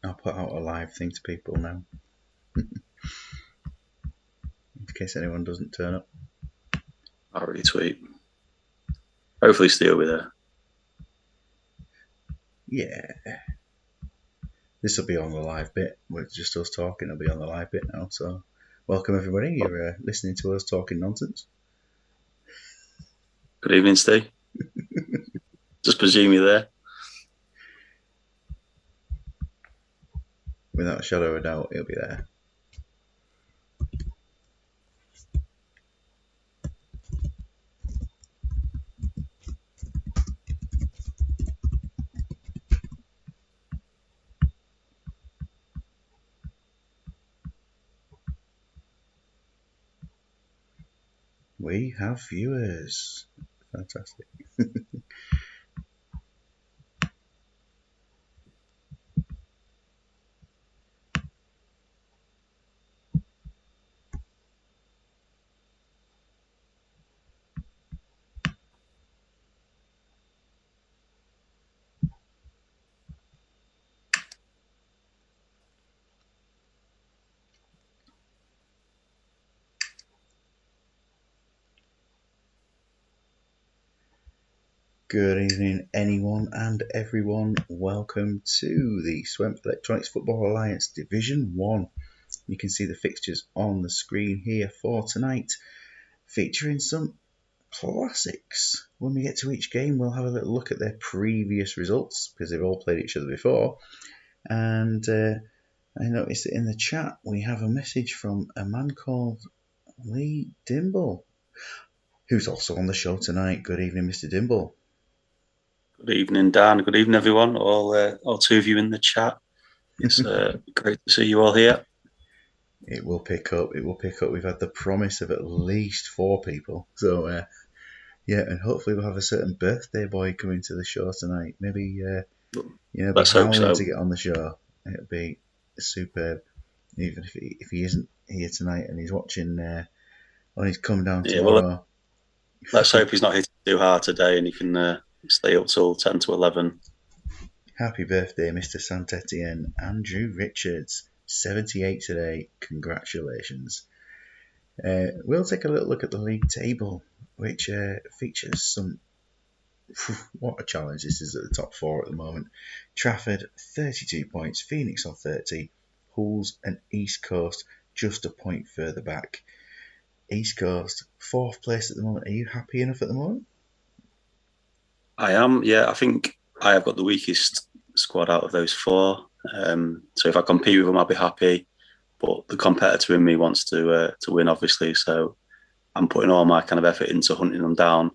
I'll put out a live thing to people now, in case anyone doesn't turn up. I'll retweet. Hopefully Steve will be there. Yeah. This will be on the live bit. We're just us talking. It'll be on the live bit now. So, welcome everybody. You're listening to us talking nonsense. Good evening, Steve. Just presume you're there. Without a shadow of a doubt, he'll be there. We have viewers. Fantastic. Good evening, anyone and everyone. Welcome to the Swemp Electronics Football Alliance Division 1. You can see the fixtures on the screen here for tonight, featuring some classics. When we get to each game, we'll have a little look at their previous results, because they've all played each other before. And I noticed that in the chat, we have a message from a man called Lee Dimble, who's also on the show tonight. Good evening, Mr. Dimble. Good evening, Dan. Good evening, everyone. All two of you in the chat. It's great to see you all here. It will pick up. It will pick up. We've had the promise of at least 4 people. So, yeah, and hopefully we'll have a certain birthday boy coming to the show tonight. Maybe, Let's hope so. To get on the show. It'll be superb. Even if he isn't here tonight and he's watching when he's come down tomorrow. Well, let's hope he's not hitting too hard today and he can stay up till 10 to 11. Happy birthday, Mr. Saint-Etienne. Andrew Richards, 78 today. Congratulations. We'll take a little look at the league table, which features some... What a challenge this is at the top 4 at the moment. Trafford, 32 points. Phoenix on 30. Hulls and East Coast just a point further back. East Coast, 4th place at the moment. Are you happy enough at the moment? I am, yeah. I think I have got the weakest squad out of those 4. So if I compete with them, I'll be happy. But the competitor in me wants to win, obviously. So I'm putting all my kind of effort into hunting them down.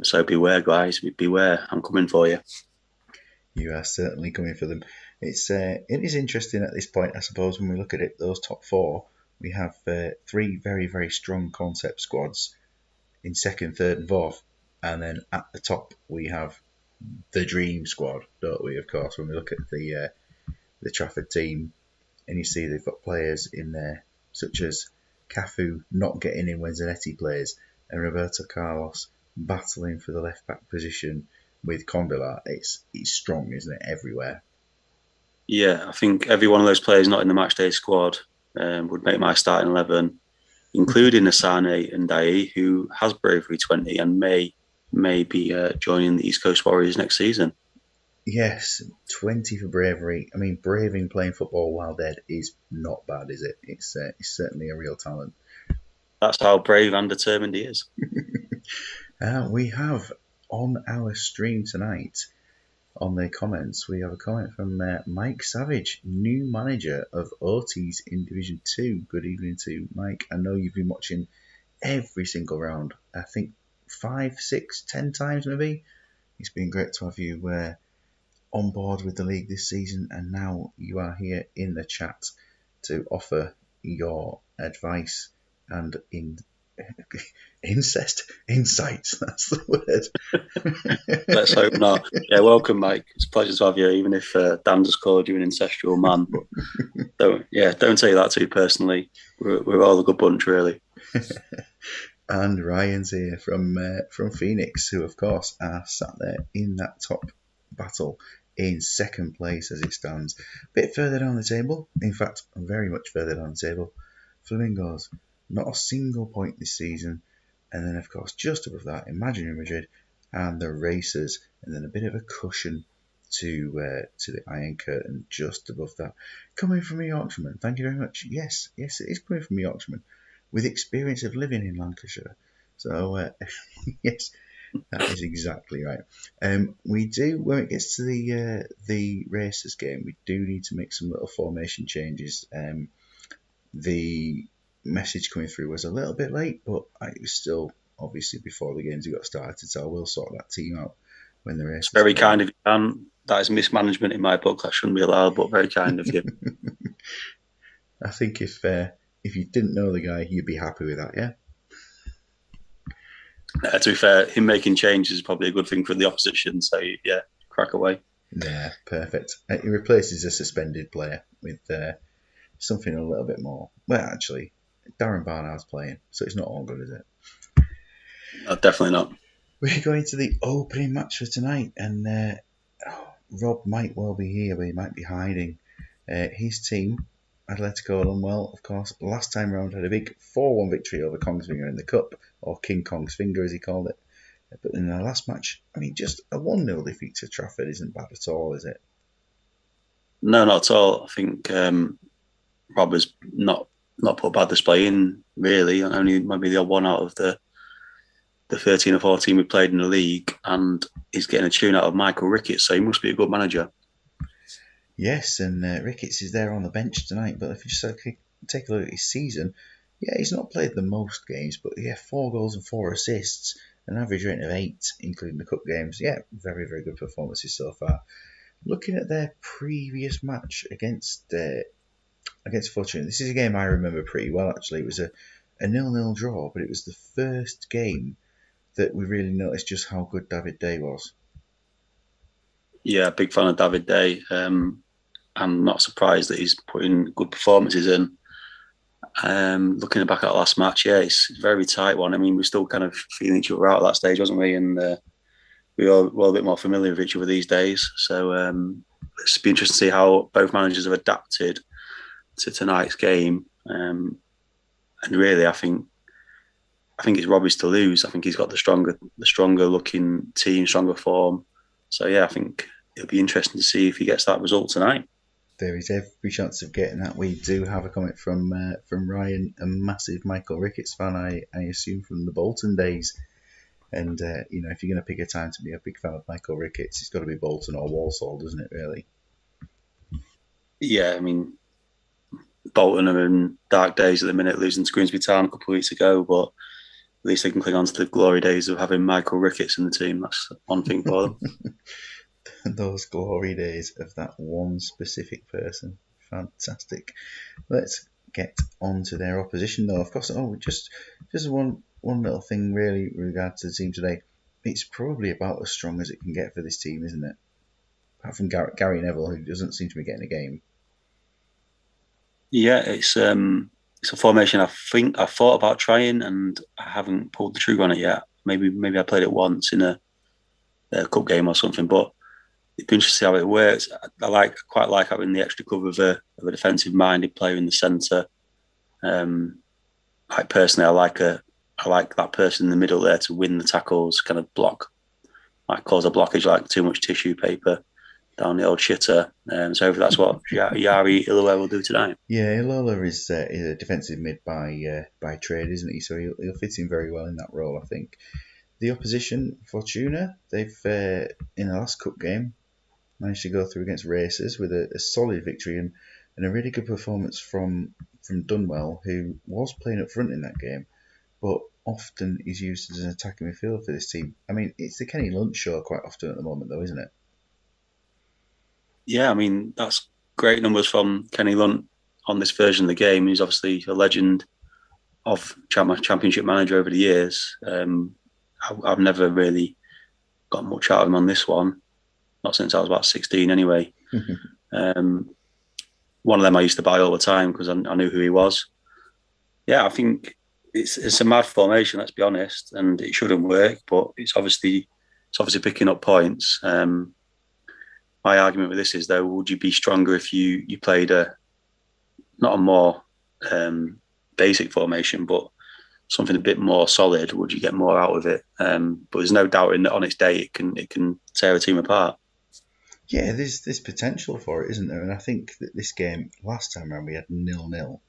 So beware, guys. Beware. I'm coming for you. You are certainly coming for them. It is interesting at this point, I suppose, when we look at it. Those top 4, we have 3 very, very strong concept squads in 2nd, 3rd, and 4th. And then at the top, we have the dream squad, don't we? Of course, when we look at the Trafford team, and you see they've got players in there such as Cafu not getting in when Zanetti plays, and Roberto Carlos battling for the left back position with Condola. It's strong, isn't it, everywhere? Yeah, I think every one of those players not in the Matchday squad would make my starting 11, including Asane and Dai, who has Bravery 20 and may be joining the East Coast Warriors next season. Yes, 20 for Bravery. I mean, braving playing football while dead is not bad, is it? It's certainly a real talent. That's how brave and determined he is. We have on our stream tonight, on the comments, we have a comment from Mike Savage, new manager of Ortiz in Division 2. Good evening to Mike. I know you've been watching every single round. I think 5, 6, 10 times maybe. It's been great to have you on board with the league this season, and now you are here in the chat to offer your advice and in Incest, insights. That's the word. Let's hope not. Yeah, welcome, Mike. It's a pleasure to have you, even if Dan just called you an incestual man. But don't take that too personally. We're all a good bunch, really. And Ryan's here from Phoenix, who of course are sat there in that top battle in second place as it stands. A bit further down the table, in fact, very much further down the table. Flamingos, not a single point this season, and then of course just above that, Imaginary Madrid and the Racers, and then a bit of a cushion to the Iron Curtain just above that. Coming from a Yorkshireman, thank you very much. Yes, it is coming from a Yorkshireman with experience of living in Lancashire. So yes, that is exactly right. We do when it gets to the Racers game, we do need to make some little formation changes. The message coming through was a little bit late, but it was still obviously before the games got started, so I will sort that team out when the It's Racers very play. kind of you, Dan. That is mismanagement in my book. That shouldn't be allowed, but very kind of you. I think if you didn't know the guy, you'd be happy with that, yeah. To be fair, him making changes is probably a good thing for the opposition. So yeah, crack away. Yeah, perfect. He replaces a suspended player with something a little bit more. Well, actually, Darren Barnard's playing, so it's not all good, is it? No, definitely not. We're going to the opening match for tonight, and Rob might well be here, but he might be hiding. His team, Atletico Unwell, of course, last time round had a big 4-1 victory over Kongsvinger in the Cup, or King Kong's Finger as he called it. But in the last match, I mean, just a 1-0 defeat to Trafford isn't bad at all, is it? No, not at all. I think Rob has not put a bad display in, really. Only maybe the odd one out of the 13 or 14 we played in the league, and he's getting a tune out of Michael Ricketts, so he must be a good manager. Yes, and Ricketts is there on the bench tonight, but if you just take a look at his season, yeah, he's not played the most games, but yeah, 4 goals and 4 assists, an average rating of 8, including the cup games. Yeah, very, very good performances so far. Looking at their previous match against Fortuna, this is a game I remember pretty well, actually. It was a 0-0 draw, but it was the first game that we really noticed just how good David Day was. Yeah, big fan of David Day. I'm not surprised that he's putting good performances in. Looking back at the last match, yeah, it's a very tight one. I mean, we're still kind of feeling each other out at that stage, wasn't we? And we are well a bit more familiar with each other these days. So it's be interesting to see how both managers have adapted to tonight's game. And really, I think it's Robbie's to lose. I think he's got the stronger looking team, stronger form. So yeah, I think it'll be interesting to see if he gets that result tonight. There is every chance of getting that. We do have a comment from Ryan, a massive Michael Ricketts fan, I assume from the Bolton days. And if you're going to pick a time to be a big fan of Michael Ricketts, it's got to be Bolton or Walsall, doesn't it? Really? Yeah, I mean, Bolton are in dark days at the minute, losing to Grimsby Town a couple of weeks ago, but at least they can cling on to the glory days of having Michael Ricketts in the team. That's one thing for them. Those glory days of that one specific person. Fantastic. Let's get on to their opposition, though. Of course, just one little thing really with regard to the team today. It's probably about as strong as it can get for this team, isn't it? Apart from Gary Neville, who doesn't seem to be getting a game. Yeah, it's a formation I think I've thought about trying, and I haven't pulled the trigger on it yet. Maybe I played it once in a cup game or something, but it'd be interesting to see how it works. I quite like having the extra cover of a defensive minded player in the centre. Personally, I like that person in the middle there to win the tackles, kind of block, like cause a blockage, like too much tissue paper down the old shitter. So hopefully that's what Yari Iloa will do tonight. Yeah, Ilola is a defensive mid by trade, isn't he? So he'll fit in very well in that role, I think. The opposition, Fortuna, they've in the last cup game managed to go through against Racers with a solid victory and a really good performance from Dunwell, who was playing up front in that game, but often is used as an attacking midfielder for this team. I mean, it's the Kenny Lunt show quite often at the moment, though, isn't it? Yeah, I mean, that's great numbers from Kenny Lunt on this version of the game. He's obviously a legend of championship manager over the years. I've never really got much out of him on this one. Not since I was about 16, anyway. Um, One of them I used to buy all the time because I knew who he was. Yeah, I think it's a mad formation. Let's be honest, and it shouldn't work, but it's obviously picking up points. My argument with this is though, would you be stronger if you played a not a more basic formation, but something a bit more solid? Would you get more out of it? But there's no doubt in that on its day it can tear a team apart. Yeah, there's potential for it, isn't there? And I think that this game last time around we had 0-0,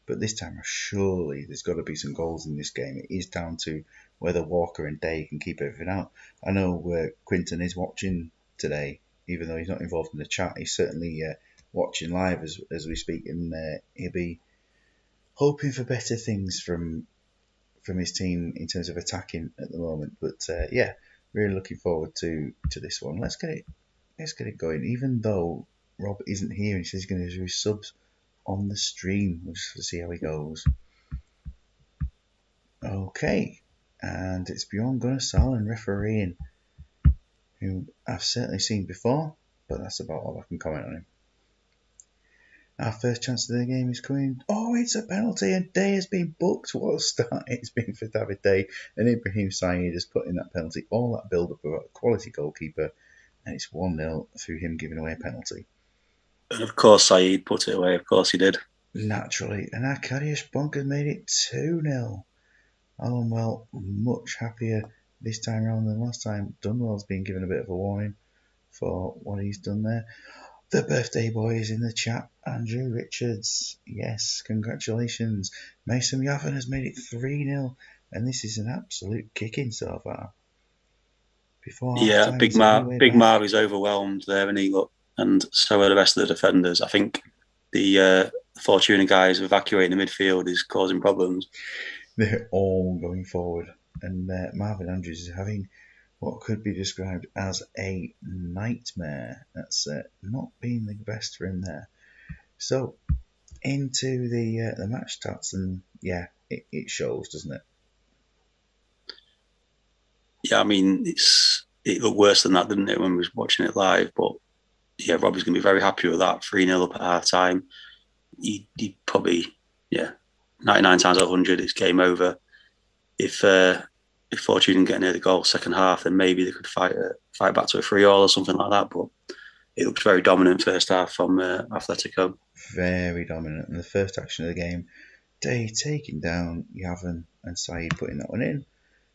but this time surely there's got to be some goals in this game. It is down to whether Walker and Day can keep everything out. I know Quinton is watching today, even though he's not involved in the chat. He's certainly watching live as we speak, and he'll be hoping for better things from his team in terms of attacking at the moment. But yeah, really looking forward to this one. Let's get it going. Even though Rob isn't here and he says he's going to do his subs on the stream, we'll just see how he goes. Okay, and it's Bjorn Gunnar Salen refereeing, who I've certainly seen before, but that's about all I can comment on him. Our first chance of the game is coming. Oh, it's a penalty, and Day has been booked. What a start it's been for David Day, and Ibrahim Saeed has put in that penalty. All that build-up about a quality goalkeeper, and it's 1-0 through him giving away a penalty. And of course, Saeed put it away. Of course, he did. Naturally, and Arkadiusz Bonk made it 2-0. Well, much happier this time around than last time. Dunwell's been given a bit of a warning for what he's done there. The birthday boy is in the chat, Andrew Richards. Yes, congratulations. Mason Yavin has made it 3-0, and this is an absolute kicking so far. Before half Yeah, time, he's on his way Big back. Marv is overwhelmed there, and he look, and so are the rest of the defenders. I think the Fortuna guys evacuating the midfield is causing problems. They're all going forward, and Marvin Andrews is having what could be described as a nightmare. That's not been the best for him there. So into the match stats, and yeah, it shows, doesn't it? Yeah, I mean it looked worse than that, didn't it, when we was watching it live? But yeah, Robbie's going to be very happy with that. 3-0 up at half time. He probably, yeah, 99 times out of 100, it's game over. If Fortune didn't get near the goal second half, then maybe they could fight back to a 3-3 or something like that. But it looks very dominant first half from Atletico. Very dominant. In the first action of the game, Day taking down Yavin and Saeed putting that one in.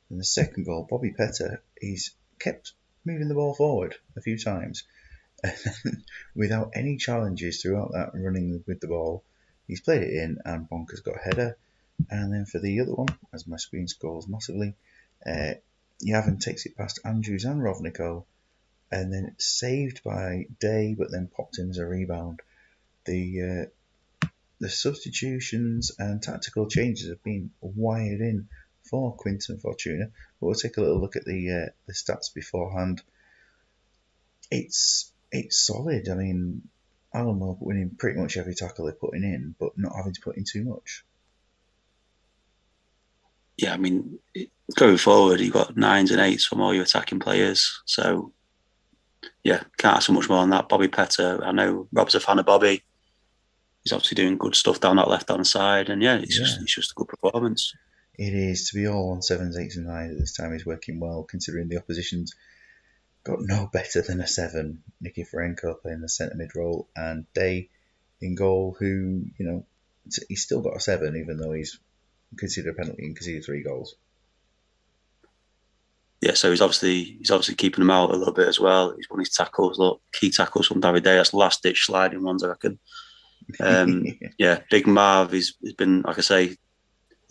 And the second goal, Bobby Petter, he's kept moving the ball forward a few times. Without any challenges throughout that running with the ball, he's played it in, and Bonker's got a header. And then for the other one, as my screen scrolls massively, Yavin takes it past Andrews and Rovnico, and then it's saved by Day, but then popped in as a rebound. The substitutions and tactical changes have been wired in for Quinton Fortuna, but we'll take a little look at the stats beforehand. It's solid. I mean, Alamo winning pretty much every tackle they're putting in, but not having to put in too much. Yeah, I mean, going forward, you've got 9s and 8s from all your attacking players. So, yeah, can't ask for much more than that. Bobby Petter, I know Rob's a fan of Bobby. He's obviously doing good stuff down that left-hand side. And yeah, it's just a good performance. It is. To be all on 7s, 8s and 9s at this time is working well, considering the opposition's got no better than a 7. Nikiforenko playing the centre mid role, and Day in goal, who, he's still got a 7, even though he's conceded a penalty and conceded 3 goals. Yeah, so he's obviously keeping them out a little bit as well. He's won his tackles, key tackles from David Day. That's last ditch sliding ones, I reckon. Yeah, Big Marv has been, like I say, the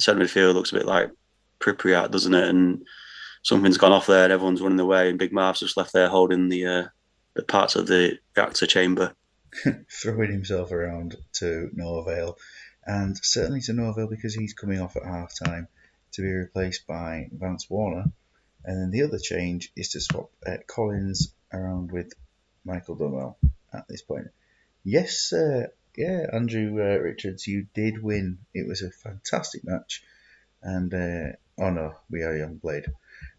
centre midfield looks a bit like Pripyat, doesn't it? And something's gone off there and everyone's running away, and Big Marv's just left there holding the parts of the reactor chamber. Throwing himself around to no avail, and certainly to no avail because he's coming off at half time to be replaced by Vance Warner. And then the other change is to swap Collins around with Michael Dunwell at this point. Yes, yeah, Andrew Richards, you did win. It was a fantastic match. And oh no, we are young played.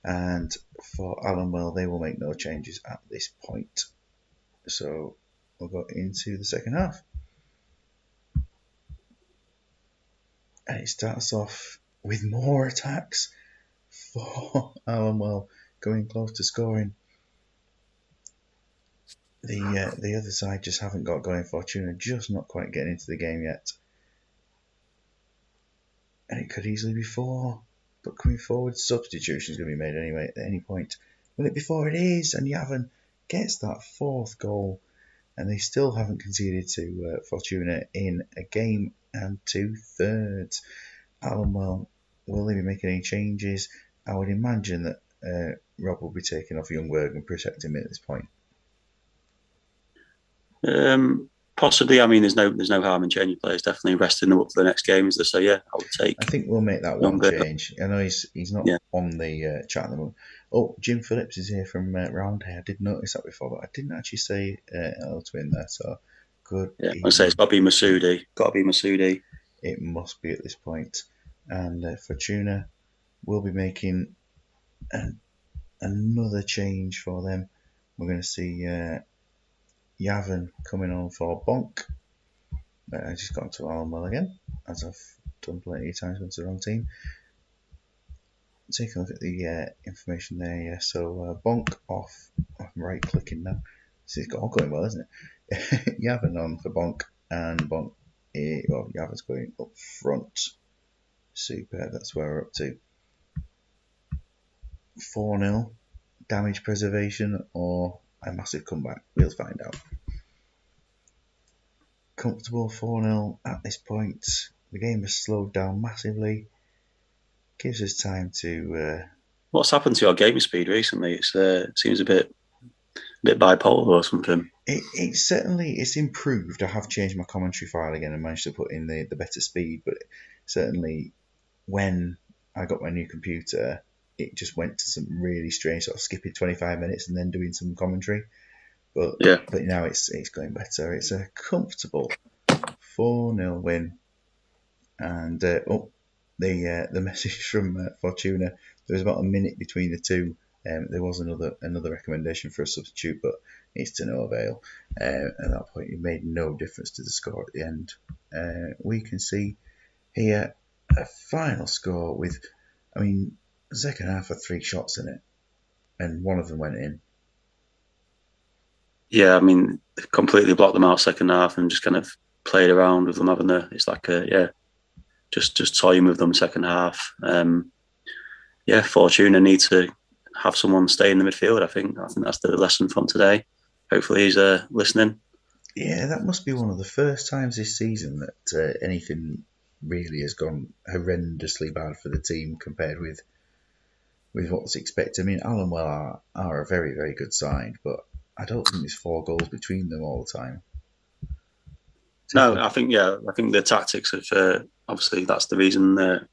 And for Allenwell, they will make no changes at this point. So we'll go into the second half. And it starts off with more attacks for Allenwell going close to scoring. The other side just haven't got going. Fortuna just not quite getting into the game yet. And it could easily be 4. But coming forward, substitution is going to be made anyway at any point. Will it be 4? It is. And Yavin gets that 4th goal. And they still haven't conceded to Fortuna in a game and 2/3. Allenwell, will they be making any changes? I would imagine that Rob will be taking off Youngberg and protecting him at this point. Possibly. I mean, there's no harm in changing players. Definitely resting them up for the next games. So yeah, I would take. I think we'll make that one change. I know he's not on the chat at the moment. Oh, Jim Phillips is here from Roundhay. I did notice that before, but I didn't actually say hello to him there. So good. Yeah, I say it's got to be Masoudi. Got to be Masoudi. It must be at this point. And Fortuna will be making another change for them. We're going to see Yavin coming on for Bonk. I just got to Allenwell again, as I've done plenty of times when it's the wrong team. Take a look at the information there. Yeah, so Bonk off. I'm right clicking now. So it's all going well, isn't it? Yavin on for Bonk, and Bonk. Well, Yavin's going up front. Superb. That's where we're up to. 4-0. Damage preservation or a massive comeback. We'll find out. Comfortable 4-0 at this point. The game has slowed down massively. Gives us time to. What's happened to your gaming speed recently? It seems a bit bipolar or something. It's improved. I have changed my commentary file again and managed to put in the better speed, but certainly when I got my new computer, it just went to some really strange sort of skipping 25 minutes and then doing some commentary. But now it's going better. It's a comfortable 4-0 win. And the message from Fortuna. There was about a minute between the two. There was another recommendation for a substitute, but it's to no avail. At that point, it made no difference to the score at the end. We can see here a final score with, the second half had 3 shots in it, and one of them went in. Yeah, completely blocked them out second half and just kind of played around with them, haven't they? It's like just toying with them second half. Fortuna need to have someone stay in the midfield. I think that's the lesson from today. Hopefully he's listening. Yeah, that must be one of the first times this season that anything really has gone horrendously bad for the team compared with what was expected. Allenwell are a very, very good side, but I don't think there's 4 goals between them all the time. I think the tactics of obviously that's the reason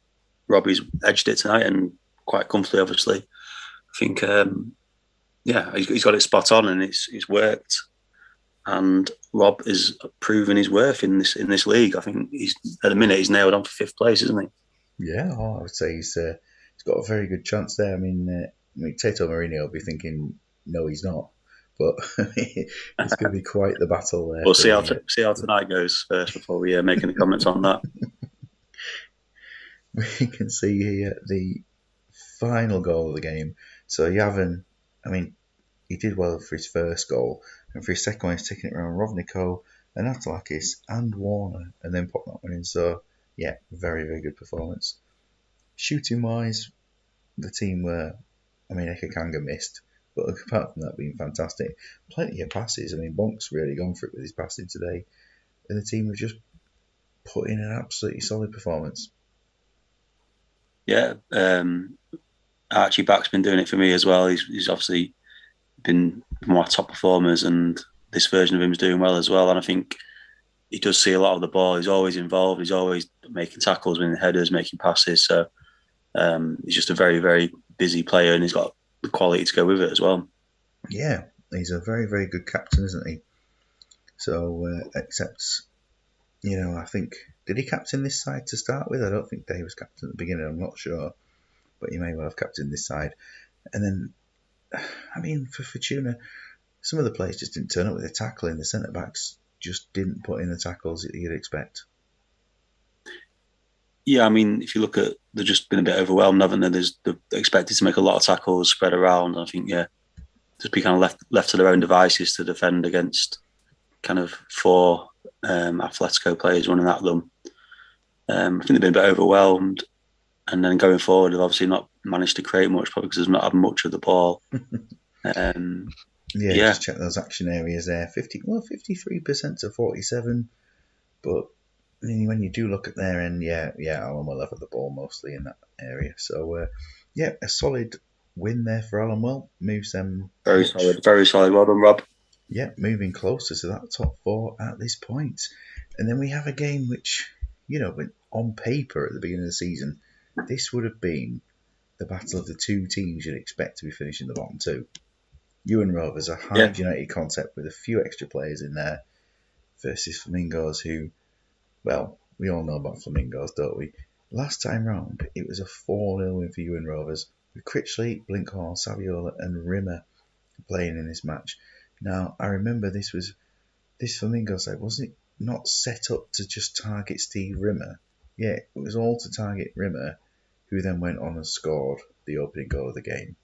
Robbie's edged it tonight and quite comfortably. Obviously, I think he's got it spot on and it's worked. And Rob is proving his worth in this league. I think at the minute he's nailed on for 5th place, isn't he? Yeah, I would say he's got a very good chance there. Tato Mourinho will be thinking, no, he's not. But it's going to be quite the battle there. We'll see how tonight goes first before we make any comments on that. We can see here the final goal of the game. So Yavin, he did well for his first goal, and for his second one, he's taking it around Rovniko and Atalakis and Warner, and then popped that one in. So yeah, very, very good performance. Shooting wise, the team were, Ekakanga missed, but apart from that being fantastic, plenty of passes. Bonk's really gone for it with his passing today, and the team have just put in an absolutely solid performance. Yeah, Archie Back's been doing it for me as well. He's obviously been one of our top performers, and this version of him is doing well as well. And I think he does see a lot of the ball. He's always involved. He's always making tackles, winning headers, making passes. So he's just a very, very busy player, and he's got the quality to go with it as well. Yeah, he's a very, very good captain, isn't he? So, except, I think Did he captain this side to start with? I don't think Day was captain at the beginning. I'm not sure, but he may well have captained this side. And then, I mean, for Fortuna, some of the players just didn't turn up with the tackling. The centre backs just didn't put in the tackles that you'd expect. Yeah, I mean, if you look at, they've just been a bit overwhelmed, haven't they? They're expected to make a lot of tackles spread around. I think, yeah, just be kind of left to their own devices to defend against kind of four Atletico players running at them. I think they've been a bit overwhelmed, and then going forward, they've obviously not managed to create much, probably because they've not had much of the ball. Yeah, Yeah, just check those action areas there. 53% to 47. But when you do look at their end, Alan will have the ball mostly in that area. So, a solid win there for Alan. Moves them very solid, very solid. Well done, Rob. Yeah, moving closer to that top four at this point. And then we have a game which, on paper at the beginning of the season, this would have been the battle of the two teams you'd expect to be finishing the bottom two. Ewan Rovers, a high United concept with a few extra players in there, versus Flamingos, who, well, we all know about Flamingos, don't we? Last time round, it was a 4-0 win for Ewan Rovers, with Critchley, Blinkhorn, Saviola, and Rimmer playing in this match. Now, I remember this Flamingo side, wasn't it not set up to just target Steve Rimmer? Yeah, it was all to target Rimmer, who then went on and scored the opening goal of the game.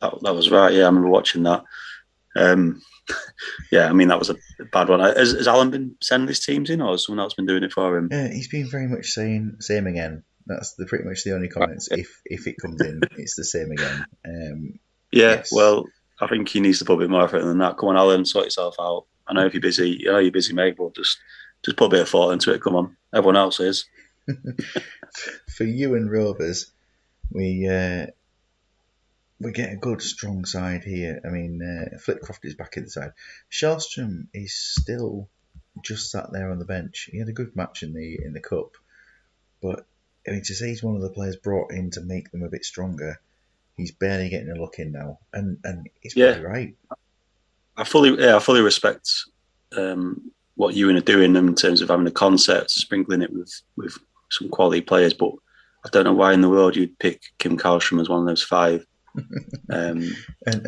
That was right. Yeah, I remember watching that. Yeah, I mean, that was a bad one. Has Alan been sending his teams in, or has someone else been doing it for him? He's been very much saying same again. That's pretty much the only comments. If it comes in, it's the same again. Yes. Well, I think he needs to put a bit more effort than that. Come on, Alan, sort yourself out. I know if you're busy, mate, but just put a bit of thought into it. Come on, everyone else is. For you and Rovers, we get a good strong side here. I mean, Flitcroft is back in the side. Shellstrom is still just sat there on the bench. He had a good match in the cup, but I mean, to say he's one of the players brought in to make them a bit stronger, he's barely getting a look in now, and he's probably right. I fully respect what Ewan are doing in terms of having a concept, sprinkling it with some quality players, but I don't know why in the world you'd pick Kim Karlstrom as one of those five. And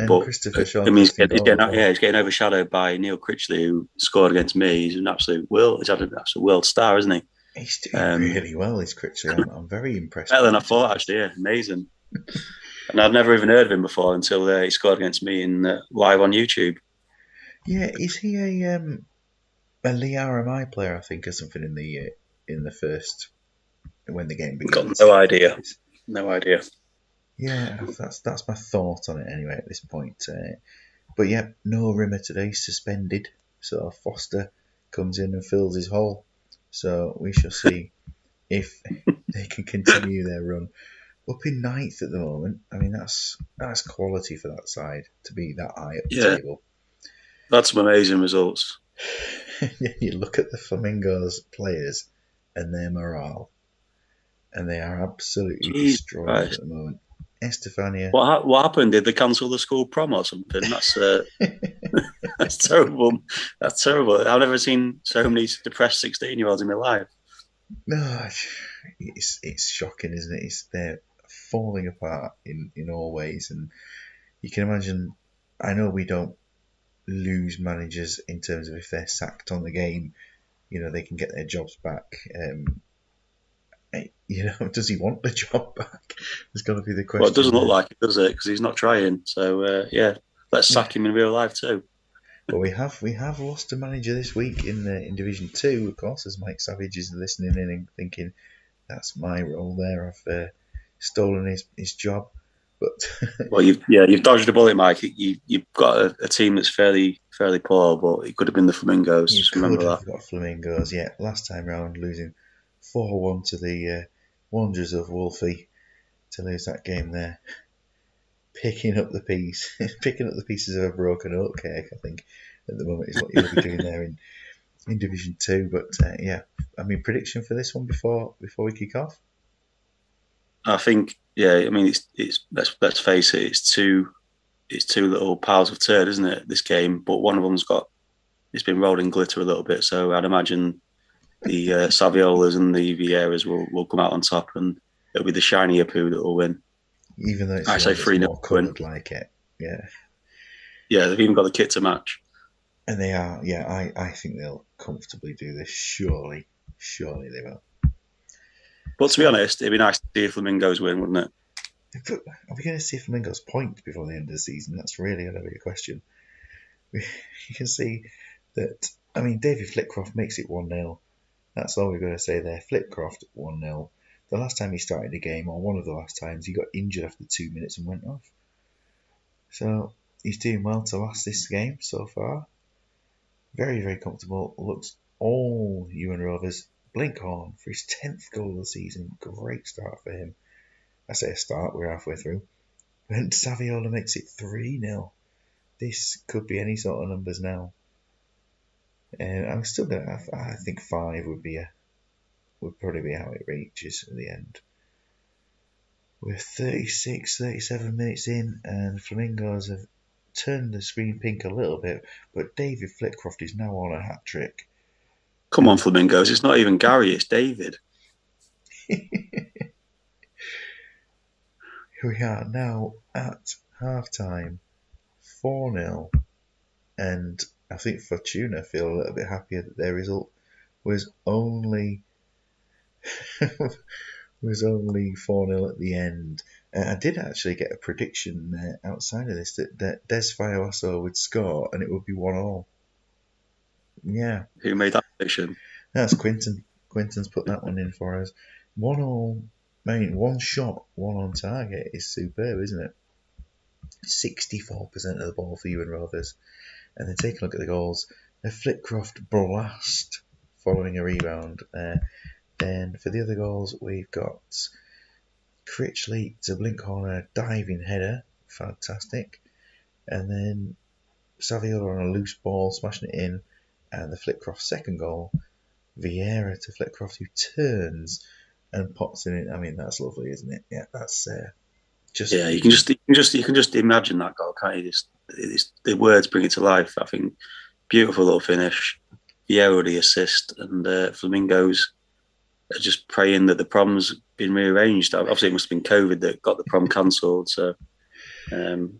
but Christopher Shaw. I mean, he's getting overshadowed by Neil Critchley, who scored against me. He's an absolute He's had an absolute world star, isn't he? He's doing really well, is Critchley. I'm very impressed. Better than I thought, actually. Yeah, amazing. And I'd never even heard of him before until he scored against me in live on YouTube. Yeah, is he a Lee RMI player? I think, or something in the first when the game begins. Got no idea. Yeah, that's my thought on it anyway at this point. But yeah, no Rimmer today, suspended. So Foster comes in and fills his hole. So we shall see if they can continue their run. Up in ninth at the moment. I mean, that's quality for that side to be that high up the table. That's some amazing results. You look at the Flamingos players and their morale, and they are absolutely destroyed at the moment. Estefania. What happened? Did they cancel the school prom or something? That's that's terrible. That's terrible. I've never seen so many depressed 16-year-olds in my life. No, it's shocking, isn't it? They're falling apart in all ways, and you can imagine. I know we don't lose managers in terms of if they're sacked on the game, they can get their jobs back. Does he want the job back? There's got to be the question. Well, it doesn't look like it, does it? Because he's not trying. So let's sack him in real life too. Well, we have lost a manager this week in Division 2, of course, as Mike Savage is listening in and thinking that's my role there. I've stolen his job. But well, you've dodged a bullet, Mike. You've got a team that's fairly poor, but it could have been the Flamingos. You could have got Flamingos, yeah. Last time round, losing 4-1 to the Wanderers of Wolfie to lose that game there. Picking up the pieces of a broken oat cake, I think, at the moment is what you'll be doing there in Division 2. But I mean, prediction for this one before we kick off? I think, I mean, it's let's face it, it's two little piles of turd, isn't it? This game, but one of them's it's been rolled in glitter a little bit. So I'd imagine the Saviolas and the Vieiras will come out on top, and it'll be the shinier poo that will win. Even though it's I the say one that's 3-0 more win. coloured like it. Yeah. Yeah, they've even got the kit to match. And they are, yeah, I think they'll comfortably do this. Surely. Surely they will. But to be So, honest, it'd be nice to see if Flamingos win, wouldn't it? are we going to see Flamingos point before the end of the season? That's really going to be a question. You can see that, I mean, David Flitcroft makes it 1-0. That's all we've got to say there. Flitcroft 1-0. The last time he started a game, or one of the last times, he got injured after 2 minutes and went off. So he's doing well to last this game so far. Very, very comfortable. Looks all Ewan Rovers. Blinkhorn for his 10th goal of the season. Great start for him. I say a start, we're halfway through. And Saviola makes it 3-0. This could be any sort of numbers now. And I'm still going to have, I think 5 would probably be how it reaches at the end. We're 36, 37 minutes in, and Flamingos have turned the screen pink a little bit, but David Flitcroft is now on a hat trick. Come on, Flamingos. It's not even Gary, it's David. We are now at half time, 4-0, and I think Fortuna feel a little bit happier that their result was only was only 4-0 at the end. I did actually get a prediction outside of this that Des Fioaso would score and it would be 1-1. Yeah, Who made that prediction? that's Quinton. Quinton's put that one in for us. 1-1, I mean, one shot, one on target is superb, isn't it? 64% of the ball for Ewan Rovers. And then take a look at the goals. A Flitcroft blast following a rebound. Then for the other goals, we've got Critchley to Blinkhorn, a diving header. Fantastic. And then Saviola on a loose ball, smashing it in. And the Flitcroft second goal. Vieira to Flitcroft, who turns and pops it in. I mean, that's lovely, isn't it? Yeah, that's just Yeah, beautiful. you can just imagine that goal, can't you? The words bring it to life. I think beautiful little finish. Vieira the assist, and Flamingos are just praying that the prom's been rearranged. Obviously, it must have been COVID that got the prom cancelled. So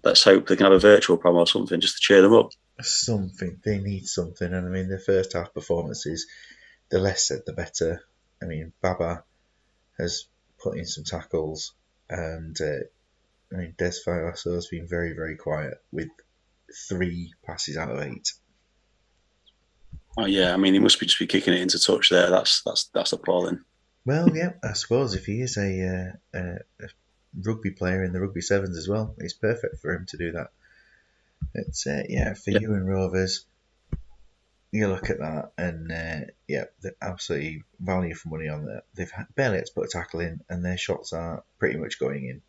let's hope they can have a virtual prom or something just to cheer them up. Something. They need something. And I mean, the first half performances, the less said, the better. I mean, Baba has put in some tackles, and I mean, Des Fioaso has been very, very quiet with 3 passes out of 8. Oh yeah, I mean he must be just be kicking it into touch there. That's appalling. Well, yeah, I suppose if he is a rugby player in the rugby sevens as well, it's perfect for him to do that. It's yeah, for Yeah, Ewan Rovers, you look at that and yeah, they're absolutely value for money on that. They've barely had to put a tackle in, and their shots are pretty much going in.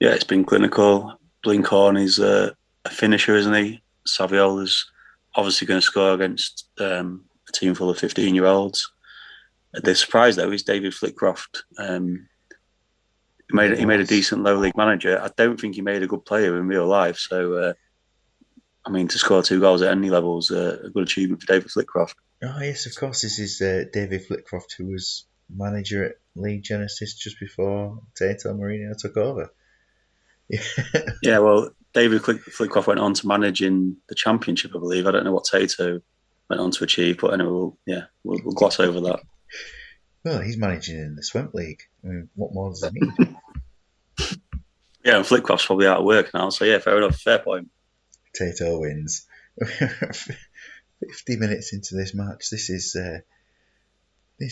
yeah, it's been clinical. Blinkhorn is a finisher, isn't he? Saviola's obviously going to score against a team full of 15-year-olds. The surprise though is David Flitcroft. The He made a boss. decent low league manager. I don't think he made a good player in real life. So I mean, to score 2 goals at any level is a good achievement for David Flitcroft. Oh yes, of course. This is David Flitcroft, who was manager at League Genesis just before Tato Mourinho took over. Yeah. Yeah, well, David Flitcroft went on to manage in the Championship, I believe. I don't know what Tato went on to achieve, but anyway, we'll gloss over that. Well, he's managing in the Swemp League. I mean, what more does he need? Yeah, and Flitcroft's probably out of work now, so yeah, fair enough, fair point. Tato wins. 50 minutes into this match, this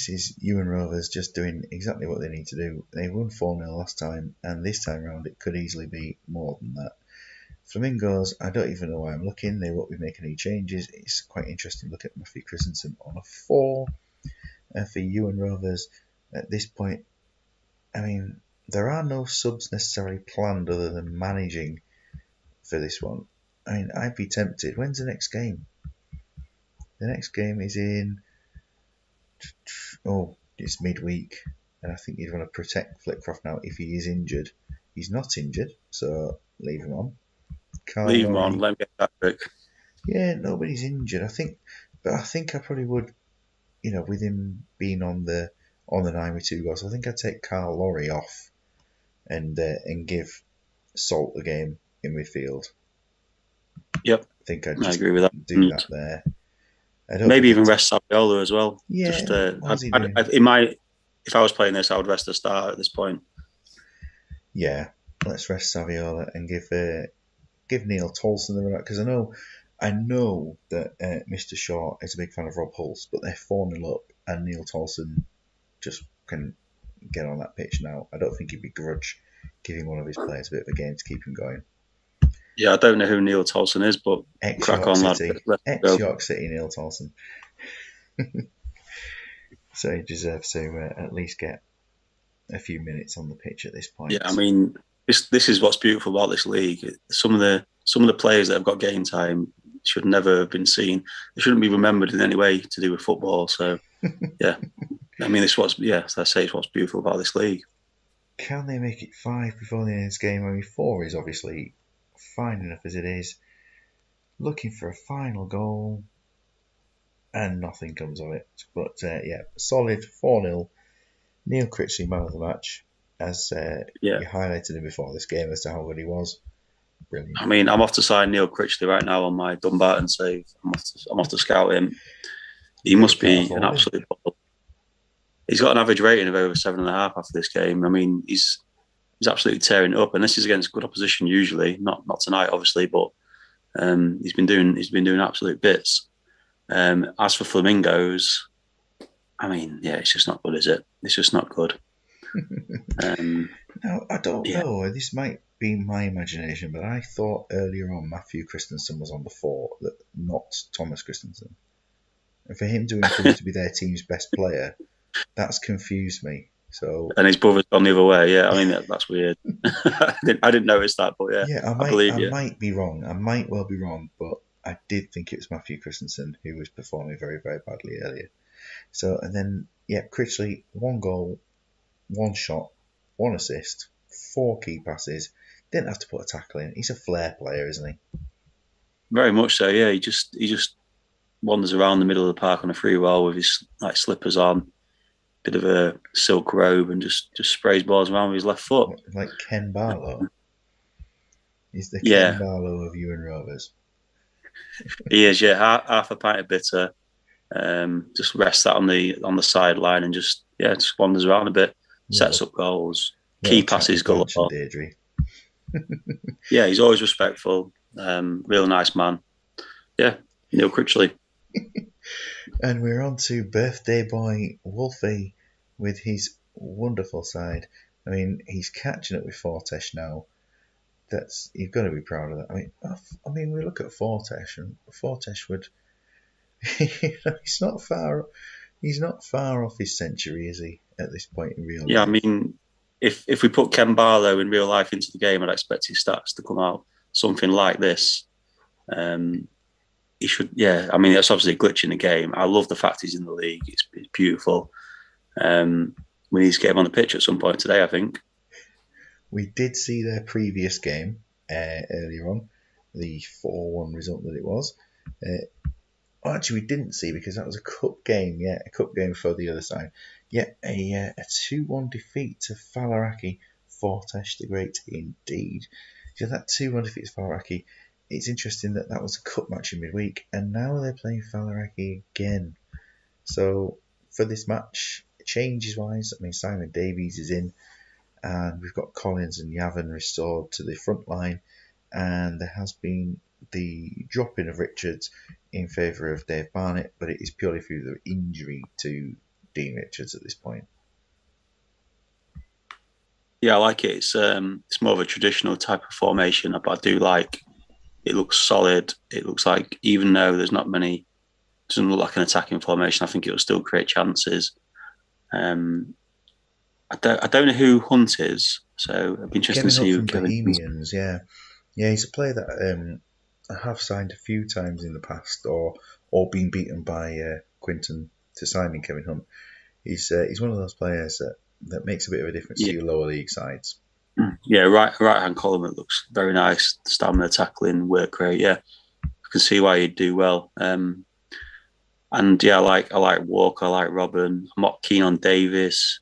is Ewan Rovers just doing exactly what they need to do. They won 4-0 last time, and this time round it could easily be more than that. Flamingos, I don't even know why I'm looking. They won't be making any changes. It's quite interesting to look at Matthew Christensen on a 4 for Ewan Rovers. At this point, I mean, there are no subs necessarily planned other than managing for this one. I mean, I'd be tempted. When's the next game? The next game is in. Oh, it's midweek. And I think you'd want to protect Flitcroft now if he is injured. He's not injured, so leave him on. Carl Leave him on, Murray. let him get that trick. Yeah, nobody's injured. I think But I think I probably would, with him being on the 9 with 2 goals, I think I'd take Carl Laurie off and give Salt the game in midfield. Yep, I think I'd I just agree with that. do And that there. I don't maybe think even I'd. rest Saviola as well. Yeah, Just what's he doing? if I was playing this, I would rest the starter at this point. Yeah, let's rest Saviola and give Neil Tolson the run because I know that Mr. Shaw is a big fan of Rob Hulse, but they're 4-0 up and Neil Tolson just can get on that pitch now. I don't think he'd begrudge giving one of his players a bit of a game to keep him going. Yeah, I don't know who Neil Tolson is, but Ex crack York on, lad. City, Let's ex go. York City Neil Tolson. So he deserves to at least get a few minutes on the pitch at this Yeah, I point. mean, this is what's beautiful about this league. Some of the players that have got game time should never have been seen. They shouldn't be remembered in any way to do with football. So yeah, I mean, as I say, it's what's beautiful about this league. Can they make it 5 before the end of this game? I mean, 4 is obviously fine enough as it is. Looking for a final goal, and nothing comes of it. But yeah, solid 4-0. Neil Critchley, man of the match, as Yeah, you highlighted him before this game as to how good he was. Brilliant. I mean, I'm off to sign Neil Critchley right now on my Dumbarton save. I'm off to scout him. He But you must can't be an afford him. absolute ball. He's got an average rating of over 7.5 after this game. I mean, he's absolutely tearing it up, and this is against good opposition usually. Not tonight, obviously, but he's been doing absolute bits. As for Flamingos, I mean, yeah, it's just not good, is it? It's just not good. Now, I don't Yeah, know. This might be my imagination, but I thought earlier on Matthew Christensen was on the 4, not Thomas Christensen. And for him to improve to be their team's best player, that's confused me. So and his brother's gone the other way. Yeah, I mean that's weird. I didn't notice that, but yeah, yeah, I I might believe I you. might be wrong. I might well be wrong, but I did think it was Matthew Christensen who was performing very, very badly earlier. So and then yeah, Critchley, 1 goal, 1 shot, 1 assist, 4 key passes. Didn't have to put a tackle in. He's a flair player, isn't he? Very much so. Yeah, he just wanders around the middle of the park on a free roll with his like slippers on, bit of a silk robe, and just sprays balls around with his left foot. Like Ken Barlow. He's the Ken Yeah, Barlow of Ewan Rovers. he is. Yeah, half a pint of bitter. Just rests that on the sideline and just wanders around a bit, sets Little up goals, key little chat passes with Blanche and galore. Deirdre. Yeah, he's always respectful. Real nice man. Yeah, Neil Critchley. And we're on to birthday boy Wolfie with his wonderful side. I mean, he's catching up with Fortesh now. That's you've got to be proud of that. I mean, we look at Fortesh, and Fortesh would. He's not far. He's not far off his century, is he? At this point in real Yeah, I life, mean, if we put Ken Barlow in real life into the game, I'd expect his stats to come out something like this. Um, he should, yeah. I mean, that's obviously a glitch in the game. I love the fact he's in the league. It's beautiful. We need to get him on the pitch at some point today, I think. we did see their previous game earlier on, the 4-1 result that it was. Actually, we didn't see because that was a cup game. Yeah, a cup game for the other side. Yeah, a 2-1 defeat to Falaraki. Fortesh the Great indeed. So that 2-1 defeat to Falaraki. It's interesting that that was a cup match in midweek, and now they're playing Falaraki again. So for this match, changes wise, I mean Simon Davies is in, and we've got Collins and Yavin restored to the front line, and there has been the drop in of Richards in favour of Dave Barnett, but it is purely through the injury to Dean Richards at this point. Yeah, I like it. It's more of a traditional type of formation, but I do like. It looks solid. It looks like even though there's not many, doesn't look like an attacking formation. I think it will still create chances. Um, I don't know who Hunt is, so it'd be interesting to Kevin see Hunt who from Kevin is. Bohemians, yeah. Yeah, he's a player that I have signed a few times in the past or been beaten by Quinton to signing Kevin Hunt. He's one of those players that makes a bit of a difference to Yeah, your lower league sides. yeah, right hand column. It looks very nice. Stamina, tackling, work rate. Yeah, I can see why he'd do well. And yeah, I like Walker, I like Robin. I'm not keen on Davis,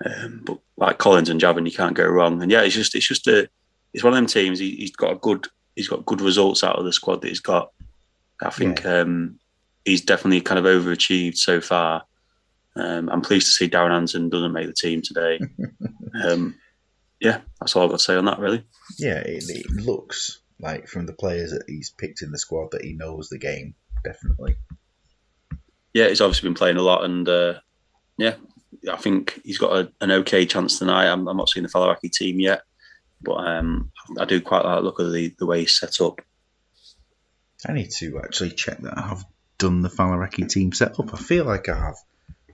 but like Collins and Javin, you can't go wrong. And yeah, it's one of them teams. He's got good results out of the squad that he's got. I think Yeah. he's definitely kind of overachieved so far. I'm pleased to see Darren Hansen doesn't make the team today. Yeah, that's all I've got to say on that, really. Yeah, it looks like from the players that he's picked in the squad that he knows the game, definitely. Yeah, he's obviously been playing a lot, and yeah, I think he's got an okay chance tonight. I'm not seeing the Falaraki team yet, but I do quite like the look of the way he's set up. I need to actually check that I have done the Falaraki team setup. I feel like I have,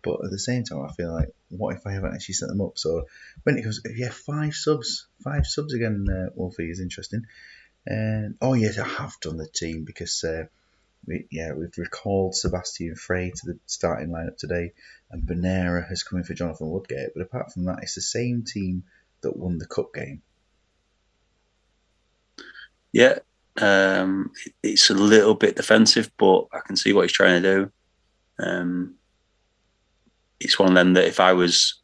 but at the same time, I feel like, what if I haven't actually set them up? So when it goes, yeah, five subs again, Wolfie, is interesting. And oh yes, I have done the team because we've recalled Sebastian Frey to the starting lineup today, and Bonera has come in for Jonathan Woodgate. But apart from that, it's the same team that won the cup game. Yeah, it's a little bit defensive, but I can see what he's trying to do. It's one of them that if I was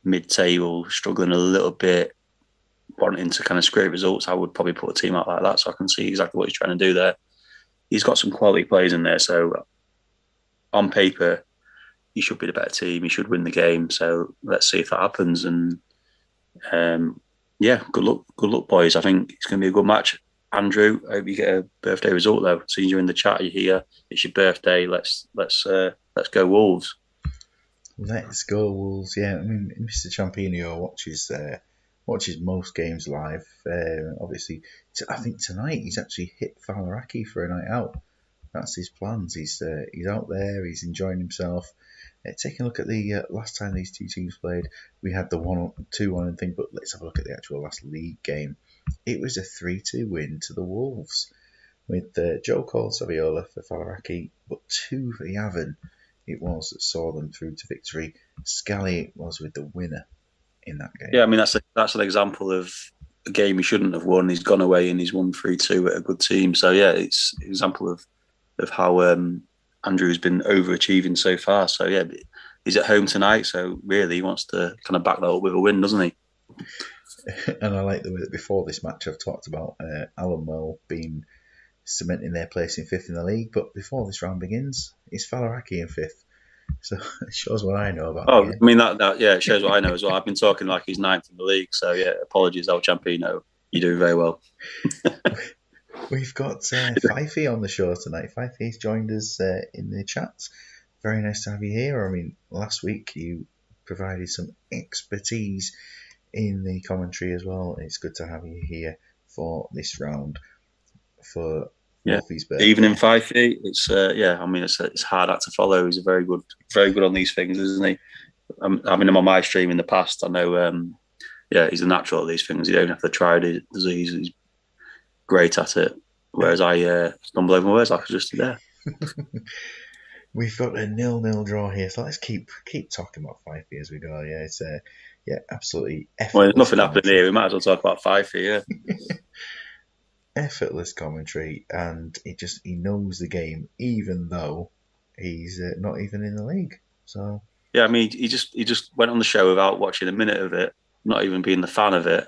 mid-table, struggling a little bit, wanting to kind of scrape results, I would probably put a team out like that. So I can see exactly what he's trying to do there. He's got some quality players in there, so on paper, he should be the better team. He should win the game. So let's see if that happens. And yeah, good luck, boys. I think it's going to be a good match. Andrew, I hope you get a birthday result though. Seeing you're in the chat, you're here. It's your birthday. Let's go Wolves. Let's go Wolves! Yeah, I mean, Mr. Champino watches most games live. Obviously, I think tonight he's actually hit Falaraki for a night out. That's his plans. He's out there. He's enjoying himself. Taking a look at the last time these two teams played, we had the 1-2-1 and thing. But let's have a look at the actual last league game. It was a 3-2 win to the Wolves with Joe Cole Saviola for Falaraki, but two for Yavin. It was that saw them through to victory. Scally was with the winner in that game. Yeah, I mean that's an example of a game he shouldn't have won. He's gone away and he's won 3-2 at a good team. So yeah, it's an example of how Andrew's been overachieving so far. So yeah, he's at home tonight. So really, he wants to kind of back that up with a win, doesn't he? And I like the way that before this match I've talked about Allenwell being cementing their place in fifth in the league. But before this round begins, it's Falaraki in fifth. So it shows what I know about the Oh, game. I mean that yeah, it shows what I know as well. I've been talking like he's ninth in the league. So yeah, apologies, El Champino. You do very well. We've got Fifey on the show tonight. Fifey's joined us in the chat. Very nice to have you here. I mean, last week you provided some expertise in the commentary as well. It's good to have you here for this round for Yeah, Wolfie's birthday. even in 5 feet, it's yeah. I mean, it's hard act to follow. He's very good on these things, isn't he? Having him on my stream in the past, I know. Yeah, he's a natural at these things. You don't have to try it. He's great at it. Whereas I stumble over my words like I just did there. We've got a 0-0 draw here, so let's keep talking about Fifey as we go. Yeah, it's absolutely effortless. Well, there's nothing happening here. We might as well talk about 5 feet. Yeah. Effortless commentary, and he knows the game, even though he's not even in the league. So yeah, I mean, he just went on the show without watching a minute of it, not even being the fan of it.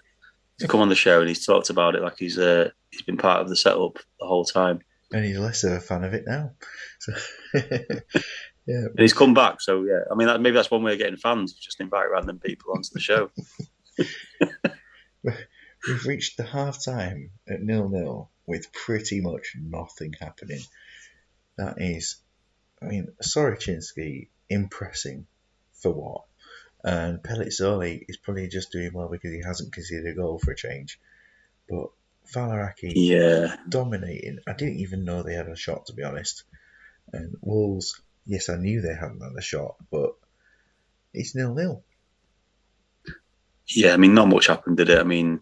He's come on the show and he's talked about it like he's been part of the setup the whole time. And he's less of a fan of it now. So yeah, and he's come back. So yeah, I mean, maybe that's one way of getting fans. Just invite random people onto the show. We've reached the half time at 0-0 with pretty much nothing happening. That is, I mean, Sorochinsky impressing for what? And Pellizzoli is probably just doing well because he hasn't conceded a goal for a change. But Falaraki dominating. I didn't even know they had a shot, to be honest. And Wolves, yes, I knew they hadn't had a shot, but it's 0-0. Yeah, I mean, not much happened, did it? I mean,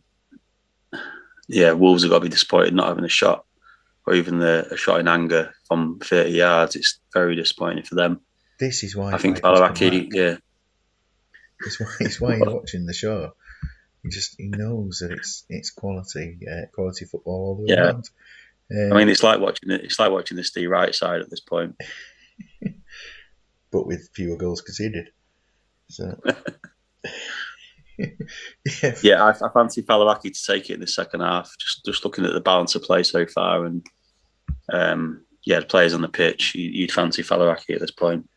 yeah, Wolves have got to be disappointed not having a shot, or even a shot in anger from 30 yards. It's very disappointing for them. This is why I think Falaraki, yeah. It's why he's watching the show. He knows that it's quality football all the way around. I mean, it's like watching the Steve Wright side at this point. but with fewer goals conceded. So, yeah, Yeah, I fancy Falaraki to take it in the second half. Just looking at the balance of play so far, and yeah, the players on the pitch, you'd fancy Falaraki at this point.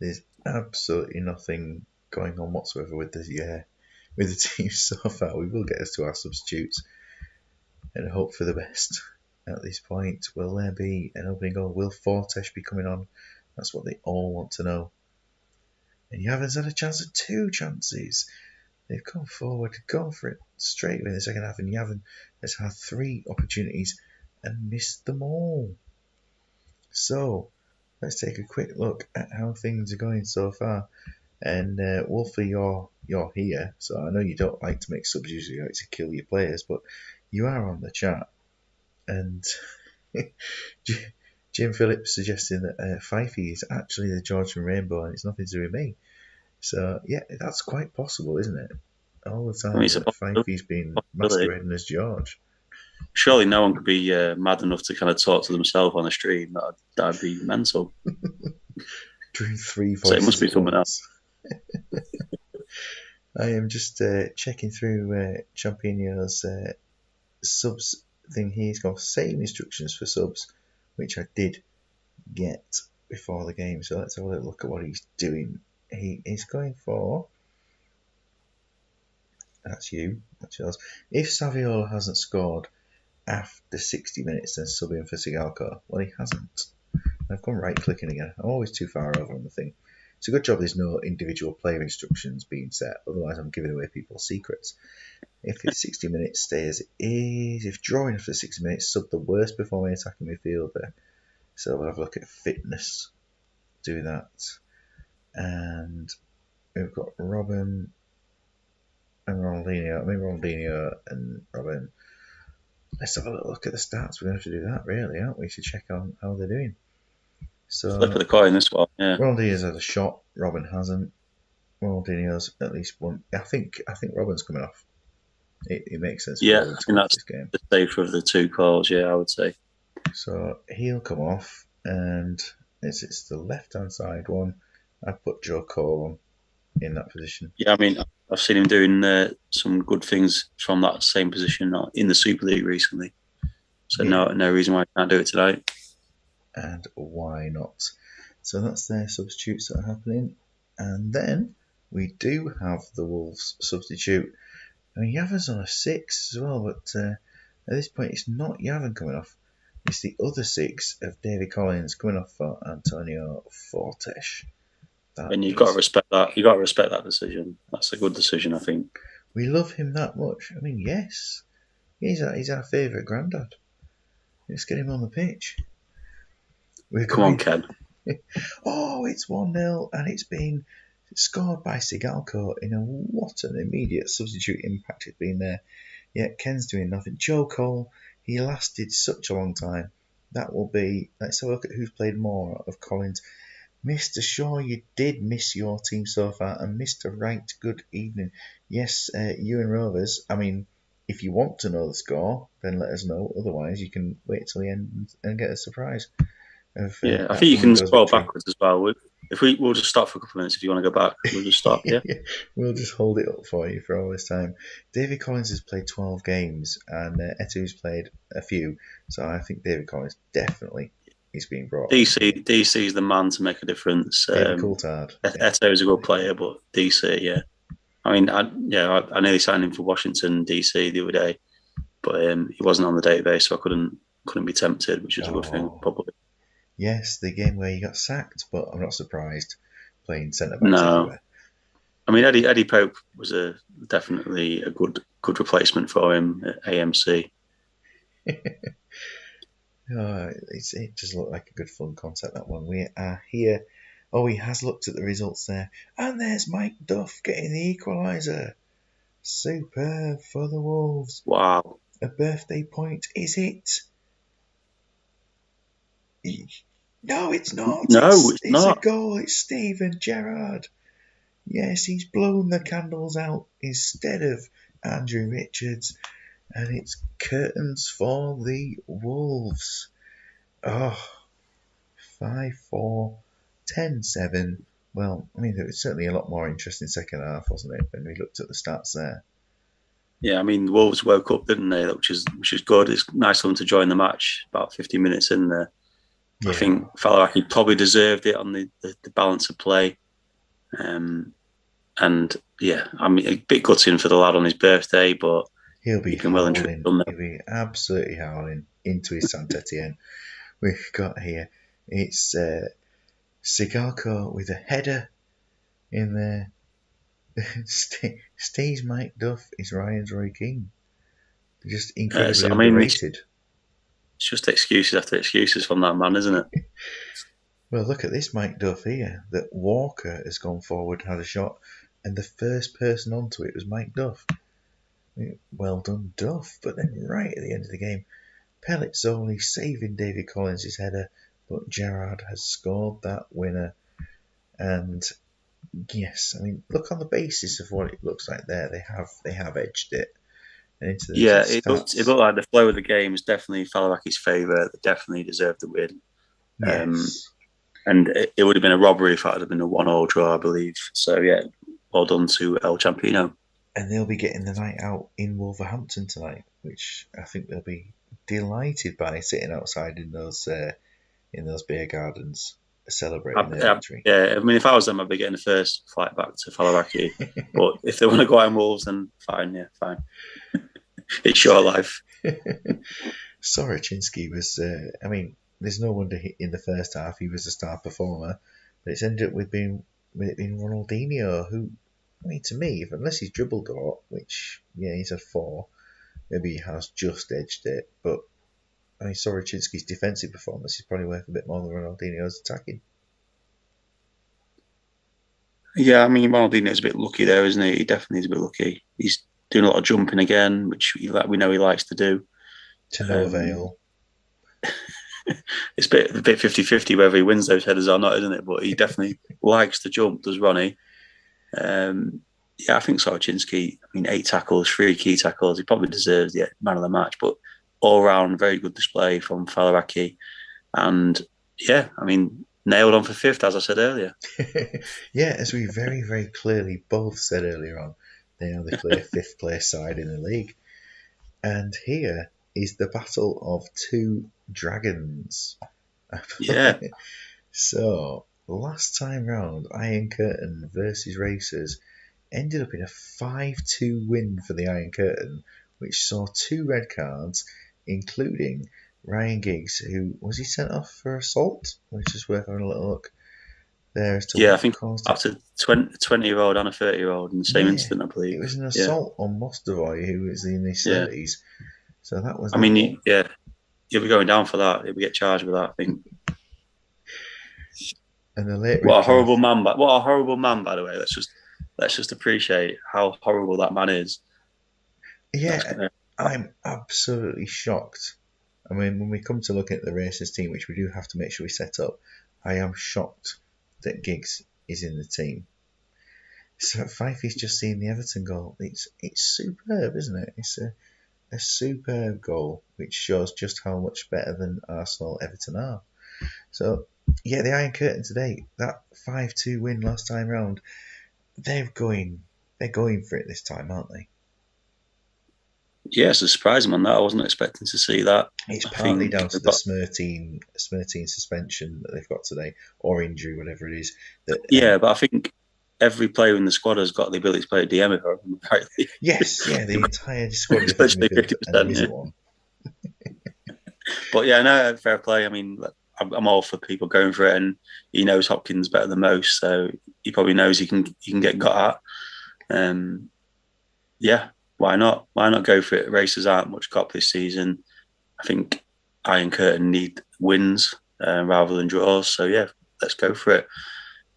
there's absolutely nothing going on whatsoever with the team so far. We will get us to our substitutes and hope for the best. At this point, will there be an opening goal? Will Fortesh be coming on? That's what they all want to know. And Yavin's had a chance at 2 chances. They've come forward, gone for it straight away in the second half, and Yavin has had 3 opportunities and missed them all. So, let's take a quick look at how things are going so far. And Wolfie, you're here, so I know you don't like to make subs, you like to kill your players, but you are on the chat. And Jim Phillips suggesting that Fifey is actually the George from Rainbow and it's nothing to do with me. So, yeah, that's quite possible, isn't it? All the I mean, time it's a that Fifey's been possibility. masquerading as George. Surely no one could be mad enough to kind of talk to themselves on a stream. That'd be mental. Doing 3 So it must voices be at someone else. once. I am just checking through Champigno's subs thing. He's got same instructions for subs, which I did get before the game. So let's have a little look at what he's doing. He is going for. That's you. That's yours. If Saviola hasn't scored after 60 minutes, then sub in for Sigalko. Well, he hasn't. I've gone right clicking again. I'm always too far over on the thing. It's a good job there's no individual player instructions being set, otherwise I'm giving away people's secrets. If it's 60 minutes, stay as it is. If drawing after 60 minutes, sub the worst performing attacking midfielder. So we'll have a look at fitness. Do that. And we've got Robin and Ronaldinho. I mean, Ronaldinho and Robin. Let's have a little look at the stats. We're going to have to do that, really, aren't we? To check on how they're doing. Flip of So, the coin, this one. Yeah. Ronaldinho's had a shot. Robin hasn't. Ronaldinho's at least one. I think Robin's coming off. It makes sense for Yeah, Robin I to think come off that's this game. the safer of the 2 calls. Yeah, I would say. So he'll come off, and it's the left-hand side one. I put Joe Cole in that position. Yeah, I mean, I've seen him doing some good things from that same position in the Super League recently. So Yeah. no reason why I can't do it tonight. And why not? So that's their substitutes that are happening. And then we do have the Wolves substitute. I mean, Yavin's on a 6 as well, but at this point it's not Yavin coming off. It's the other 6 of David Collins coming off for Antonio Fortes. And you've got to respect that. You've got to respect that decision. That's a good decision, I think. We love him that much. I mean, yes. He's our favourite granddad. Let's get him on the pitch. Come on, Ken. Oh, it's 1-0 and it's been scored by Sigalko in what an immediate substitute impact it's been there. Yet Ken's doing nothing. Joe Cole, he lasted such a long time. That will be. Let's have a look at who's played more of Collins. Mr. Shaw, you did miss your team so far, and Mr. Wright, good evening. Yes, you and Rovers. I mean, if you want to know the score, then let us know. Otherwise, you can wait till the end and get a surprise. Yeah, I think you can scroll backwards as well. We'll just stop for a couple of minutes if you want to go back. We'll just stop, yeah? We'll just hold it up for you for all this time. David Collins has played 12 games and Eto'o's played a few, so I think David Collins definitely is being brought DC is the man to make a difference. David Coulthard. Eto is a good player, but DC, yeah. I mean, I nearly signed him for Washington DC the other day, but he wasn't on the database, so I couldn't be tempted, which is a good thing, probably. Yes, the game where he got sacked, but I'm not surprised playing centre backs everywhere. I mean, Eddie Pope was definitely a good replacement for him at AMC. It does look like a good fun concept, that one. We are here. Oh, he has looked at the results there. And there's Mike Duff getting the equaliser. Superb for the Wolves. Wow. A birthday point, is it? No, it's not. No, it's not. A goal. It's Steven Gerrard. Yes, he's blown the candles out instead of Andrew Richards. And it's curtains for the Wolves. Oh, 5-4, 10-7. Well, I mean, it was certainly a lot more interesting second half, wasn't it, when we looked at the stats there? Yeah, I mean, Wolves woke up, didn't they? Which is good. It's nice of them to join the match about 50 minutes in there. I Yeah. think felt like he probably deserved it on the balance of play. Um, and yeah, I mean, a bit gutting for the lad on his birthday, but He'll be he can well and truly howling. done that. He'll be absolutely howling into his Saint Etienne. We've got here, it's Sigalko with a header in there. Steve's Mike Duff is Ryan's Roy King. Just incredibly I mean, underrated. it's just excuses after excuses from that man, isn't it? Well, look at this Mike Duff here. That Walker has gone forward, had a shot, and the first person onto it was Mike Duff. Well done, Duff. But then, right at the end of the game, Pellizzoli saving David Collins' header, but Gerrard has scored that winner. And yes, I mean, look on the basis of what it looks like there. They have edged it, and into the Yeah, it stats. looked like the flow of the game is definitely Falaraki's favour. They definitely deserved the win. Um, Yes, and it would have been a robbery if it had been a 1-1 draw, I believe. So yeah, well done to El Campino. and they'll be getting the night out in Wolverhampton tonight, which I think they'll be delighted by, sitting outside in those beer gardens celebrating their victory. Yeah, I mean, if I was them, I'd be getting the first flight back to Falaraki. But if they want to go out in Wolves, then fine, yeah, fine. It's your life. Soroczynski was, I mean, there's no wonder in the first half he was a star performer, but it's ended up with it being Ronaldinho, who, I mean, to me, unless he's dribbled a lot, which yeah, he's had four, maybe he has just edged it, but I mean, Soroczynski's defensive performance is probably worth a bit more than Ronaldinho's attacking. Yeah, I mean, Ronaldinho's a bit lucky there, isn't he? He definitely is a bit lucky. He's doing a lot of jumping again, which we know he likes to do. To no Um, avail. it's a bit 50-50 whether he wins those headers or not, isn't it? But he definitely likes to jump, does Ronnie. Um, yeah, I think Soroczynski, I mean, 8 tackles, 3 key tackles. He probably deserves the man of the match, but all round, very good display from Falaraki. And yeah, I mean, nailed on for fifth, as I said earlier. Yeah, as we very, very clearly both said earlier on, they are the clear fifth place side in the league. And here is the battle of two dragons. Yeah, So, last time round, Iron Curtain versus Racers ended up in a 5-2 win for the Iron Curtain, which saw 2 red cards, including Ryan Giggs, who was he sent off for assault? Which is worth having a little look there as to yeah, I what think caused up it. to 20-year-old and a 30-year-old in the same Yeah, incident, I it believe. was an Yeah, assault on Mostovoy, who was in his yeah. 30s. So that was I that mean, one. yeah, he'll be going down for that. He'll be get charged with that, I think. And the late What red a card. horrible man! What a horrible man, by the way. Let's just appreciate how horrible that man is. That's Yeah, gonna. I'm absolutely shocked. I mean, when we come to look at the Racers team, which we do have to make sure we set up, I am shocked that Giggs is in the team. So Fifey's just seen the Everton goal. It's superb, isn't it? It's a superb goal, which shows just how much better than Arsenal Everton are. So yeah, the Iron Curtain today, that 5-2 win last time round, they're going for it this time, aren't they? Yeah, it's a surprising one. That I wasn't expecting to see that. It's I partly think down to the Smirtine suspension that they've got today, or injury, whatever it is. That yeah, but I think every player in the squad has got the ability to play a DM, if I remember correctly. yes, yeah, the entire squad It's defensive literally midfield, and there 50%. isn't Yeah. one. But yeah, no, fair play. I mean, I'm all for people going for it, and he knows Hopkins better than most, so he probably knows he can get got at. Yeah, why not? Why not go for it? Racers aren't much cop this season. I think Iron Curtain need wins rather than draws. So yeah, let's go for it.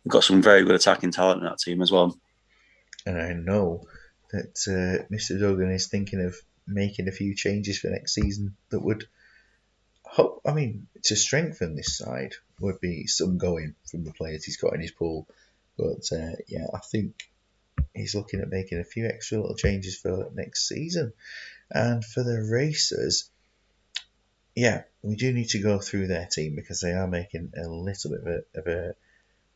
We've got some very good attacking talent in that team as well. And I know that Mr. Duggan is thinking of making a few changes for next season that would hope. I mean, to strengthen this side would be some going from the players he's got in his pool. But yeah, I think he's looking at making a few extra little changes for next season. And for the Racers, yeah, we do need to go through their team because they are making a little bit of a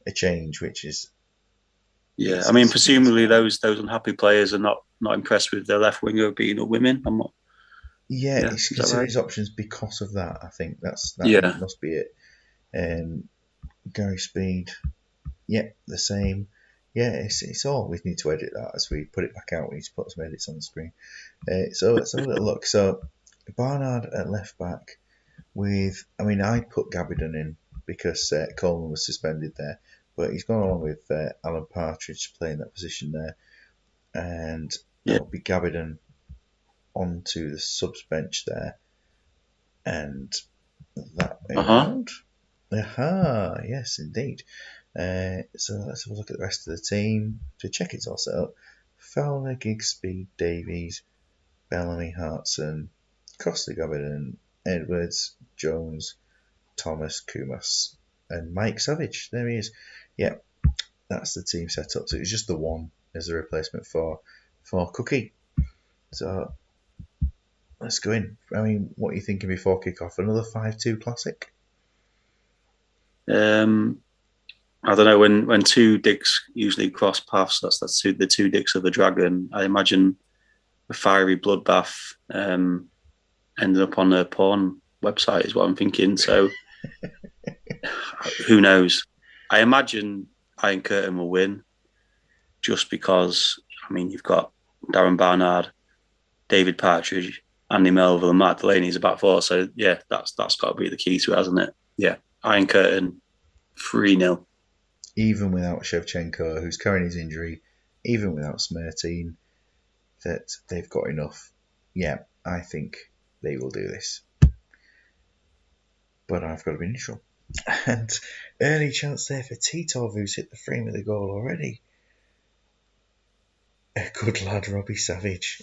a change, which is Yeah, I mean, it's presumably fine. those unhappy players are not impressed with their left winger being a women. I'm not. Yeah, Yeah, he's is that considered right? his options because of that. I think that Yeah. must be it. Um, Gary Speed, yeah, the same. Yeah, it's all we need to edit that as we put it back out. We need to put some edits on the screen. So let's have a little look. So Barnard at left back with, I mean, I put Gabidon in because Coleman was suspended there, but he's gone along with Alan Partridge playing that position there, and Yeah. that would be Gabidon onto the subs bench there, and that way Uh huh. round. Aha, yes, indeed. So let's have a look at the rest of the team to check it's all set up. Fowler, Gigsby, Davies, Bellamy, Hartson, Costa Gabidon, Edwards, Jones, Thomas, Kumas, and Mike Savage. There he is. Yeah, that's the team set up. So it's just the one as a replacement for Cookie. So let's go in. I mean, what are you thinking before kickoff? Another 5-2 classic? Um, I don't know when two dicks usually cross paths. That's the two dicks of the dragon. I imagine a fiery bloodbath ended up on a porn website is what I'm thinking. So who knows? I imagine Iron Curtain will win just because. I mean, you've got Darren Barnard, David Partridge, Andy Melville, and Matt Delaney's a back four. So yeah, that's got to be the key to it, hasn't it? Yeah, Iron Curtain 3-0. Even without Shevchenko, who's carrying his injury, even without Smertin, that they've got enough. Yeah, I think they will do this. But I've got to be neutral. And early chance there for Titov, who's hit the frame of the goal already. A good lad, Robbie Savage.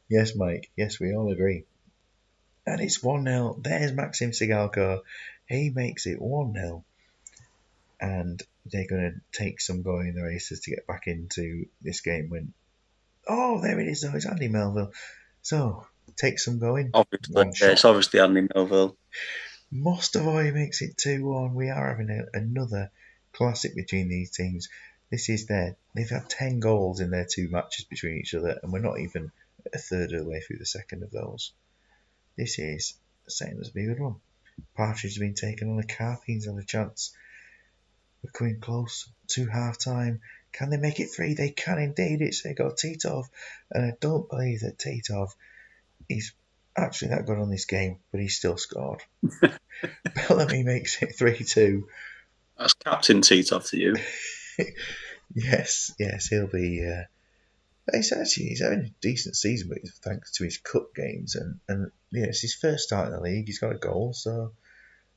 Yes, Mike. Yes, we all agree. And it's 1-0. There's Maxim Sigalko. He makes it 1-0. And they're going to take some going in the races to get back into this game when. Oh, there it is, though. It's Andy Melville. So, take some going. Obviously, One yeah, shot. it's obviously Andy Melville. Mostovoy makes it 2-1. We are having another classic between these teams. This is they've had 10 goals in their two matches between each other, and we're not even a third of the way through the second of those. This is setting us to be a good one. Partridge has been taken on. The Carpines have a chance. We're coming close to half time. Can they make it three? They can indeed. It's they got Titov, and I don't believe that Titov is actually that good on this game, but he still scored. Bellamy makes it 3-2. That's Captain Titov to you. Yes, he'll be. He's having a decent season, but thanks to his cup games and yeah, it's his first start in the league. He's got a goal, so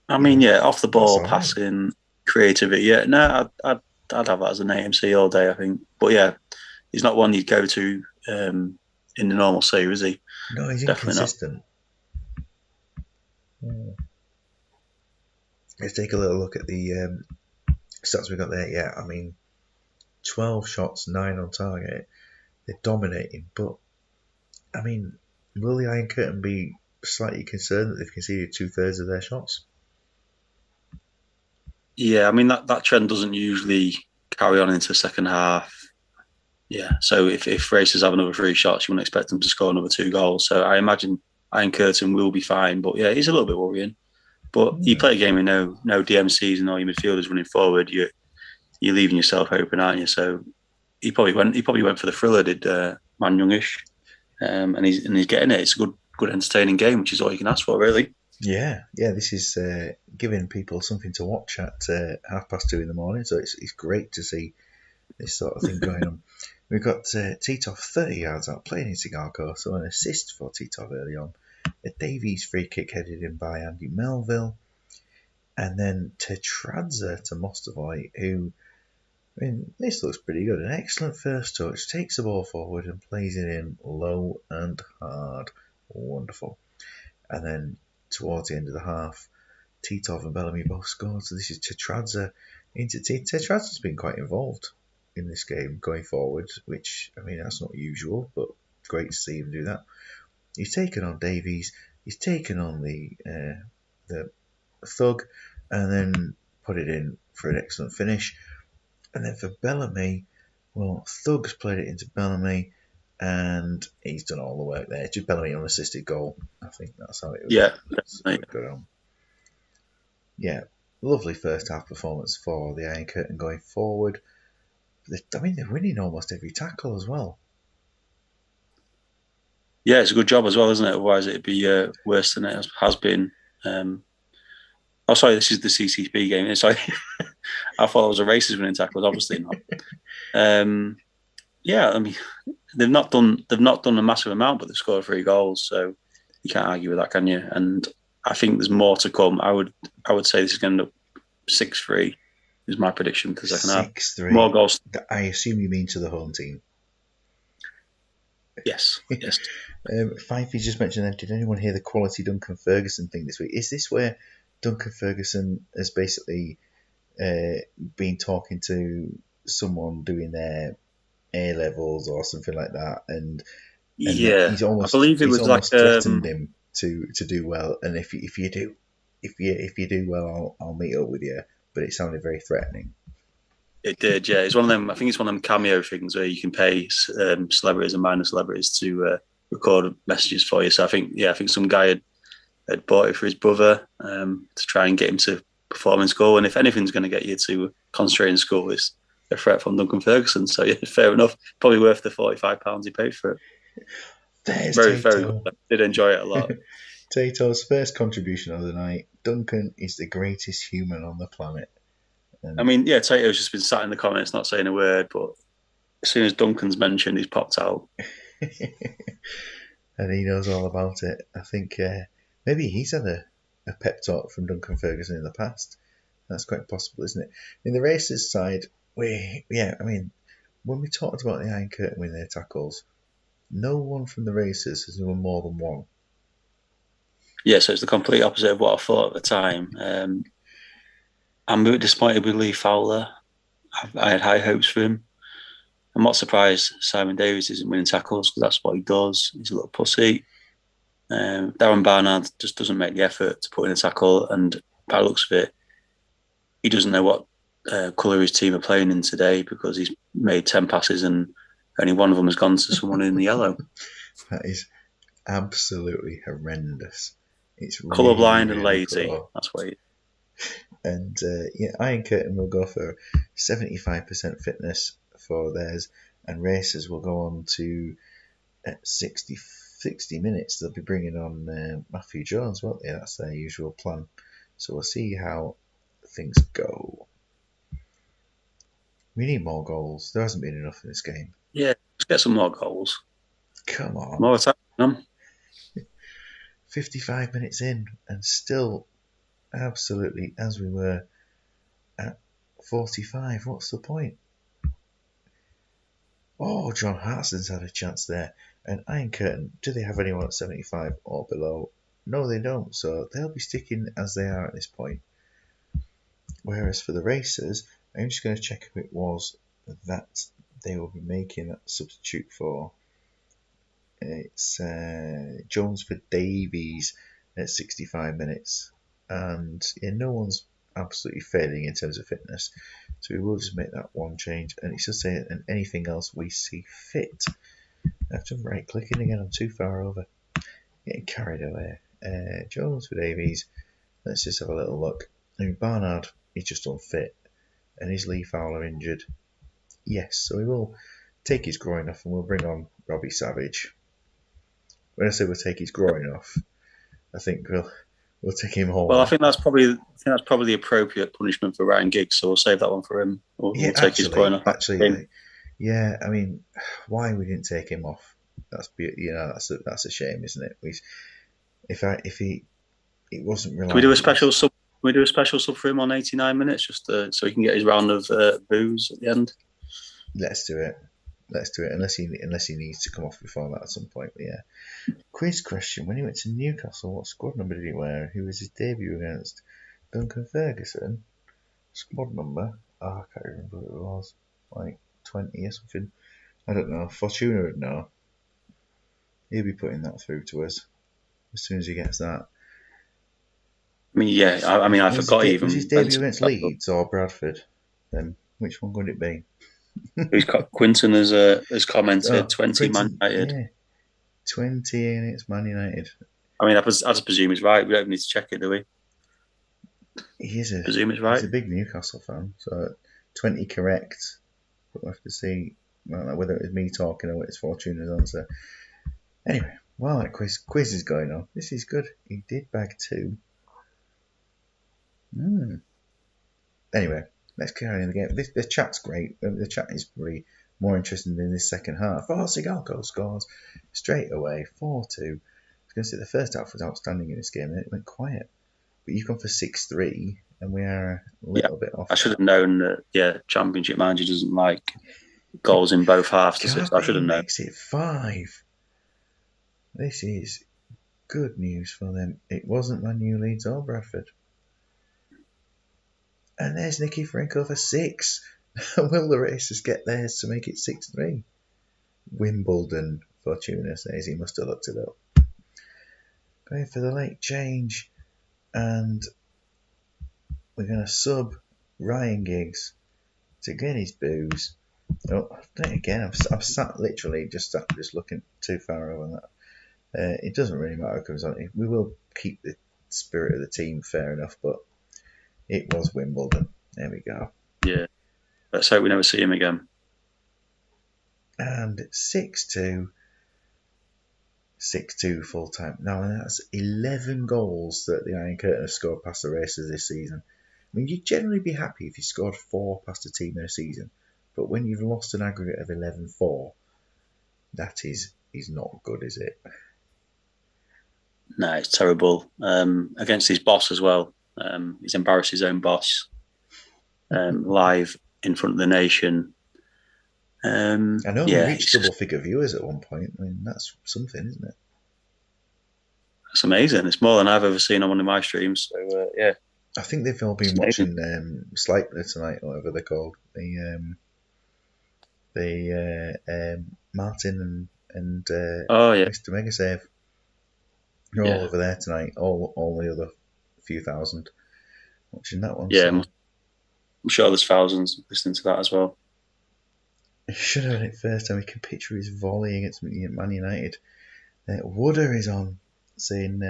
I you mean, know yeah, off the that's ball, all right. passing, creativity. Yeah, no, I'd have that as an AMC all day, I think. But yeah, he's not one you'd go to in the normal series, is he? No, he's Definitely not. inconsistent. Let's take a little look at the stats we got there. Yeah, I mean, 12 shots, 9 on target. They're dominating, but I mean, will the Iron Curtain be slightly concerned that they've conceded 2/3 of their shots? Yeah, I mean that trend doesn't usually carry on into the second half. Yeah, so if Racers have another three shots, you wouldn't expect them to score another two goals. So I imagine Iron Curtain will be fine, but yeah, he's a little bit worrying. But you Hmm. play a game with no DMCs and all your midfielders running forward, you're leaving yourself open, aren't you? So he probably went for the thriller, did Man Youngish, and he's getting it. It's a good entertaining game, which is all you can ask for, really. Yeah. This is giving people something to watch at 2:30 in the morning. So it's great to see this sort of thing going on. We've got Titov 30 yards out playing in Sigalko, so an assist for Titov early on. A Davies free kick headed in by Andy Melville, and then Tetradze to Mostovoy, who, I mean, this looks pretty good. An excellent first touch, takes the ball forward and plays it in low and hard. Wonderful. And then towards the end of the half, Titov and Bellamy both scored. So this is Tetradze into Tetradze's been quite involved in this game going forward, which, I mean, that's not usual, but great to see him do that. He's taken on Davies. He's taken on the Thug, and then put it in for an excellent finish. And then for Bellamy, well, Thug's played it into Bellamy, and he's done all the work there. It's just Bellamy unassisted goal. I think that's how it Yeah, would go down. Yeah, lovely first half performance for the Iron Curtain going forward. I mean, they're winning almost every tackle as well. yeah, it's a good job as well, isn't it? Otherwise, it'd be worse than it has been. Oh, sorry, this is the CCP game. Sorry, I thought it was a Racers winning tackles. Obviously not. Yeah, I mean, they've not done a massive amount, but they've scored 3 goals, so you can't argue with that, can you? And I think there's more to come. I would say this is going to end up 6-3 is my prediction for the second half. 6-3. More goals. I assume you mean to the home team. Yes. Fifey just mentioned that. Did anyone hear the quality Duncan Ferguson thing this week? Is this where Duncan Ferguson has basically been talking to someone doing their A levels or something like that, and Yeah, he's almost I believe it was like threatened him to do well, and if you do well, I'll meet up with you. But it sounded very threatening. It did, yeah. It's one of them. I think it's one of them cameo things where you can pay celebrities and minor celebrities to record messages for you. So I think some guy had bought it for his brother to try and get him to perform in school. And if anything's going to get you to concentrate in school, it's a threat from Duncan Ferguson. So yeah, fair enough. Probably worth the £45 he paid for it. There's Very, Tato. very good. I did enjoy it a lot. Tato's first contribution of the night. Duncan is the greatest human on the planet. I mean, yeah, Tato's just been sat in the comments not saying a word, but as soon as Duncan's mentioned, he's popped out. And he knows all about it. I think maybe he's had a pep talk from Duncan Ferguson in the past. That's quite possible, isn't it? In the Racers side, when we talked about the Iron Curtain winning their tackles, no one from the Racers has won more than one. Yeah, so it's the complete opposite of what I thought at the time. I'm a bit disappointed with Lee Fowler. I had high hopes for him. I'm not surprised Simon Davies isn't winning tackles because that's what he does. He's a little pussy. Darren Barnard just doesn't make the effort to put in a tackle, and by the looks of it, he doesn't know what colour his team are playing in today because he's made 10 passes and only one of them has gone to someone in the yellow. That is absolutely horrendous. It's Colourblind really, and really lazy. poor. That's what he... And Iron Curtain will go for 75% fitness for theirs, and Racers will go on to 60 minutes. They'll be bringing on Matthew Jones, won't they? That's their usual plan. So we'll see how things go. We need more goals. There hasn't been enough in this game. Yeah, let's get some more goals. Come on. More attack. 55 minutes in, and still absolutely as we were at 45. What's the point? Oh, John Hartson's had a chance there. And Iron Curtain, do they have anyone at 75 or below? No, they don't. So they'll be sticking as they are at this point. Whereas for the Racers, I'm just going to check who it was that they will be making that substitute for. It's Jones for Davies at 65 minutes. And no one's absolutely failing in terms of fitness. So we will just make that one change. And it should say, and anything else we see fit. I have to right clicking again, I'm too far over. Getting carried away. Jones for Davies. Let's just have a little look. I mean, Barnard, he's just unfit. And is Lee Fowler injured? Yes, so we will take his groin off and we'll bring on Robbie Savage. When I say we'll take his groin off, I think we'll take him whole. Well, I think that's probably the appropriate punishment for Ryan Giggs, so we'll save that one for him. We'll take his groin off. Actually, yeah. I mean, why we didn't take him off? That's a shame, isn't it? If he wasn't reliable. Can we do a special sub? Can we do a special sub for him on 89 minutes, just so he can get his round of boos at the end? Let's do it. Unless he needs to come off before that at some point. But yeah. Quiz question: when he went to Newcastle, what squad number did he wear? Who was his debut against? Duncan Ferguson. Squad number? Oh, I can't remember what it was. Like 20 or something. I don't know. Fortuna would know. He'll be putting that through to us as soon as he gets that. I mean, yeah, I mean, I forgot he Was his even went debut to against Newcastle. Leeds or Bradford? Then which one would it be? Who's got Quinton has commented Oh, 20 Man Quinton, United. yeah, 20 and it's Man United. I mean, I just presume he's right. We don't need to check it, do we? Presume it's He's right. a big Newcastle fan, so 20 correct. But we'll have to see, I don't know whether it was me talking or it's Fortuna's answer. Anyway, while that quiz is going on, this is good. He did bag two. Anyway, let's carry on the game. The chat's great. The chat is really more interesting than this second half. Oh, Sigalko scores straight away, 4-2. I was going to say the first half was outstanding in this game, and it went quiet. But you've gone for 6-3, and we are a Yeah, little bit off I should that. have known that. Yeah, Championship manager doesn't like goals in both halves, does it? So I should Carby have known. makes it 5. This is good news for them. It wasn't Man U, Leeds, or Bradford. And there's Nicky Franco for 6. Will the Racers get theirs to make it 6-3? Wimbledon, Fortuna says he must have looked it up. Going for the late change, and we're going to sub Ryan Giggs to get his booze. Oh, I've done it again. I'm sat literally just looking too far over that. It doesn't really matter because we will keep the spirit of the team fair enough, but it was Wimbledon. There we go. Yeah, let's hope we never see him again. And 6-2. 6-2 full time. Now that's 11 goals that the Iron Curtain have scored past the Racers this season. I mean, you'd generally be happy if you scored 4 past a team in a season, but when you've lost an aggregate of 11-4, that is not good, is it? No, it's terrible. Against his boss as well. He's embarrassed his own boss live in front of the nation. I know we Yeah, reached double-figure viewers at one point. I mean, that's something, isn't it? it's amazing. It's more than I've ever seen on one of my streams. So yeah, I think they've all been it's amazing. watching Sleipner tonight, or whatever they're called. Martin and Oh yeah, Mr. Megasave. They're all yeah, over there tonight. All the other few thousand watching that one. yeah. So I'm sure there's thousands listening to that as well. I should have done it first time. We can picture his volley against Man United. Wooder is on saying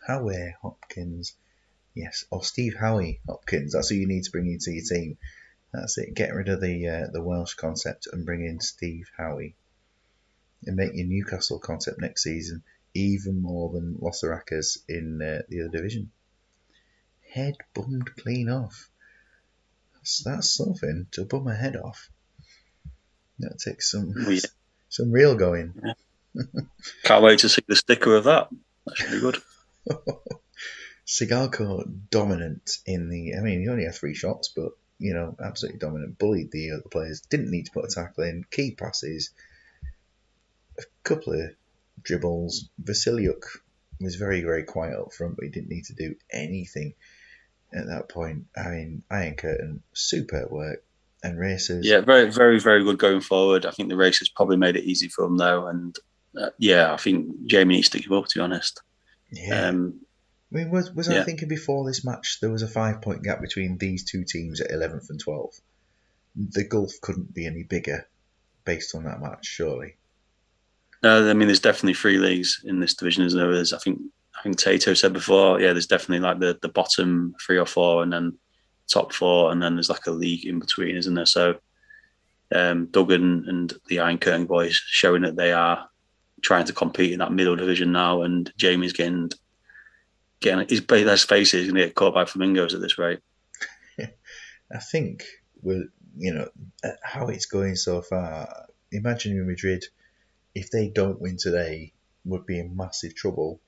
Howie Hopkins. Yes, or Steve Howie Hopkins. That's who you need to bring into your team. That's it. Get rid of the Welsh concept and bring in Steve Howie. And make your Newcastle concept next season even more than Losarakas in the other division. Head bummed clean off. That's something to bum a head off. That takes Yeah. some real going. Yeah. Can't wait to see the sticker of that. That should be good. Sigalko dominant in the. I mean, he only had 3 shots, but absolutely dominant. Bullied the other players. Didn't need to put a tackle in. Key passes. A couple of dribbles. Vasiliuk was very, very quiet up front, but he didn't need to do anything at that point. I mean, Iron Curtain, superb work. And Racers. Yeah, very, very, very good going forward. I think the race has probably made it easy for them though, and yeah, I think Jamie needs to give up. To be honest. Yeah. I mean, was I Yeah. thinking before this match there was a 5-point gap between these two teams at 11th and 12th? The gulf couldn't be any bigger based on that match, surely. No, I mean, there's definitely 3 leagues in this division, isn't there? I think Tato said before, yeah, there's definitely like the bottom 3 or 4, and then top 4, and then there's like a league in between, isn't there? So Duggan and the Iron Curtain boys showing that they are trying to compete in that middle division now, and Jamie's getting his face is going to get caught by flamingos at this rate. I think how it's going so far. Imagine Madrid, if they don't win today, would be in massive trouble,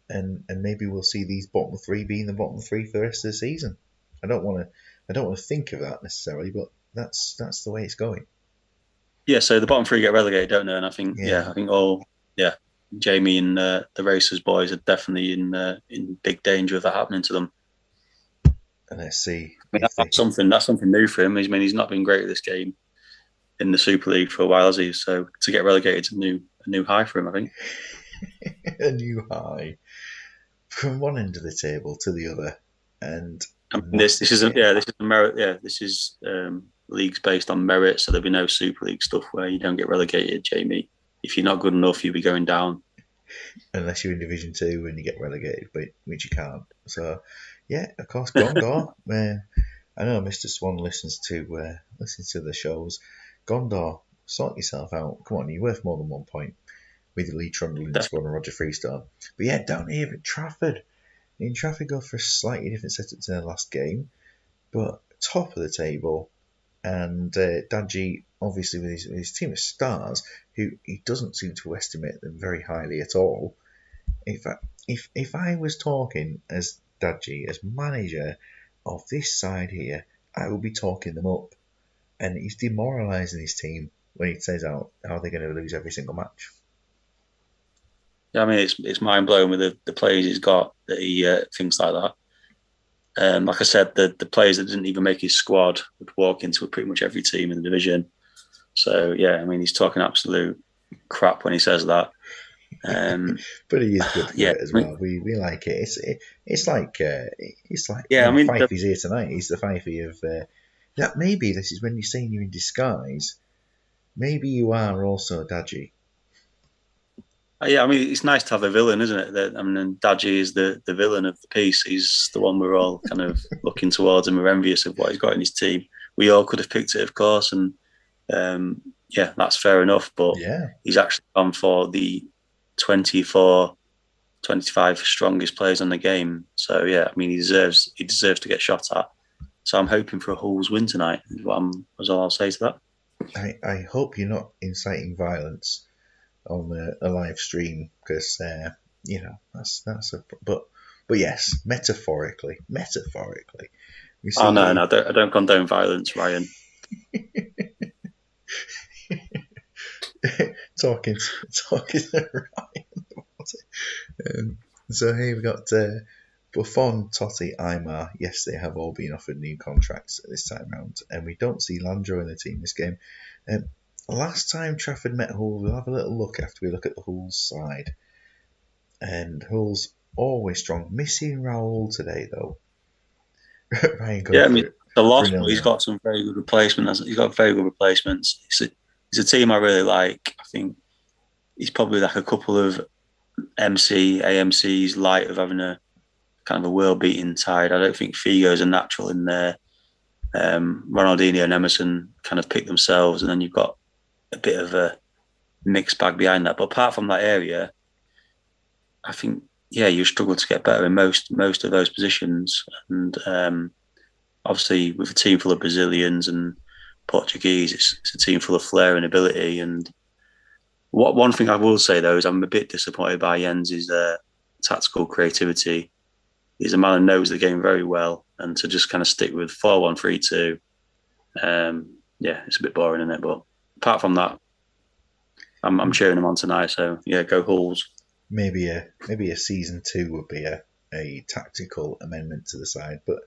and maybe we'll see these bottom 3 being the bottom 3 for the rest of the season. I don't want to think of that necessarily, but that's the way it's going. Yeah, so the bottom 3 get relegated, don't they? And I think Yeah. Jamie and the Racers boys are definitely in big danger of that happening to them. And let's see I mean, if they can. that's something new for him. I mean, he's not been great at this game in the Super League for a while, has he? So to get relegated is a new high for him, I think. A new high. from one end of the table to the other, and I a mean, this massive isn't, game. yeah, this is a merit. Yeah, this is leagues based on merit, so there'll be no Super League stuff where you don't get relegated, Jamie. If you're not good enough, you'll be going down. Unless you're in Division Two and you get relegated, but which you can't. So, yeah, of course, Gondor. I know Mr. Swan listens to the shows. Gondor, sort yourself out. Come on, you're worth more than 1 point with Lee Trundle in the squad and Roger Freestone. But yeah, down here at Trafford. In Trafford go for a slightly different setup to their last game, but top of the table. And Dadji, obviously, with his team of stars, who he doesn't seem to estimate them very highly at all. If I was talking as Dadji, as manager of this side here, I would be talking them up. And he's demoralising his team when he says how they're going to lose every single match. Yeah, I mean, it's mind blowing with the players he's got that he thinks like that. Like I said, the players that didn't even make his squad would walk into pretty much every team in the division. So yeah, I mean, he's talking absolute crap when he says that. But he is good for Yeah, it as I mean, well. We like it. It's like yeah, I mean, Fifey's here tonight. He's the Fifey of that. Maybe this is when you're saying you're in disguise. Maybe you are also Dadji. yeah, I mean, it's nice to have a villain, isn't it? I mean, Daji is the villain of the piece. He's the one we're all kind of looking towards, and we're envious of what he's got in his team. We all could have picked it, of course, and yeah, that's fair enough. But Yeah, he's actually gone for the 24, 25 strongest players in the game. So yeah, I mean, he deserves to get shot at. So I'm hoping for a Hull's win tonight. Is all I'll say to that. I hope you're not inciting violence on a live stream because that's a but yes, metaphorically, we Oh see no, here no, I don't condone violence, Ryan. talking to Ryan. So here we got Buffon, Totti, Aymar. Yes, they have all been offered new contracts this time round, and we don't see Landro in the team this game. Last time Trafford met Hull, we'll have a little look after we look at the Hull's side. And Hull's always strong. Missing Raul today, though. Ryan going Yeah, I mean, the for a loss, but he's 0-0. got some very good replacements. He's got very good replacements. It's a team I really like. I think he's probably like a couple of AMCs light of having a kind of a world beating side. I don't think Figo's a natural in there. Ronaldinho and Emerson kind of pick themselves, and then you've got a bit of a mixed bag behind that. But apart from that area, I think yeah, you struggle to get better in most of those positions. And obviously, with a team full of Brazilians and Portuguese, it's a team full of flair and ability. And what one thing I will say though is I'm a bit disappointed by Jens' tactical creativity. He's a man who knows the game very well, and to just kind of stick with 4-1-3-2, yeah, it's a bit boring, isn't it? But apart from that, I'm cheering him on tonight. So yeah, go Hulls. Maybe a season 2 would be a tactical amendment to the side. But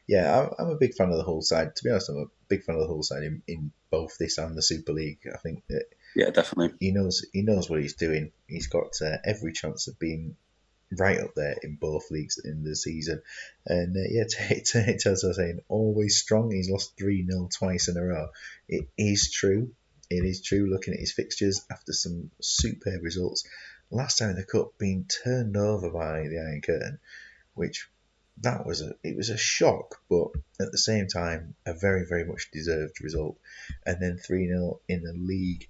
yeah, I'm a big fan of the Hull side. To be honest, I'm a big fan of the Hull side in both this and the Super League. I think that Yeah, definitely. he knows what he's doing. He's got every chance of being right up there in both leagues in the season. And yeah, Tez was saying always strong. He's lost 3-0 twice in a row. It is true. It is true. Looking at his fixtures after some superb results, last time in the cup being turned over by the Iron Curtain, which it was a shock, but at the same time a very very much deserved result. And then 3-0 in the league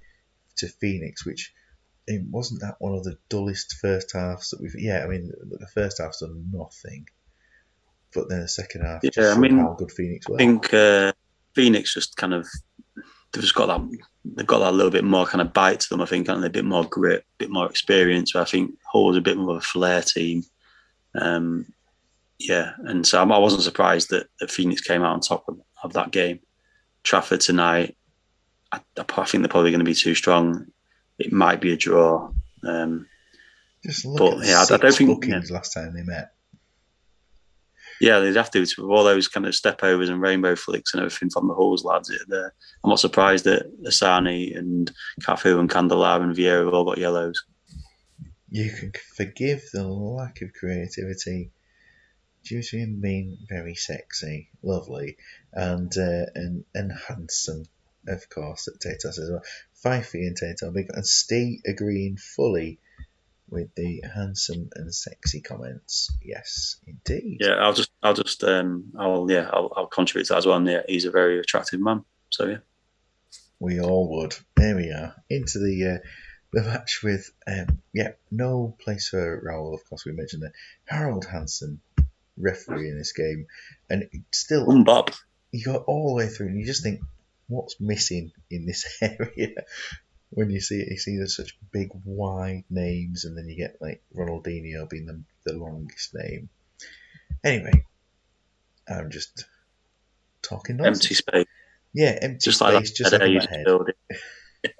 to Phoenix, which it wasn't that one of the dullest first halves that we've. Yeah, I mean the first half's done nothing, but then the second half just Yeah, I showed mean, how good Phoenix I were. think Phoenix just kind of they've got that little bit more kind of bite to them. I think, and a bit more grit, a bit more experience. So I think Hull is a bit more of a flair team. Um, yeah, and so I wasn't surprised that Phoenix came out on top of that game. Trafford tonight, I think they're probably going to be too strong. It might be a draw. Just look at the But yeah, I don't six think. Yeah, bookings last time they met. yeah, they'd have to with all those kind of step overs and rainbow flicks and everything from the Halls lads. I'm not surprised that Asani and Cafu and Candelar and Vieira have all got yellows. You can forgive the lack of creativity due to him being very sexy, lovely, and handsome, of course, at Tatos as well. Fifey and Tato big and Steve agreeing fully with the handsome and sexy comments. Yes, indeed. Yeah, I'll contribute to that as well. And yeah, he's a very attractive man. So yeah. We all would. There we are. Into the match with no place for Raoul. Of course, we mentioned that Harold Hansen, referee in this game, and still Bob. you go all the way through, and you just think, what's missing in this area? When you see it, you see there's such big, wide names, and then you get like Ronaldinho being the longest name. Anyway, I'm just talking Empty nonsense. space. Yeah, empty Just like space, just that like air in you my just head. build it.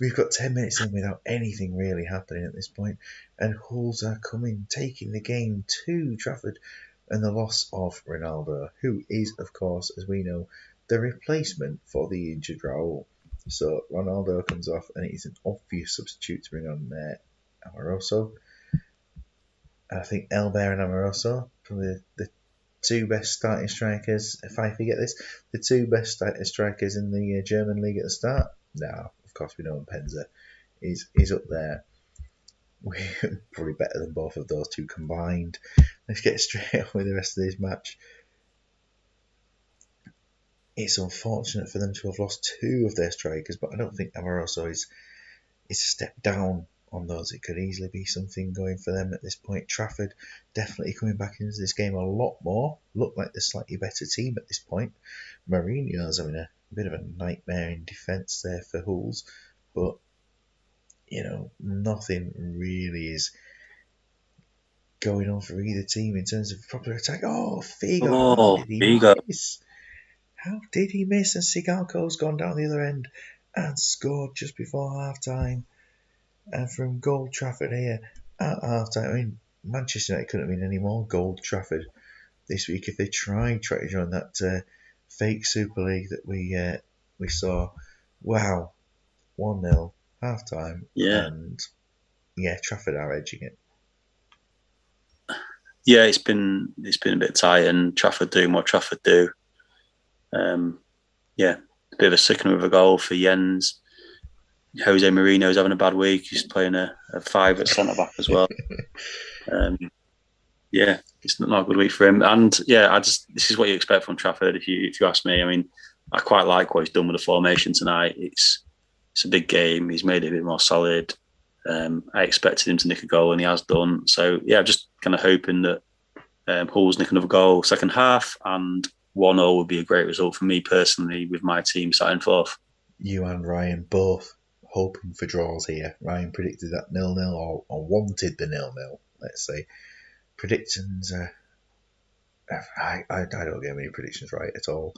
We've got 10 minutes in without anything really happening at this point, and Hulls are coming, taking the game to Trafford, and the loss of Ronaldo, who is, of course, as we know, the replacement for the injured Raul. So Ronaldo comes off, and it is an obvious substitute to bring on Amoroso. I think Elber and Amoroso, probably the two best starting strikers. If I forget this, the two best strikers in the German league at the start. Now, of course, we know Penza is up there. We're probably better than both of those two combined. Let's get straight on with the rest of this match. It's unfortunate for them to have lost two of their strikers, but I don't think Amoroso is a step down on those. It could easily be something going for them at this point. Trafford definitely coming back into this game a lot more. Look like the slightly better team at this point. Mourinho's having a bit of a nightmare in defence there for Hulls, but nothing really is going on for either team in terms of proper attack. Oh, Figo, how Oh, did he Vigo. miss? How did he miss? And Sigalko's gone down the other end and scored just before half time. And from Gold Trafford here at half time, I mean, Manchester United couldn't have been any more Gold Trafford this week if they try to join that fake Super League that we saw. Wow, 1-0, half time, Yeah. and yeah, Trafford are edging it. Yeah, it's been a bit tight, and Trafford doing what Trafford do. Yeah, a bit of a sickener of a goal for Jens. Jose Mourinho's having a bad week. He's playing a five at centre back as well. Um, yeah, it's not a good week for him. And yeah, this is what you expect from Trafford. If you ask me, I mean, I quite like what he's done with the formation tonight. It's a big game. He's made it a bit more solid. I expected him to nick a goal, and he has done. So yeah, just kind of hoping that Hull's nick another goal second half, and 1-0 would be a great result for me personally with my team sat in fourth. You and Ryan both hoping for draws here. Ryan predicted that 0-0 or wanted the 0-0, let's say. Predictions, I don't get many predictions right at all.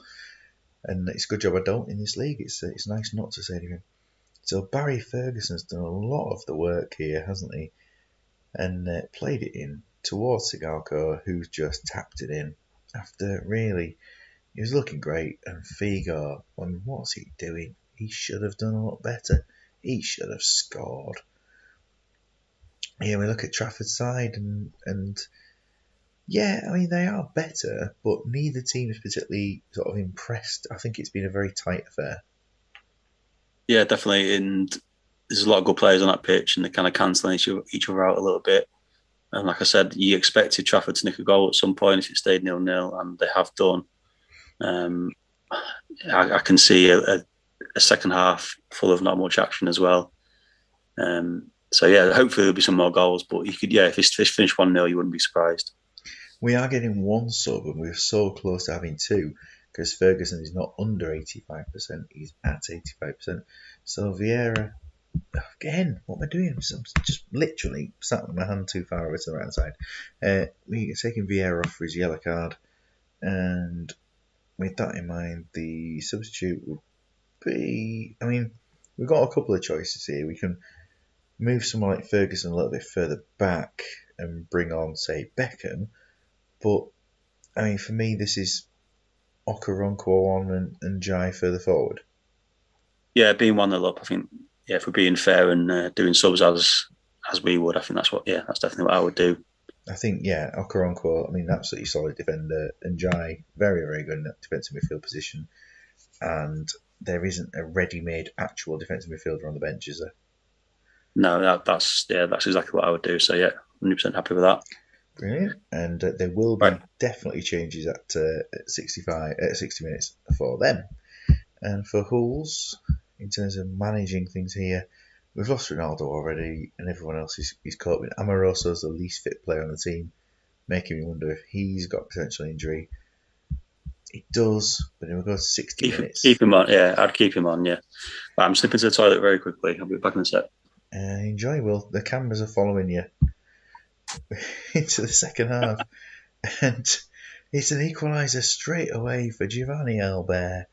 And it's a good job I don't in this league. It's nice not to say anything. So Barry Ferguson's done a lot of the work here, hasn't he? And played it in towards Sigalko, who's just tapped it in after really he was looking great. And Figo, I mean, what's he doing? He should have done a lot better. He should have scored. Yeah, we look at Trafford's side, and yeah, I mean they are better, but neither team is particularly sort of impressed. I think it's been a very tight affair. Yeah, definitely. And there's a lot of good players on that pitch, and they kind of cancelling each other out a little bit. And like I said, you expected Trafford to nick a goal at some point if it stayed 0-0, and they have done. Um, I can see a second half full of not much action as well. So yeah, hopefully there'll be some more goals. But you could, yeah, if it's finished 1-0, you wouldn't be surprised. We are getting one sub, and we're so close to having two because Ferguson is not under 85%; he's at 85%. So Vieira, again, what am I doing? I'm just literally sat with my hand too far over to the right side. We're taking Vieira off for his yellow card, and with that in mind, the substitute would be. I mean, we've got a couple of choices here. We can move someone like Ferguson a little bit further back and bring on, say, Beckham. But I mean, for me, this is Okoronkwo on and Jai further forward. Yeah, being 1-0 up, I think. Yeah, if we're being fair and doing subs as as we would. I think that's definitely what I would do. I think, yeah, Okoronkwo, I mean, absolutely solid defender, and Jai, very, very good in that defensive midfield position. And there isn't a ready-made actual defensive midfielder on the bench, is there? No, that's exactly what I would do. So yeah, 100% happy with that. Brilliant. And there will Right, be definitely changes at 60 minutes for them. And for Hulls, in terms of managing things here, we've lost Ronaldo already, and everyone else is coping. Amoroso's the least fit player on the team, making me wonder if he's got potential injury. He does, but it will go to 60 minutes. keep him on. Yeah, I'd keep him on. Yeah, but I'm slipping to the toilet very quickly. I'll be back in a sec. Enjoy, Will. The cameras are following you into the second half. And it's an equaliser straight away for Giovanni Elbert.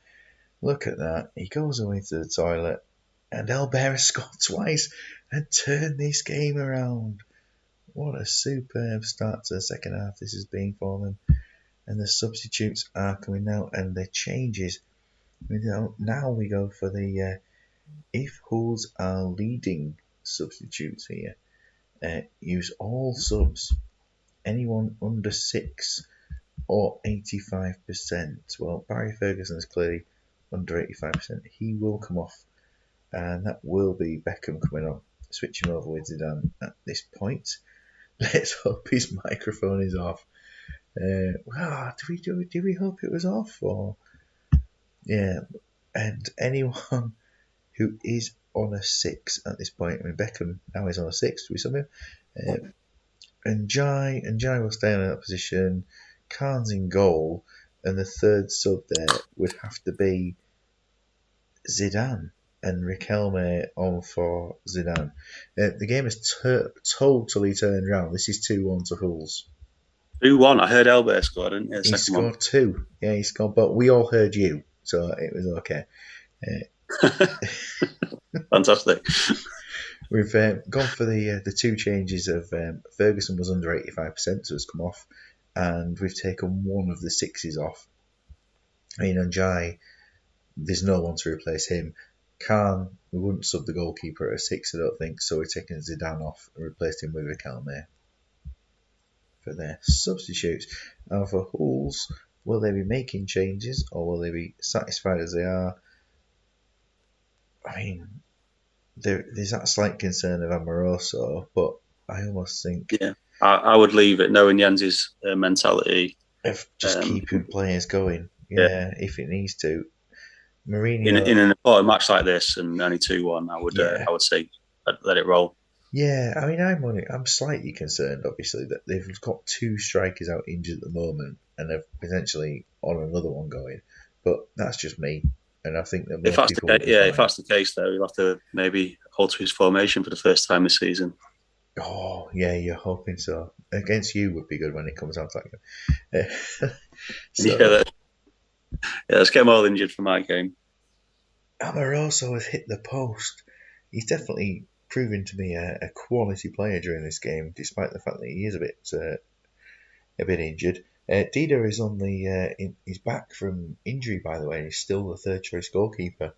Look at that. He goes away to the toilet, and Elbert has scored twice and turned this game around. What a superb start to the second half this has been for them. And the substitutes are coming out, and the changes. Now we go for the if Hulls are leading substitutes here, use all subs. Anyone under 6 or 85%. Well, Barry Ferguson is clearly under 85%. He will come off, and that will be Beckham coming on. Switch him over with Zidane at this point. Let's hope his microphone is off. Do we hope it was off? Or yeah, and anyone who is on a 6 at this point. I mean, Beckham now is on a 6. Do we sub him? And Jai will stay in that position. Khan's in goal, and the third sub there would have to be Zidane and Riquelme on for Zidane. The game is totally turned around. This is 2-1 to Hulls. 2-1. I heard Elbert scored, didn't he? He Second one. scored 2. Yeah, he scored, but we all heard you, so it was okay. Fantastic. We've gone for the two changes of Ferguson was under 85%, so has come off, and we've taken one of the 6s off. I mean, on Jai, there's no one to replace him. Khan, we wouldn't sub the goalkeeper at a 6, I don't think, so we're taking Zidane off and replaced him with Riquelme for their substitutes. Now for Hulls, will they be making changes or will they be satisfied as they are? I mean, there's that slight concern of Amoroso, but I almost think I would leave it knowing Jens's mentality of just keeping players going. Yeah, if it needs to. Mourinho in an important match like this and only 2-1, I would say let it roll. Yeah, I mean, I'm slightly concerned, obviously, that they've got 2 strikers out injured at the moment and they're potentially on another one going. But that's just me, and I think that most people will be fine. If that's the case, though, he'll have to maybe alter his formation for the first time this season. Oh, yeah, you're hoping so. Against you would be good when it comes out like that. Let's get them all injured for my game. Amoroso has hit the post. He's definitely proven to be a quality player during this game, despite the fact that he is a bit injured. Dida is on he's back from injury, by the way, and he's still the third choice goalkeeper.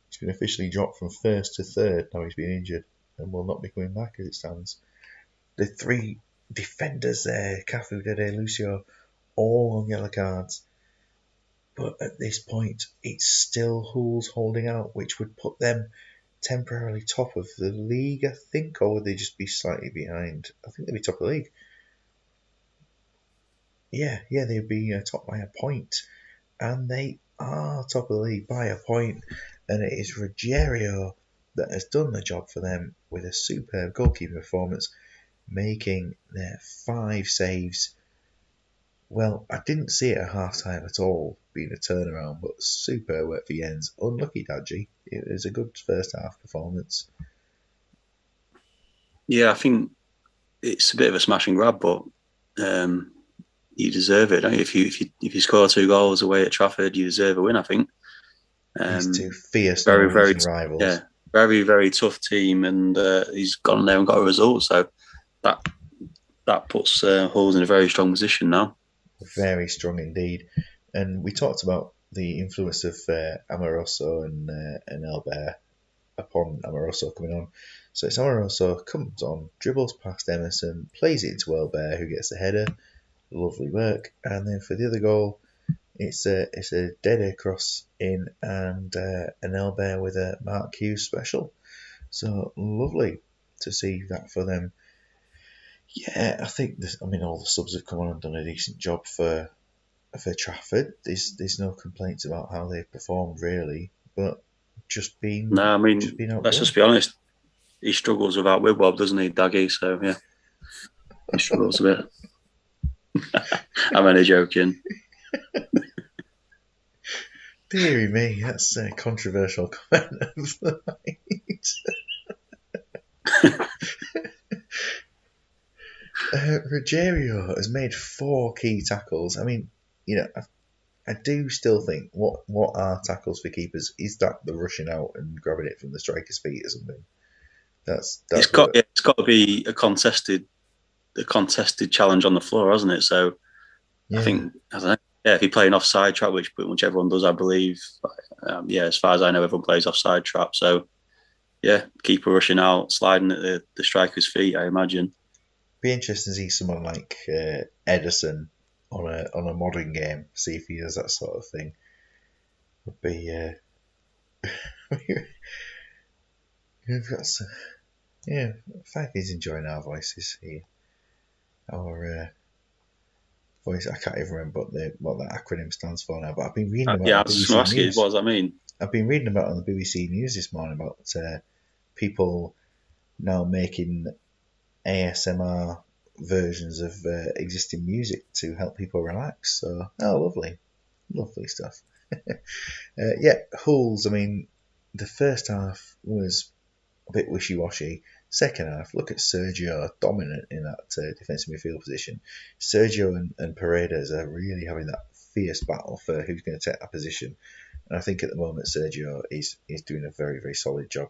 He's been officially dropped from first to third. Now he's been injured and will not be coming back as it stands. The 3 defenders there, Cafu, Dede, Lucio, all on yellow cards. But at this point, it's still Hulls holding out, which would put them temporarily top of the league, I think, or would they just be slightly behind? I think they'd be top of the league. Yeah, they'd be top by a point. And they are top of the league by a point. And it is Ruggiero that has done the job for them with a superb goalkeeping performance, making their 5 saves. Well, I didn't see it at half time at all, being a turnaround, but super work for Jens. Unlucky, Dadji. It was a good first half performance. Yeah, I think it's a bit of a smash and grab, but you deserve it, don't you? If you score 2 goals away at Trafford, you deserve a win, I think. These 2 fierce very rivals. Yeah, very, very tough team, and he's gone there and got a result, so that puts Hulls in a very strong position now. Very strong indeed. And we talked about the influence of Amoroso and Elbert upon Amoroso coming on. So it's Amoroso comes on, dribbles past Emerson, plays it into Elbear, who gets the header. Lovely work. And then for the other goal, it's a dead cross in and an Elbear with a Mark Hughes special. So lovely to see that for them. Yeah, I think all the subs have come on and done a decent job for Trafford. There's no complaints about how they've performed really, but just No, been I just mean, been let's just outdone. be honest. He struggles without Wibwob, doesn't he, Daggy? So yeah, he struggles a bit. I'm only joking. Deary me, that's a controversial comment of the night. Rogerio has made 4 key tackles. I mean, I do still think what are tackles for keepers? Is that the rushing out and grabbing it from the striker's feet or something? That's what. It's got to be a contested challenge on the floor, hasn't it? So I Yeah, think I don't know. Yeah, if you're playing offside trap, which pretty much everyone does, I believe. Yeah, as far as I know, everyone plays offside trap. So yeah, keeper rushing out, sliding at the striker's feet. I imagine. be interesting to see someone like Edison on a modern game. See if he does that sort of thing. Would be. We've got some, yeah. Fact he's enjoying our voices here. Our voice. I can't even remember what that acronym stands for now. But I've been reading about Yeah, I on was the just going BBC to ask you, what News. does that mean? I've been reading about on the BBC News this morning about people now making ASMR versions of existing music to help people relax. So, lovely, lovely stuff. Yeah, Hulls. I mean, the first half was a bit wishy-washy. Second half, look at Sergio dominant in that defensive midfield position. Sergio and Paredes are really having that fierce battle for who's going to take that position. And I think at the moment Sergio is doing a very, very solid job.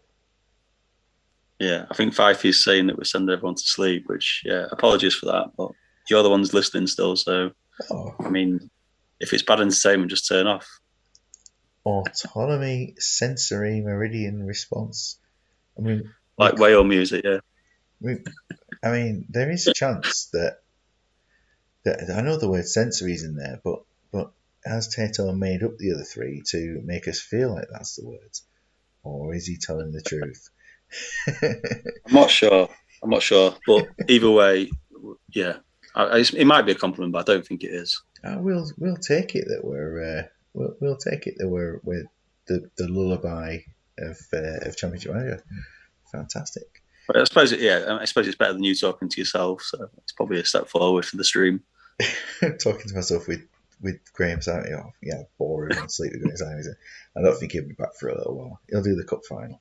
Yeah, I think Fife is saying that we're sending everyone to sleep, which, yeah, apologies for that, but you're the ones listening still. So, I Oh, mean, if it's bad entertainment, just turn off. autonomy, sensory, meridian response. I mean, we, Like whale music, yeah. we I mean, there is a chance that I know the word sensory is in there, but has Tato made up the other 3 to make us feel like that's the words, or is he telling the truth? I'm not sure. I'm not sure. But either way, yeah, it might be a compliment, but I don't think it is. We'll take it that we'll take it that we're the lullaby of Championship Manager. Fantastic. But I suppose it's better than you talking to yourself. So it's probably a step forward for the stream. Talking to myself with Graham Simon. Oh, yeah, boring and sleep with Graham Simon. I don't think he'll be back for a little while. He'll do the cup final.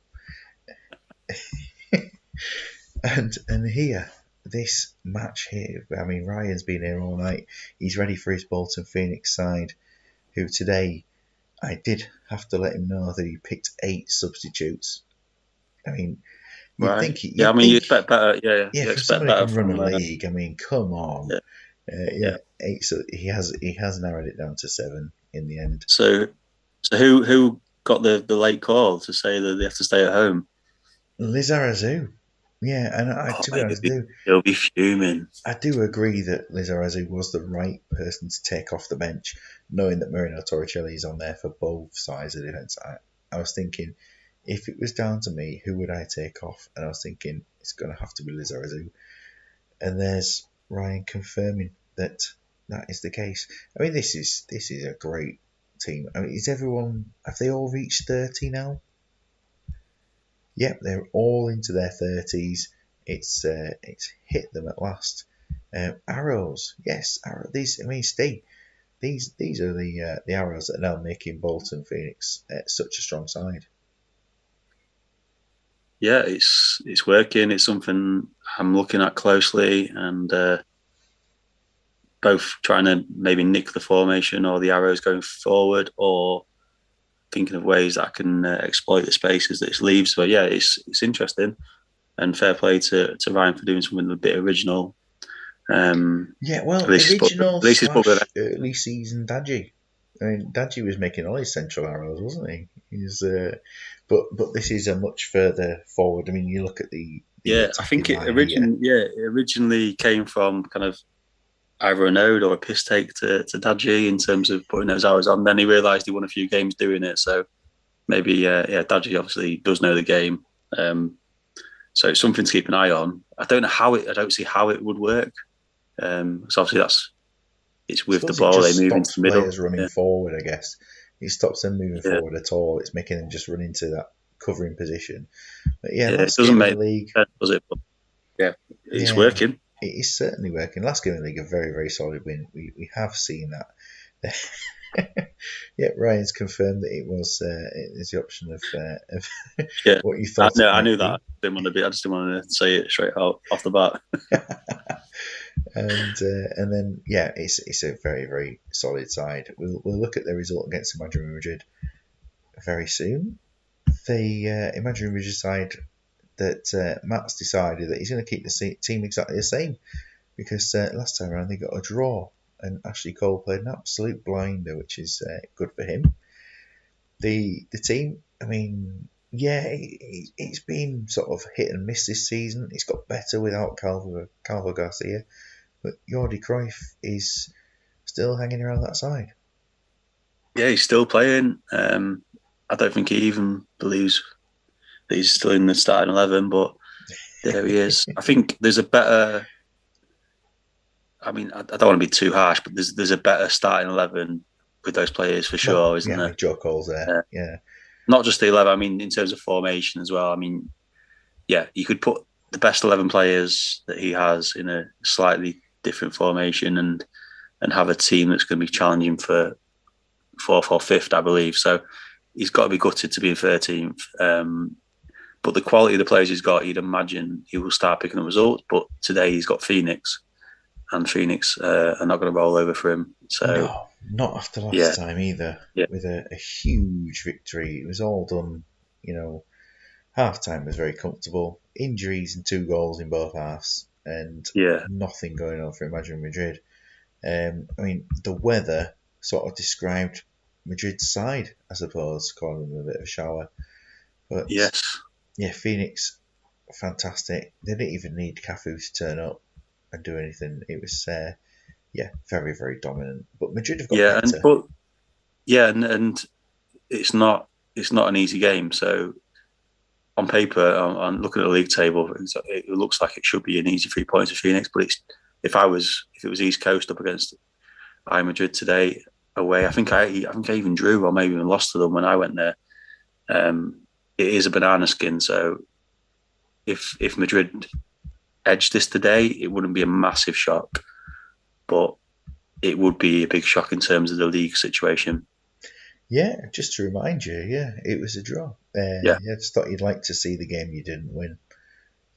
And here, this match here. I mean, Ryan's been here all night. He's ready for his Bolton Phoenix side. Who today I did have to let him know that he picked 8 substitutes. I mean, Right. Yeah, I you'd mean, you think, expect better. Yeah, yeah, you from expect somebody who better can run a from. league. I mean, come on. Yeah, Yeah, yeah. 8. So he has narrowed it down to 7 in the end. So, who got the late call to say that they have to stay at home? Lizarazu. Yeah, and Oh, to be mate, honest, he'll be fuming. I do agree that Lizarazu was the right person to take off the bench, knowing that Marino Torricelli is on there for both sides of the defence. I was thinking, if it was down to me, who would I take off? And I was thinking, it's going to have to be Lizarazu. And there's Ryan confirming that that is the case. I mean, this is a great team. I mean, have they all reached 30 now? Yep, they're all into their 30s. It's hit them at last. Arrows, yes, these. I mean, Steve, these are the arrows that are now making Bolton Phoenix such a strong side. Yeah, it's working. It's something I'm looking at closely, and both trying to maybe nick the formation or the arrows going forward, or thinking of ways that I can exploit the spaces that it leaves. But yeah, it's interesting, and fair play to Ryan for doing something a bit original. Yeah, well, At least original he's put slash early season dodgy. I mean, Dadji was making all his central arrows, wasn't he? But this is a much further forward. I mean, you look at the Yeah, I attacking think line here. it originally came from kind of either a node or a piss take to Daji in terms of putting those arrows on. Then he realised he won a few games doing it, so maybe Daji obviously does know the game. So it's something to keep an eye on. I don't see how it would work. So obviously it's I with the suppose it ball. They just move into stops the middle. players running Yeah, forward, I guess. It stops them moving yeah, forward at all. It's making them just run into that covering position. But yeah, yeah. It last doesn't game in the make league, sense, does it? But yeah, it's yeah, working. it is certainly working. Last game in the league, a very, very solid win. We have seen that. Yeah, Ryan's confirmed that it is the option of Yeah, what you thought it I knew might that. be. I just didn't want to say it straight out off the bat. And then yeah, it's a very, very solid side. We'll look at the result against Imagine Madrid very soon. The Imagine Madrid side that Matt's decided that he's going to keep the team exactly the same because last time around they got a draw and Ashley Cole played an absolute blinder, which is good for him. The team, I mean, yeah, it's been sort of hit and miss this season. It's got better without Calvo Garcia, but Jordi Cruyff is still hanging around that side. Yeah, he's still playing. I don't think he even believes that he's still in the starting 11, but there he is. I think there's a better. I mean, I don't want to be too harsh, but there's a better starting 11 with those players for Well, sure, isn't yeah, I there? mean, Joe Cole's there. Uh, Yeah, Not just the 11. I mean, in terms of formation as well. I mean, yeah, you could put the best 11 players that he has in a slightly different formation and have a team that's going to be challenging for fourth or fifth, I believe. So he's got to be gutted to be in 13th. But the quality of the players he's got, you'd imagine he will start picking up results. But today he's got Phoenix, and Phoenix are not going to roll over for him. So no, not after last yeah, time either. yeah, With a huge victory, it was all done. You know, half time was very comfortable. Injuries and 2 goals in both halves, and yeah, nothing going on for Imagine Madrid. I mean, the weather sort of described Madrid's side, I suppose, calling them a bit of a shower. But yes, yeah, Phoenix, fantastic. They didn't even need Cafu to turn up and do anything. It was, yeah, very, very dominant. But Madrid have got yeah, and better. but yeah, and it's not an easy game. So on paper, on looking at the league table, it looks like it should be an easy 3 points for Phoenix. But it's if it was East Coast up against I Madrid today away, I think I even drew or maybe even lost to them when I went there. It is a banana skin. So if Madrid edged this today, it wouldn't be a massive shock, but it would be a big shock in terms of the league situation. Yeah, just to remind you, yeah, it was a draw. Yeah. Yeah, I just thought you'd like to see the game you didn't win.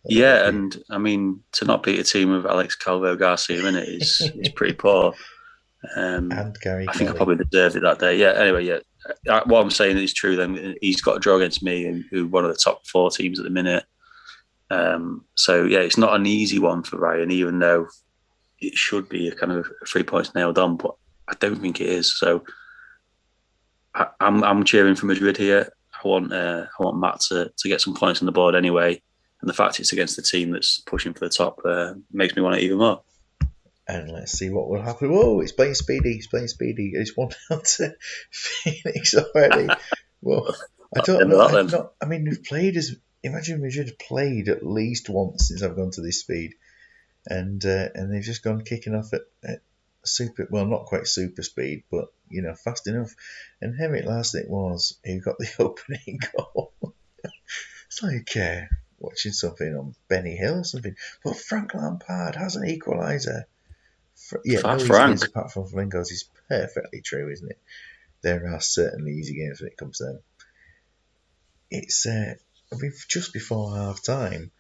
That would Yeah, be. and I mean to not beat a team with Alex Calvo Garcia in it is pretty poor. And Gary I think I Kelly. probably deserved it that day. Yeah. Anyway, yeah. What I'm saying is true. Then he's got a draw against me, who one of the top 4 teams at the minute. So yeah, it's not an easy one for Ryan, even though it should be a kind of 3 points nailed on, but I don't think it is. So I'm cheering for Madrid here. I want Matt to get some points on the board anyway, and the fact it's against the team that's pushing for the top makes me want it even more. And let's see what will happen. Whoa, it's playing speedy. He's playing speedy. It's 1-0 to Phoenix already. Well, I That's the don't end of know. that I then. not. I mean, we've played as. Imagine Madrid have played at least once since I've gone to this speed, and they've just gone kicking off at super. Well, not quite super speed, but fast enough. And Henrik Larsson it was who got the opening goal. It's like watching something on Benny Hill or something. But Frank Lampard has an equaliser. Yeah, no easy games Frank. apart from Flamingos is perfectly true, isn't it? There are certainly easy games when it comes to them. It's I mean, just before half time.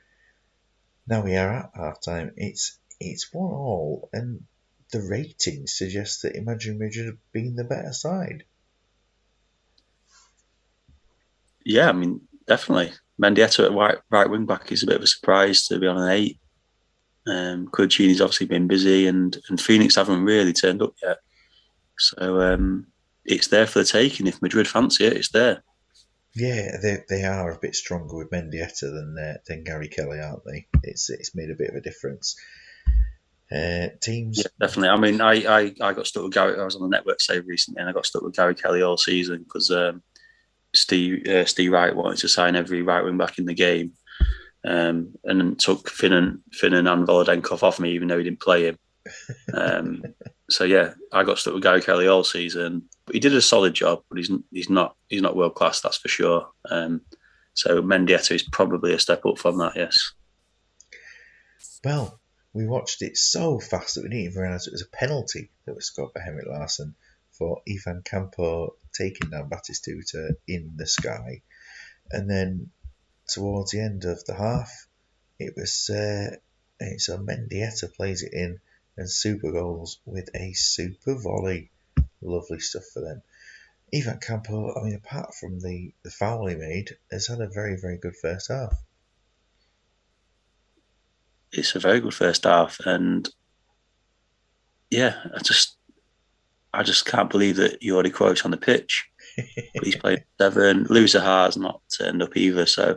Now we are at half time. It's 1-1, and the ratings suggest that Imagine Madrid have been the better side. Yeah, I mean, definitely. Mendieta at right wing back is a bit of a surprise to be on an 8. Cudicini's obviously been busy, and Phoenix haven't really turned up yet. So it's there for the taking. If Madrid fancy it, it's there. Yeah, they are a bit stronger with Mendieta than Gary Kelly, aren't they? It's made a bit of a difference. Yeah, Teams, definitely. I mean, I got stuck with Gary. I was on the network save recently, and I got stuck with Gary Kelly all season because Steve Wright wanted to sign every right wing back in the game, and then took Finnan and Volodenkov off me, even though he didn't play him. So yeah, I got stuck with Gary Kelly all season. But he did a solid job, but he's not world class, that's for sure. So Mendieta is probably a step up from that. Yes. well, we watched it so fast that we didn't even realise it was a penalty that was scored by Henrik Larsson for Ivan Campo taking down Batistuta in the sky. And then towards the end of the half, it was so Mendieta plays it in and super goals with a super volley. Lovely stuff for them. Ivan Campo, I mean, apart from the foul he made, has had a very, very good first half. It's a very good first half, and yeah, I just can't believe that Jordi Cruyff's on the pitch, but he's played seven. Loser has not turned up either, so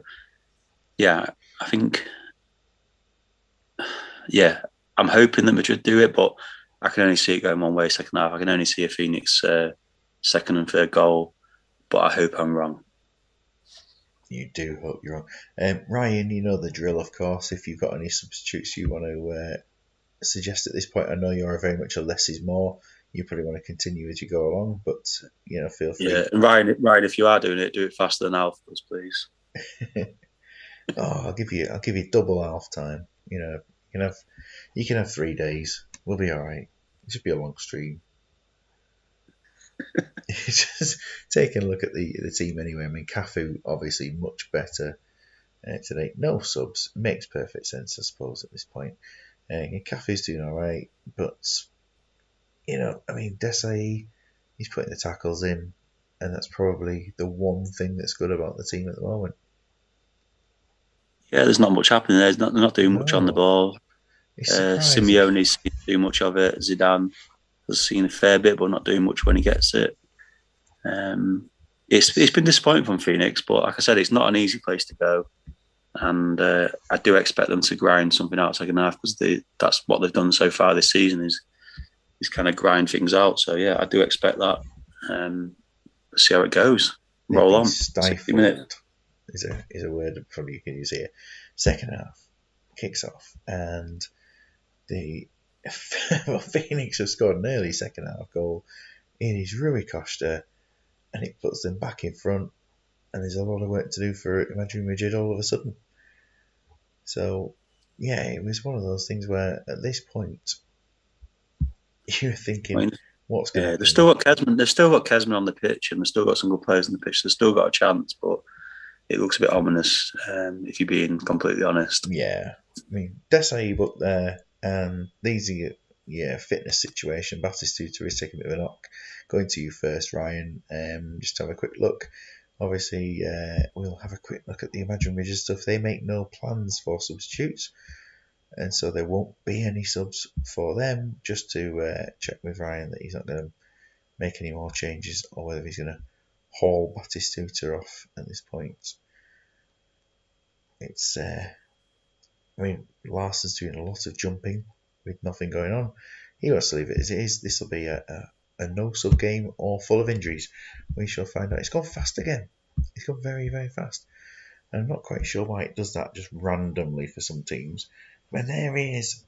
yeah, I think yeah, I'm hoping that Madrid do it, but I can only see it going one way second half. I can only see a Phoenix second and third goal, but I hope I'm wrong. You do hope you're wrong. Ryan, you know the drill, of course. If you've got any substitutes you want to suggest at this point, I know you're very much a less is more. You probably want to continue as you go along, but feel Yeah, free. and Ryan, if you are doing it, do it faster than Alpha's, please. Oh, I'll give you double half time. You can have 3 days. We'll be all right. It should be a long stream. Just taking a look at the team anyway. I mean, Cafu obviously much better today. No subs makes perfect sense, I suppose, at this point. Cafu's doing all right, but I mean, Desai, he's putting the tackles in, and that's probably the one thing that's good about the team at the moment. Yeah, there's not much happening there. They're not doing much on the No, ball. it's surprising. Simeone's seen too much of it. Zidane has seen a fair bit, but not doing much when he gets it. Um, it's been disappointing from Phoenix, but like I said, it's not an easy place to go, and I do expect them to grind something out second half because that's what they've done so far this season is kind of grind things out. So yeah, I do expect that. See how it goes. They've Roll been on. 60 minutes. stifled. Is a word probably you can use here. Second half kicks off, and the Phoenix have scored an early second half goal. It is Rui Costa, and it puts them back in front. And there's a lot of work to do for Imagine Madrid all of a sudden. So, yeah, it was one of those things where at this point you're I thinking, mean, what's going to yeah, they've happen? still got Kesman. They've still got Kesman on the pitch, and they've still got some good players on the pitch. They've still got a chance, but it looks a bit ominous. If you're being completely honest. Yeah, I mean, Desai up there, and these are your fitness situation. Batistuta is taking a bit of a knock. Going to you first, Ryan. Just have a quick look. Obviously, we'll have a quick look at the Imagine Ridges stuff. They make no plans for substitutes, and so there won't be any subs for them. Just to check with Ryan that he's not going to make any more changes, or whether he's going to haul Batistuta off at this point. It's I mean, Larson's doing a lot of jumping with nothing going on. He wants to leave it as it is. This will be a no sub game or full of injuries. We shall find out. It's gone fast again. It's gone very, very fast. And I'm not quite sure why it does that just randomly for some teams. When there is,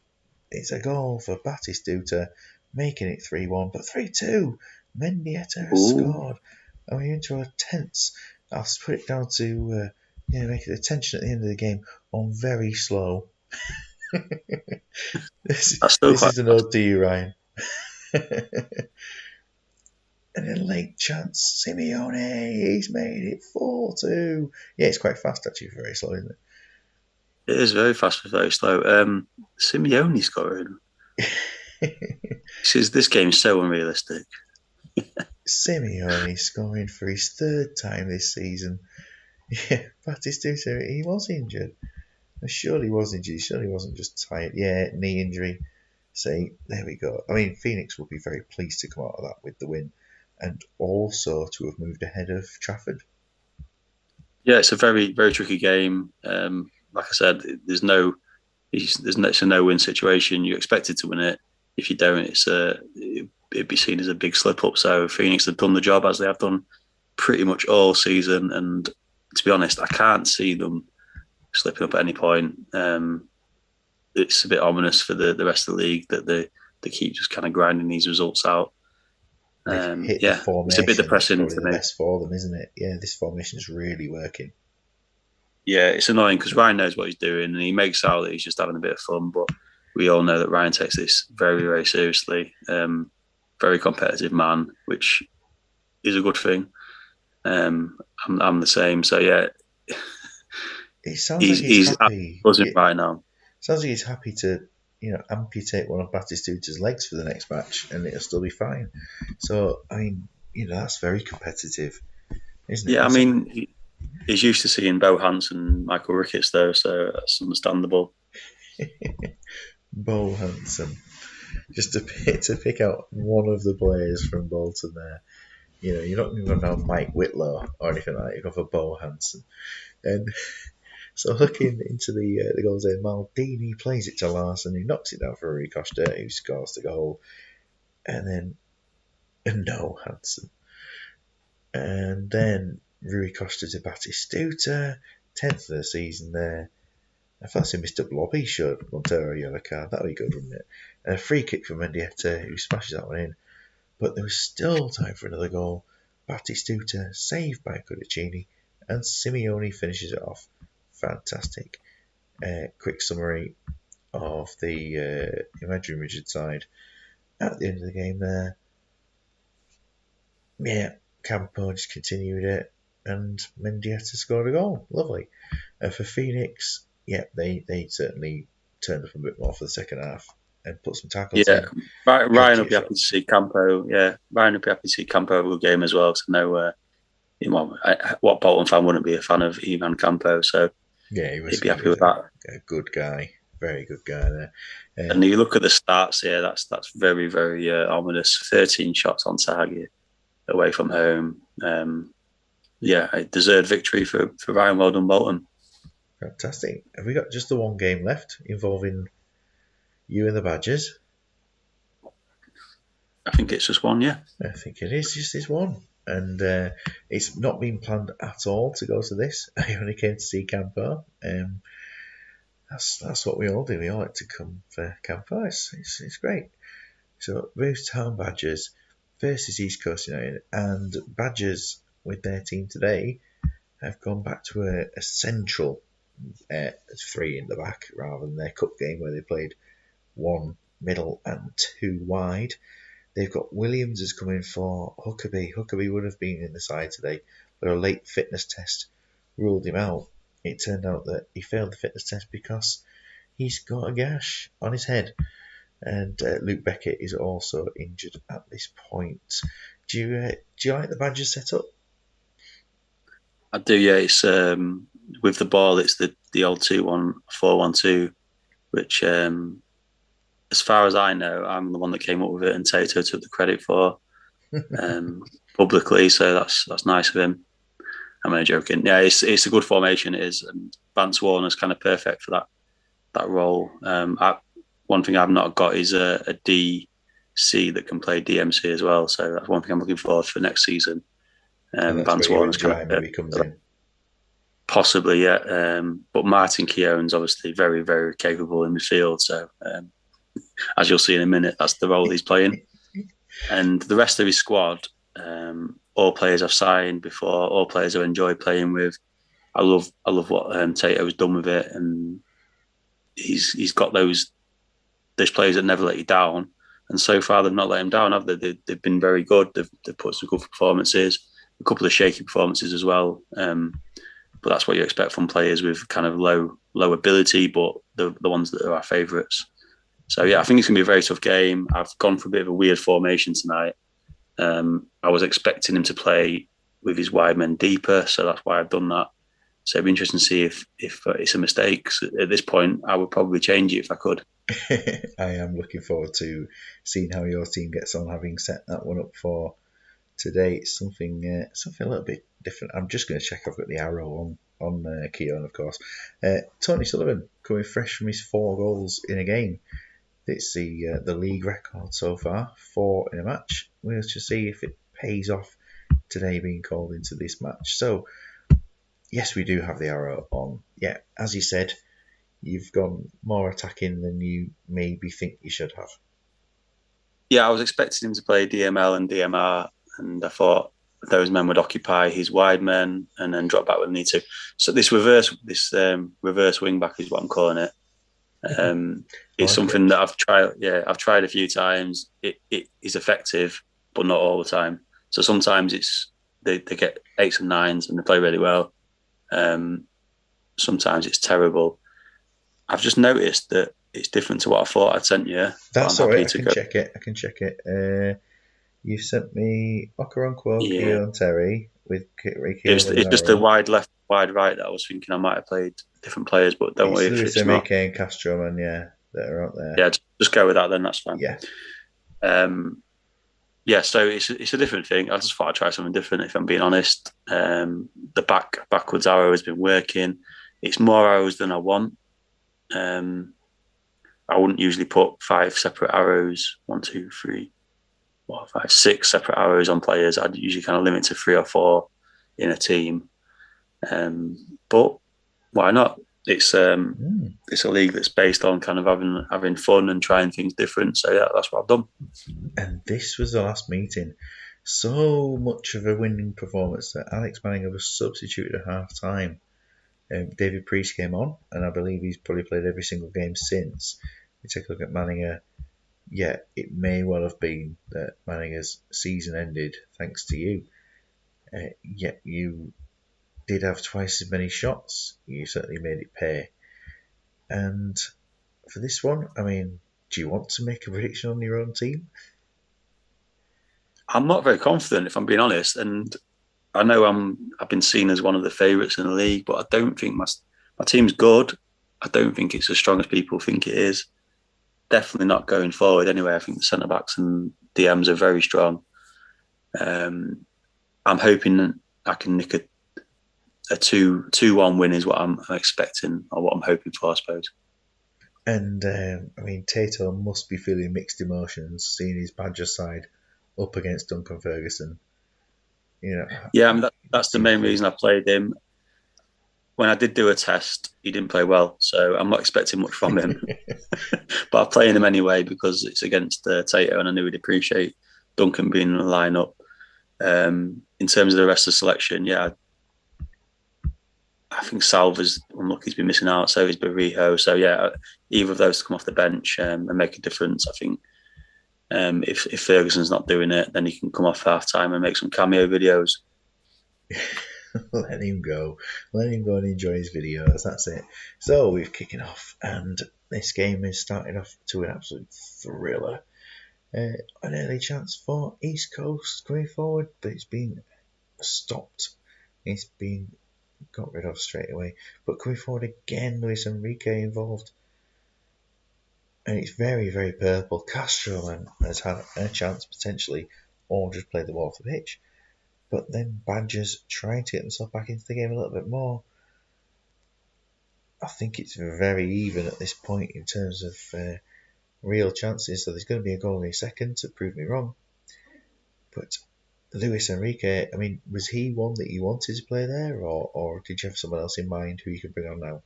it's a goal for Batistuta, making it 3-1, but 3-2. Mendieta has Ooh, scored. And we're into a tense. I'll put it down to make it a tension at the end of the game on very slow. this, that's still this quite is an fast. ode to you, Ryan. And then late chance, Simeone, he's made it 4-2. Yeah, it's quite fast actually for very slow, isn't It is very fast but very slow. Simeone scoring. it? This game is so unrealistic. Simeone scoring for his third time this season. Yeah, Batistuta, he was injured. Surely he was injured. Surely he wasn't just tired. Yeah, knee injury. See, there we go. I mean, Phoenix will be very pleased to come out of that with the win. and also to have moved ahead of Trafford. Yeah, it's a very very tricky game. Like I said, it's a no-win situation. You're expected to win it. If you don't, it'd be seen as a big slip up. So Phoenix have done the job as they have done pretty much all season. And to be honest, I can't see them slipping up at any point. It's a bit ominous for the rest of the league that they keep just kind of grinding these results out. They've hit the Yeah, it's a bit formation that's depressing probably to the me. best for them, isn't it? Yeah, this formation is really working. Yeah, it's annoying because Ryan knows what he's doing and he makes out that he's just having a bit of fun, but we all know that Ryan takes this very, very seriously. Very competitive man, which is a good thing. Um, I'm the same, so yeah, It sounds like he's he's happy. buzzing It right now. sounds like he's happy to, amputate one of Batistuta's legs for the next match, and it'll still be fine. So, I mean, that's very competitive, isn't it? Yeah, I mean, he's used to seeing Bo Hansen, Michael Ricketts though, so that's understandable. Bo Hansen, just to pick out one of the players from Bolton there. You're not going to go down Mike Whitlow or anything like that. You go for Bo Hansen. And so looking into the goals there, Maldini plays it to Larson, who knocks it down for Rui Costa, who scores the goal. And then, no, Hansen. And then Rui Costa to Batistuta, 10th of the season there. I fancy Mr. Blobby showed Montero a yellow card. That would be good, wouldn't it? And a free kick from Mendieta, who smashes that one in. But there was still time for another goal. Batistuta saved by Cudicini, and Simeone finishes it off. Fantastic. Quick summary of the imaginary rigid side at the end of the game there. Yeah, Campo just continued it, and Mendieta scored a goal. Lovely. For Phoenix, yeah, they certainly turned up a bit more for the second half and put some tackles Yeah, in. Ryan will Plenty be of happy to shots. see Campo. Yeah, Ryan will be happy to see Campo have a good game as well. So no, what Bolton fan wouldn't be a fan of Ivan Campo? So Yeah, he'd be he happy was with that. a good guy, very good guy there. And you look at the stats here, that's very, very ominous. 13 shots on target away from home. Yeah, a deserved victory for Ryan. Well done, Bolton. Fantastic. Have we got just the one game left involving you and the Badgers? I think it's just one, yeah. I think it is just this one. And it's not been planned at all to go to this. I only came to see Campo. That's what we all do. We all like to come for Campo. It's great. So, Booth Town Badgers versus East Coast United. And Badgers, with their team today, have gone back to a central three in the back rather than their cup game where they played one middle and two wide. They've got Williams is coming for Huckabee. Huckabee would have been in the side today, but a late fitness test ruled him out. It turned out that he failed the fitness test because he's got a gash on his head. And Luke Beckett is also injured at this point. Do you like the Badgers setup? I do, yeah. It's with the ball, it's the old 2-1-4-1-2, which as far as I know, I'm the one that came up with it, and Tato took the credit for um, publicly. So that's nice of him. I'm only joking. Yeah, it's a good formation. It is, and Vance Warner's kind of perfect for that role. One thing I've not got is a DC that can play DMC as well. So that's one thing I'm looking forward for next season. And that's where Vance your Warner's kind Njai of maybe comes in. possibly, yeah. But Martin Keown's obviously very, very capable in midfield. So as you'll see in a minute, that's the role he's playing. And the rest of his squad, all players I've signed before, all players I've enjoyed playing with. I love what Tato's done with it, and he's got those players that never let you down. And so far, they've not let him down, have they? They've been very good. They've put some good performances, a couple of shaky performances as well. But that's what you expect from players with kind of low ability, but the ones that are our favourites. So yeah, I think it's going to be a very tough game. I've gone for a bit of a weird formation tonight. I was expecting him to play with his wide men deeper, so that's why I've done that. So it'd be interesting to see if it's a mistake. At this point, I would probably change it if I could. I am looking forward to seeing how your team gets on, having set that one up for today it's something a little bit different. I'm just going to check I've got the arrow on Keown, of course. Tony Sullivan coming fresh from his 4 goals in a game. It's the league record so far, 4 in a match. We'll just see if it pays off today being called into this match. So, yes, we do have the arrow on. Yeah, as you said, you've gone more attacking than you maybe think you should have. Yeah, I was expecting him to play DML and DMR, and I thought those men would occupy his wide men and then drop back when they need to. So this reverse wing back is what I'm calling it. It's like something it. that I've tried. Yeah, I've tried a few times. It is effective, but not all the time. So sometimes they get 8s and 9s and they play really well. Sometimes it's terrible. I've just noticed that it's different to what I thought I'd sent you, but I'm That's all right. happy I to can go. check it. You sent me Okoronkwo, Yeah, Keown, Terry with Ricky over it's just the Narrow. wide left, wide right that I was thinking I might have played different players, but don't It's worry if Luis it's not. Enrique and Castro, man. Yeah, that are out there. Yeah, just go with that then. That's fine. Yeah, Um, yeah, so it's a different thing. I just thought I'd try something different. If I'm being honest, the backwards arrow has been working. It's more arrows than I want. Um, I wouldn't usually put 5 separate arrows. 6 separate arrows on players. I'd usually kind of limit to 3 or 4 in a team. But why not? It's a league that's based on kind of having fun and trying things different. So yeah, that's what I've done. and this was the last meeting. So much of a winning performance that Alex Manninger was substituted at half time. David Priest came on, and I believe he's probably played every single game since. We take a look at Manninger. Yeah, it may well have been that Manninger's season ended thanks to you. Yet you did have twice as many shots. You certainly made it pay. And for this one, I mean, do you want to make a prediction on your own team? I'm not very confident, if I'm being honest, and I know I've been seen as one of the favourites in the league, but I don't think my team's good. I don't think it's as strong as people think it is. Definitely not going forward anyway. I think the centre backs and DMs are very strong. Um, I'm hoping that I can nick a 2-1 win is what I'm expecting or what I'm hoping for, I suppose. And I mean, Tato must be feeling mixed emotions seeing his Badger side up against Duncan Ferguson. You know, Yeah, I mean that's what's the he main think? reason I played him. When I did do a test, he didn't play well, so I'm not expecting much from him. But I'm playing him anyway because it's against Tato, and I knew he'd appreciate Duncan being in the lineup. In terms of the rest of the selection, yeah, I think Salva's unlucky he's been missing out. So is Barrijo. So yeah, either of those to come off the bench and make a difference. I think if Ferguson's not doing it, then he can come off half time and make some cameo videos. Let him go. Let him go and enjoy his videos. That's it. So we're kicking off, and this game is starting off to an absolute thriller. An early chance for East Coast going forward, but it's been stopped. It's been got rid of straight away. But going forward again, Luis Enrique involved. And it's very, very purple. Castro has had a chance potentially, or just play the ball off the pitch. But then Badgers trying to get themselves back into the game a little bit more. I think it's very even at this point in terms of real chances. So there's going to be a goal in a second to prove me wrong. But Luis Enrique, I mean, was he one that you wanted to play there, or did you have someone else in mind who you could bring on now?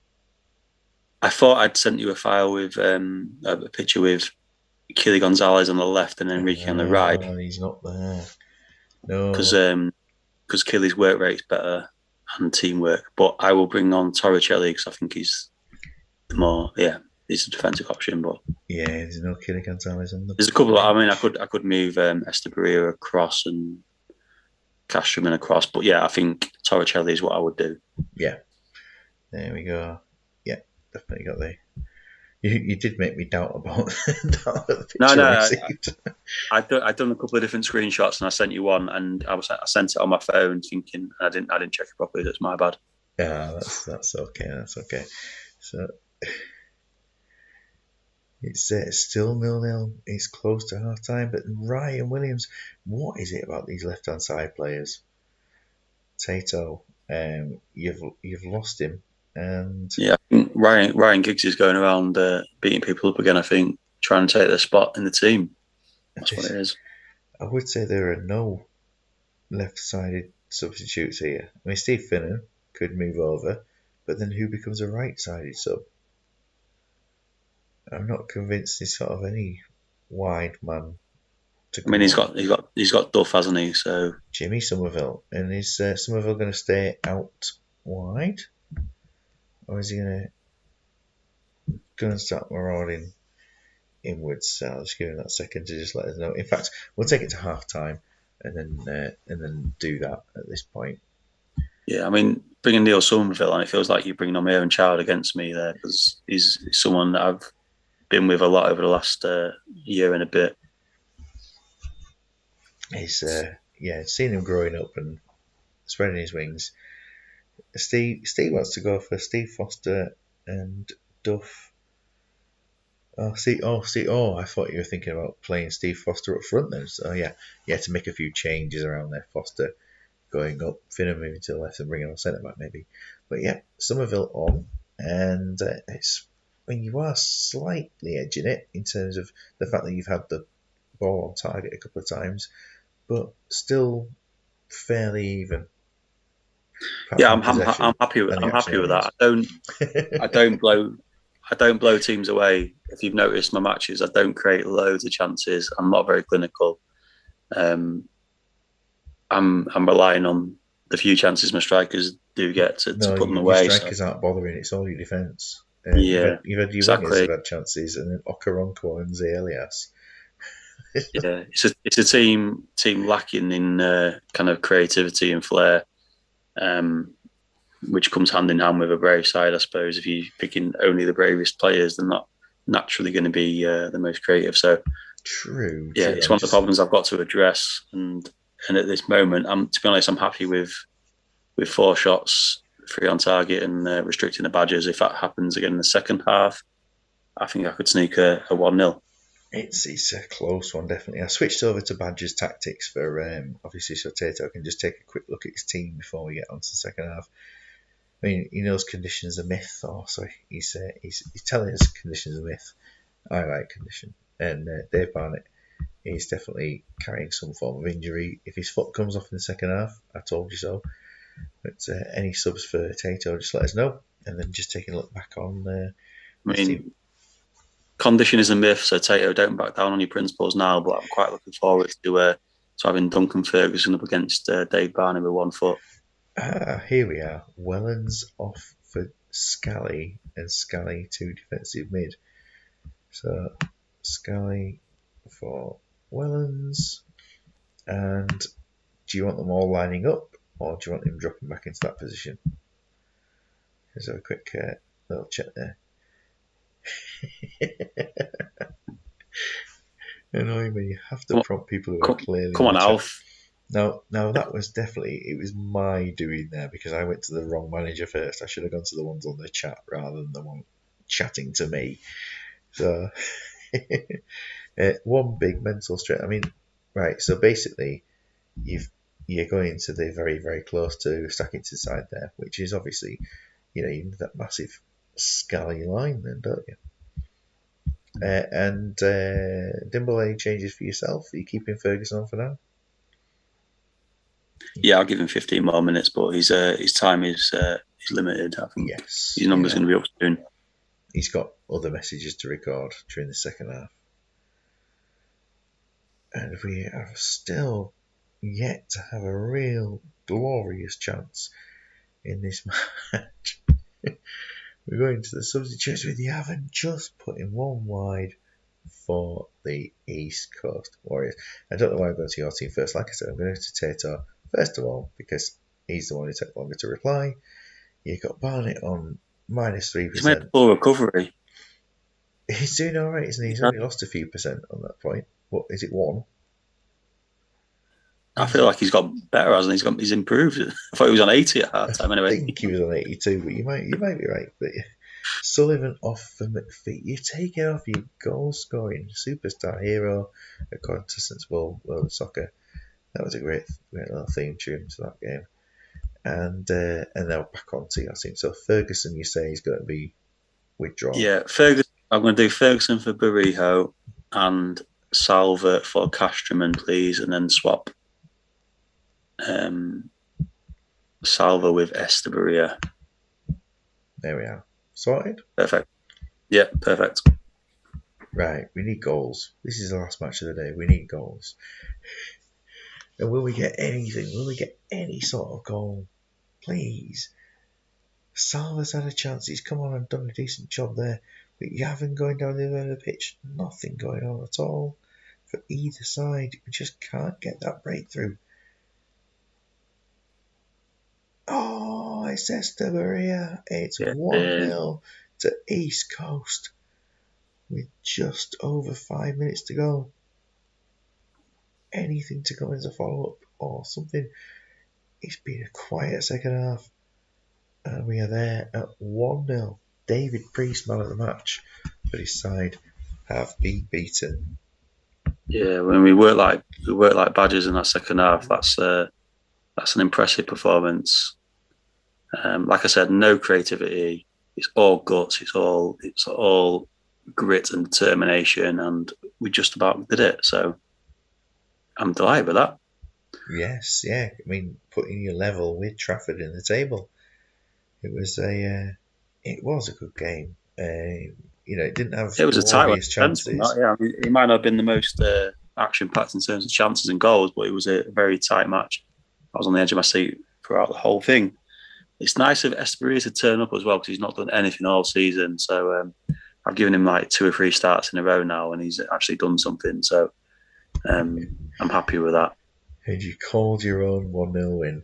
I thought I'd sent you a file with a picture with Kili Gonzalez on the left and Enrique on the right He's not there. No. because Kili's work rate's better and teamwork. But I will bring on Torricelli because I think he's he's a defensive option. But Yeah, there's no Killer Gonzalez on the there's a couple. I mean, bench. I could move Estebaria across and Cashman across, but yeah, I think Torricelli is what I would do. Yeah, there we go. Yeah, definitely got the. You did make me doubt about the No, picture no, I received. I'd done a couple of different screenshots and I sent you one, and I sent it on my phone thinking I didn't check it properly. That's my bad. Yeah, that's okay. That's okay. So It's still 0-0. It's close to half time, but Ryan Williams, what is it about these left hand side players? Tato, you've lost him, and Yeah, I think Ryan Giggs is going around beating people up again. I think trying to take their spot in the team. That's what this, it is. I would say there are no left-sided substitutes here. I mean, Steve Finnan could move over, but then who becomes a right-sided sub? I'm not convinced there's sort of any wide man to I mean, go on. he's got Duff, hasn't he? So Jimmy Somerville, and is Somerville going to stay out wide, or is he going to start marauding inwards? So I'll just give him that second to just let us know. In fact, we'll take it to half time and then do that at this point. yeah, I mean, bringing Neil Somerville on, it feels like you're bringing on my own child against me there because he's someone that I've been with a lot over the last year and a bit. He's seeing him growing up and spreading his wings. Steve wants to go for Steve Foster and Duff. I thought you were thinking about playing Steve Foster up front then. So yeah, to make a few changes around there. Foster going up, Finnan moving to the left and bringing on centre back maybe. But yeah, Somerville on, and you are slightly edging it in terms of the fact that you've had the ball on target a couple of times, but still fairly even. Apart Yeah, from possession I'm happy with and the actual that. areas. I don't blow I don't blow teams away. If you've noticed my matches, I don't create loads of chances. I'm not very clinical. Um, I'm relying on the few chances my strikers do get to No, put them your away. So strikers aren't bothering. It's all your defence. yeah, You've had your wingers exactly. have had chances, and then Okaronko and Elias. Yeah, it's a team lacking in kind of creativity and flair, um, which comes hand in hand with a brave side, I suppose. If you're picking only the bravest players, they're not naturally going to be the most creative. So True, yeah, true. it's I'm one of the just problems I've got to address. And at this moment, to be honest, I'm happy with 4 shots, 3 on target, and restricting the Badgers. If that happens again in the second half, I think I could sneak a 1-0. it's a close one, definitely. I switched over to Badger's tactics for obviously so Tato can just take a quick look at his team before we get on to the second half. I mean, he knows conditions are myth, or sorry, he's telling us conditions are myth. I like condition, and Dave Barnett is definitely carrying some form of injury. If his foot comes off in the second half, I told you so. But any subs for Tato, just let us know, and then just taking a look back on I this team. mean, condition is a myth, so Tato, don't back down on your principles now. But I'm quite looking forward to having Duncan Ferguson up against Dave Barney with 1 foot. Here we are. Wellens off for Scally, and Scally to defensive mid. So Scally for Wellens, and do you want them all lining up, or do you want him dropping back into that position? Let's have a quick little check there. Annoying when you have to Come prompt people who are come, clearly come in on, the chat. Alf. No, that was definitely it was my doing there because I went to the wrong manager first. I should have gone to the ones on the chat rather than the one chatting to me. So one big mental stress. I mean, right. So basically, you're going to the very very close to stacking to the side there, which is obviously you need that massive scally line, then don't you? And Dimble, any changes for yourself? Are you keeping Ferguson on for now? Yeah, I'll give him 15 more minutes, but his time is limited. I think Yes, his number's yeah. going to be up soon. He's got other messages to record during the second half. And we have still yet to have a real glorious chance in this match. We're going to the substitutes with Yavin just putting one wide for the East Coast Warriors. I don't know why I'm going to your team first. Like I said, I'm going to Tato first of all because he's the one who took longer to reply. You've got Barnett on minus He's made a 3%. full recovery. He's doing all right, isn't he? He's only lost a few percent on that point. What is it? One? I feel like he's got better, hasn't he? He's improved. I thought he was on 80 at half time I anyway. think he was on 82, but you might be right. But Sullivan off for McPhee. You take it off your goal scoring superstar hero according to Sensible World of Soccer. That was a great little theme tune to that game. And now back on to your team. So Ferguson, you say, is going to be withdrawn. Yeah, Ferguson. I'm going to do Ferguson for Barijo and Salva for Casterman, please, and then swap um, Salva with Estebaria. There we are. Sorted? Perfect. Yeah, perfect. Right, we need goals. This is the last match of the day. We need goals. And will we get anything? Will we get any sort of goal? Please. Salva's had a chance. He's come on and done a decent job there. But you haven't going down the other end of the pitch. Nothing going on at all for either side. We just can't get that breakthrough. Oh, it's Estebaria. It's Yeah, 1-0 to East Coast with just over 5 minutes to go. Anything to go as a follow-up or something. It's been a quiet second half. And we are there at 1-0. David Priest, man of the match, for his side, have been beaten. yeah. When we work like badgers in that second half, that's an impressive performance. Like I said, no creativity. It's all guts. It's all grit and determination, and we just about did it. So I'm delighted with that. Yes, yeah. I mean, putting you level with Trafford in the table. It was a good game. It didn't have It was a tight one. glorious chances. Yeah, I mean, it might not have been the most action-packed in terms of chances and goals, but it was a very tight match. I was on the edge of my seat throughout the whole thing. It's nice of Espriella to turn up as well because he's not done anything all season. So I've given him like 2 or 3 starts in a row now, and he's actually done something. So I'm happy with that. And you called your own 1-0 win.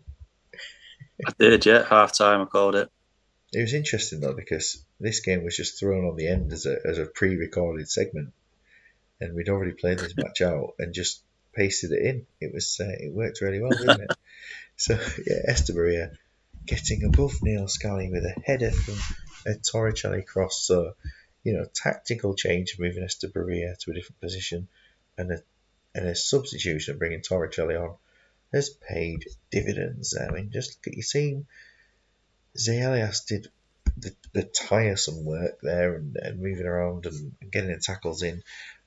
I did, yeah. Half time, I called it. It was interesting though because this game was just thrown on the end as a pre-recorded segment, and we'd already played this match out and just pasted it in. It worked really well, didn't it? So yeah, Estebaria getting above Neil Scally with a header from a Torricelli cross. So tactical change, moving Estebaria to a different position, and a substitution bringing Torricelli on has paid dividends. I mean, just look at your team. Zayelias did the tiresome work there and moving around and getting the tackles in.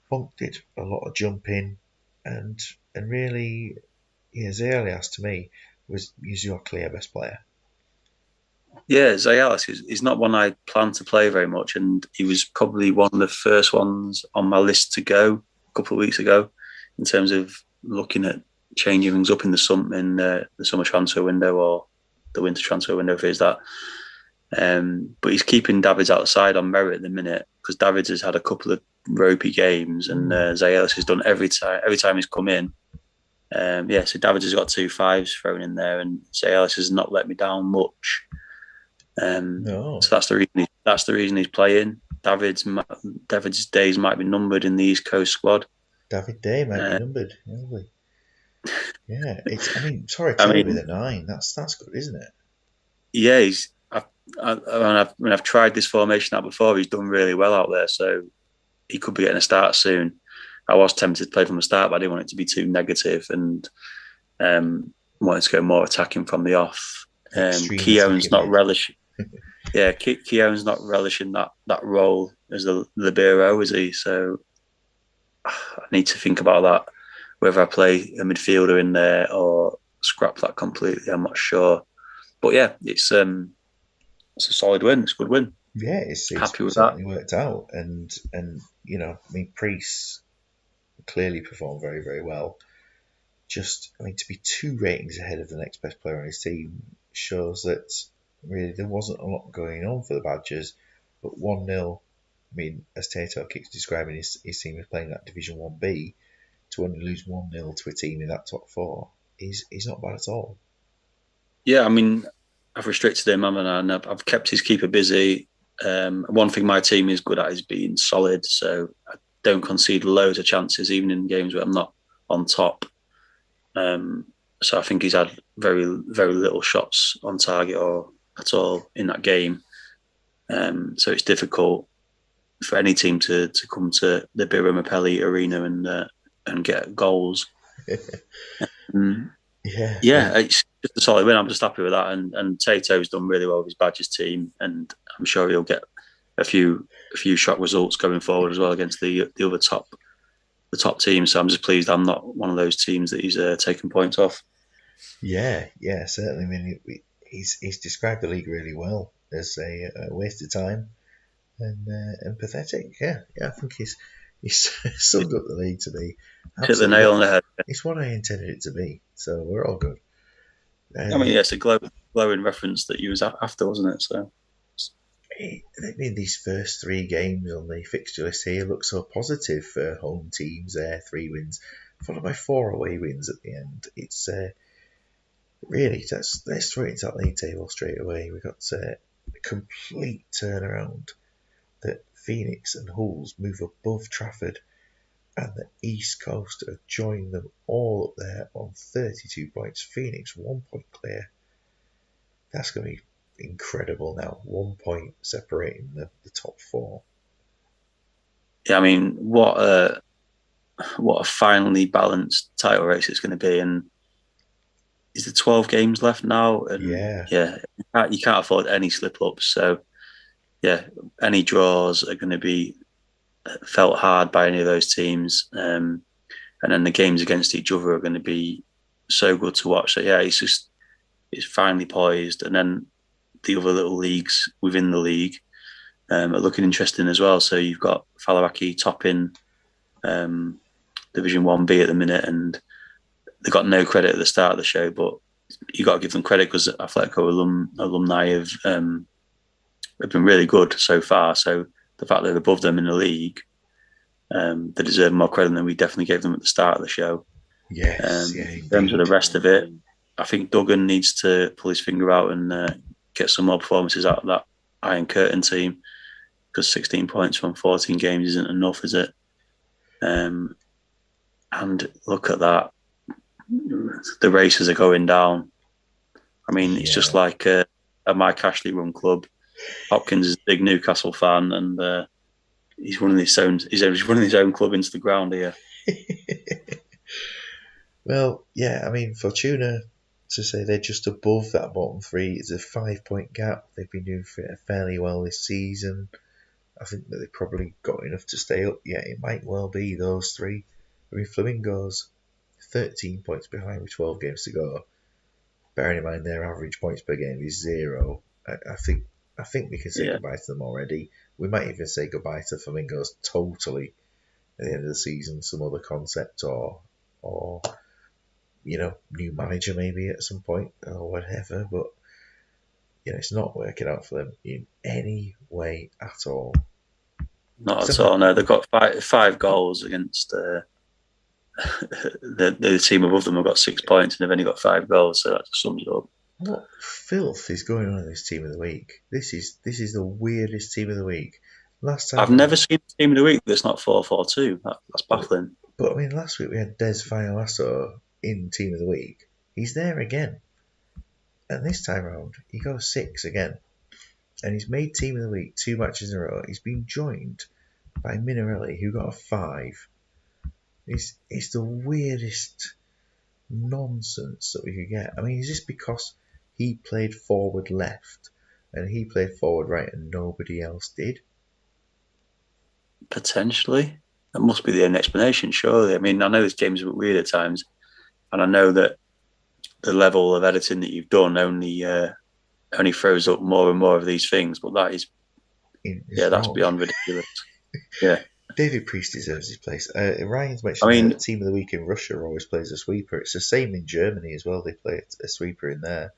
Funk did a lot of jumping and really, yeah, Zayelias to me was your clear best player. Yeah, Zayalis is not one I planned to play very much, and he was probably one of the first ones on my list to go a couple of weeks ago in terms of looking at changing things up in the summer transfer window or the winter transfer window if it is that. But he's keeping Davids outside on merit at the minute because Davids has had a couple of ropey games, and Zayalis has done every time he's come in. So Davids has got 2 5s thrown in there, and Zayalis has not let me down much. No. So that's the reason he's playing. David's days might be numbered in the East Coast squad. David Day might be numbered. Really. Yeah, Torricelli with a 9. That's good, isn't it? Yeah, I've tried this formation out before. He's done really well out there, so he could be getting a start soon. I was tempted to play from the start, but I didn't want it to be too negative and wanted to go more attacking from the off. Keown's not relishing. Yeah, Keown's not relishing that role as the libero, is he? So I need to think about that. Whether I play a midfielder in there or scrap that completely, I'm not sure. But yeah, it's a solid win. It's a good win. Yeah, it's happy with certainly that. Worked out, and Priest clearly performed very, very well. To be 2 ratings ahead of the next best player on his team shows that really there wasn't a lot going on for the Badgers, but 1-0, as Tato keeps describing his team as playing that Division 1B, to only lose 1-0 to a team in that top 4 is not bad at all. Yeah, I've restricted him, haven't I? And I've kept his keeper busy. One thing my team is good at is being solid, so I don't concede loads of chances, even in games where I'm not on top. So I think he's had very, very little shots on target or at all in that game. So it's difficult for any team to come to the Birra Mapelli Arena and get goals. Um, Yeah, yeah, it's just a solid win. I'm just happy with that. And Tato's done really well with his Badgers team, and I'm sure he'll get a few shock results going forward as well against the other top teams. So I'm just pleased I'm not one of those teams that he's taking points off. yeah, certainly. I mean, he's described the league really well as a waste of time and pathetic. Yeah, I think he's summed up the league to be Hit the absolutely nail what on the head. it's what I intended it to be. So we're all good. I mean, Uh, yeah, it's a glowing reference that you was after, wasn't it? So I mean, these first three games on the fixture list here look so positive for home teams. 3 wins, followed by 4 away wins at the end. It's really let's throw it into that league table straight away. We got a complete turnaround that Phoenix and Hulls move above Trafford, and the East Coast have joined them all up there on 32 points. Phoenix 1 point clear. That's going to be incredible now. 1 point separating the top four. yeah, I mean, what a finely balanced title race it's going to be, and is there 12 games left now? And Yeah, yeah, you can't afford any slip ups. So yeah, any draws are going to be felt hard by any of those teams. And then the games against each other are going to be so good to watch. So yeah, it's finally poised. And then the other little leagues within the league are looking interesting as well. So you've got Faliraki topping um, Division 1B at the minute, and they got no credit at the start of the show, but you got to give them credit because Atletico alumni have been really good so far. So the fact they're above them in the league, they deserve more credit than we definitely gave them at the start of the show. yes, yeah, In terms of the indeed. rest of it, I think Duggan needs to pull his finger out and get some more performances out of that Iron Curtain team, because 16 points from 14 games isn't enough, is it? Um, and look at that. The races are going down. I mean, it's just Yeah. like a Mike Ashley run club. Hopkins is a big Newcastle fan, and he's running he's running his own club into the ground here. Well, yeah, I mean, Fortuna, to say they're just above that bottom three, it's a 5 point gap. They've been doing fairly well this season. I think that they've probably got enough to stay up. Yeah, it might well be those three. I mean, Flamingo's 13 points behind with 12 games to go. Bearing in mind their average points per game is 0. I think we can say Yeah, goodbye to them already. We might even say goodbye to Flamingos totally at the end of the season. Some other concept or new manager maybe at some point or whatever. But it's not working out for them in any way at all. not at Somehow, all. No, they've got five goals against the team above them. Have got 6 points and they've only got 5 goals. So that just sums it up. what filth is going on in this team of the week? This is the weirdest team of the week. Last I've time never round, seen a team of the week that's not 4-4-2. That's but, baffling. but I mean, last week we had Des Fialasso in team of the week. He's there again, and this time round he got a 6 again, and he's made team of the week 2 matches in a row. He's been joined by Minarelli, who got a 5. It's the weirdest nonsense that we could get. I mean, is this because he played forward left and he played forward right and nobody else did? Potentially. That must be the only explanation, surely. I mean, I know this game's a bit weird at times, and I know that the level of editing that you've done only throws up more and more of these things, but It's that's wrong. beyond ridiculous. Yeah. David Priest deserves his place. Ryan's I mentioned mean, that Team of the Week in Russia always plays a sweeper. It's the same in Germany as well. They play a sweeper in there.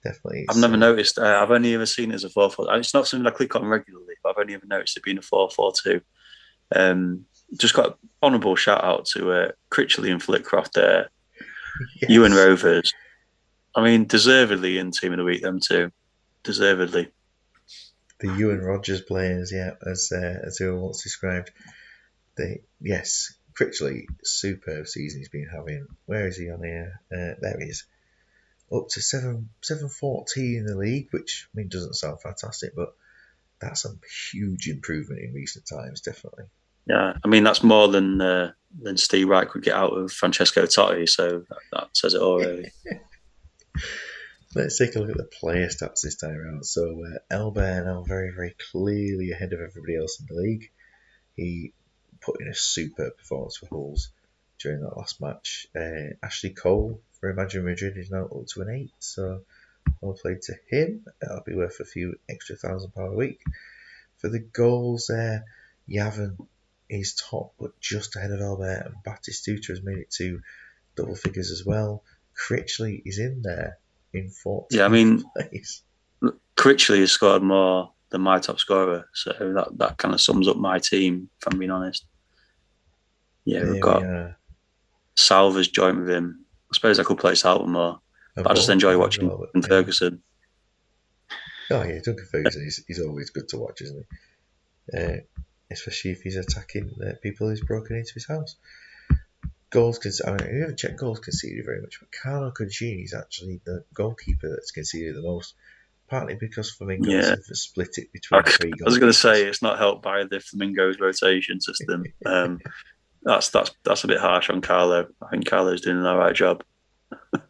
Definitely, I've it's never noticed. I've only ever seen it as a 4-4. It's not something I click on regularly, but I've only ever noticed it being a 4-4-2. Just got honourable shout out to Critchley and Flitcroft there. Ewan yes. Rovers. I mean, deservedly in Team of the Week, them too. Deservedly. The Ewan Rogers players, yeah, as they were once described. Yes, Critchley, superb season he's been having. Where is he on here? There he is. Up to 7-14 in the league, which I mean doesn't sound fantastic, but that's a huge improvement in recent times, definitely. Yeah, I mean that's more than Steve Wright could get out of Francesco Totti, so that says it all really. Let's take a look at the player stats this time around. So Elber now very, very clearly ahead of everybody else in the league. He put in a superb performance for Hulls during that last match. Ashley Cole for Imagine Madrid is now up to an 8, so well played to him. That'll be worth a few extra £1,000 a week. For the goals there, Yavin is top, but just ahead of Albert, and Batistuta has made it to double figures as well. Critchley is in there in Yeah, I 14th mean place. Critchley has scored more than my top scorer, so that kind of sums up my team. If I'm being honest, yeah, we've There we got are. Salva's joint with him. I suppose I could play Salva more, And but I just Paul, enjoy Andrew watching Albert, yeah. Ferguson. Oh yeah, Duncan Ferguson, he's always good to watch, isn't he? Especially if he's attacking people who's broken into his house. Goals conceded. I mean, we haven't checked goals conceded very much, but Carlo Concini is actually the goalkeeper that's conceded the most. Partly because Flamingos Yeah, have split it I between three was going to say goalkeepers. it's not helped by the Flamingos rotation system. That's a bit harsh on Carlo. I think Carlo's doing an all right job.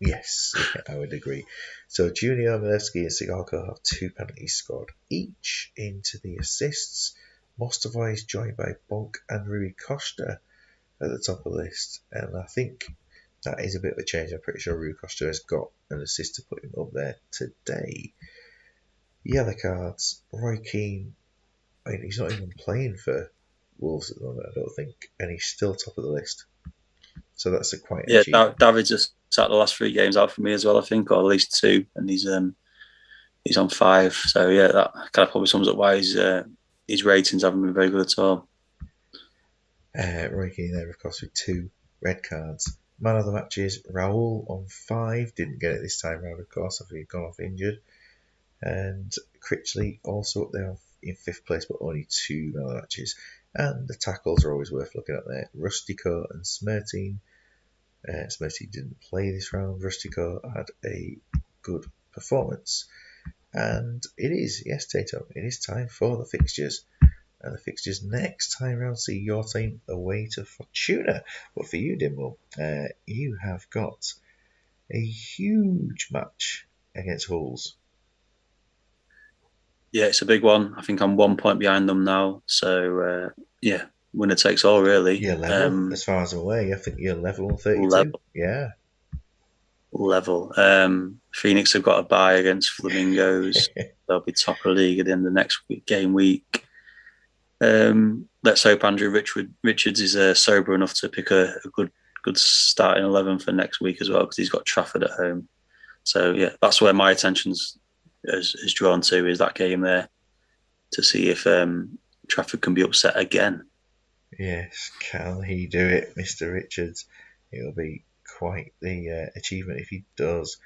Yes, yeah, I would agree. So Junior Milevsky and Sigalko have 2 penalties scored each. Into the assists, Mostovoy is joined by Bonk and Rui Costa at the top of the list, and I think that is a bit of a change. I'm pretty sure Rui Costa has got an assist to put him up there today. Yellow cards, Roy Keane. I mean, he's not even playing for Wolves at the moment, I don't think, and he's still top of the list. So that's quite an Yeah, achievement. David just sat the last 3 games out for me as well, I think, or at least 2, and he's on 5. So yeah, that kind of probably sums up why his ratings haven't been very good at all. Roy Keane there, of course, with 2 red cards. Man of the matches, Raul on 5. Didn't get it this time round, of course, after he'd gone off injured. And Critchley also up there in 5th place, but only 2 man of the matches. And the tackles are always worth looking at there. Rustico and Smertine. Smertine didn't play this round. Rustico had a good performance. And it is, yes, Tato, it is time for the fixtures. And the fixtures next time round see your team away to Fortuna. But for you, Dimwell, you have got a huge match against Hulls. Yeah, it's a big one. I think I'm 1 point behind them now. So yeah, winner takes all really. You're level, as far as I'm aware. I think you're level on 32. Level, Yeah. level. Phoenix have got a bye against Flamingos. They'll be top of the league at the end of the next game week. Let's hope Andrew Richards is sober enough to pick a good starting 11 for next week as well, because he's got Trafford at home. So yeah, that's where my attention's is drawn to, is that game there, to see if Trafford can be upset again. Yes, can he do it, Mr. Richards? It'll be quite the achievement if he does.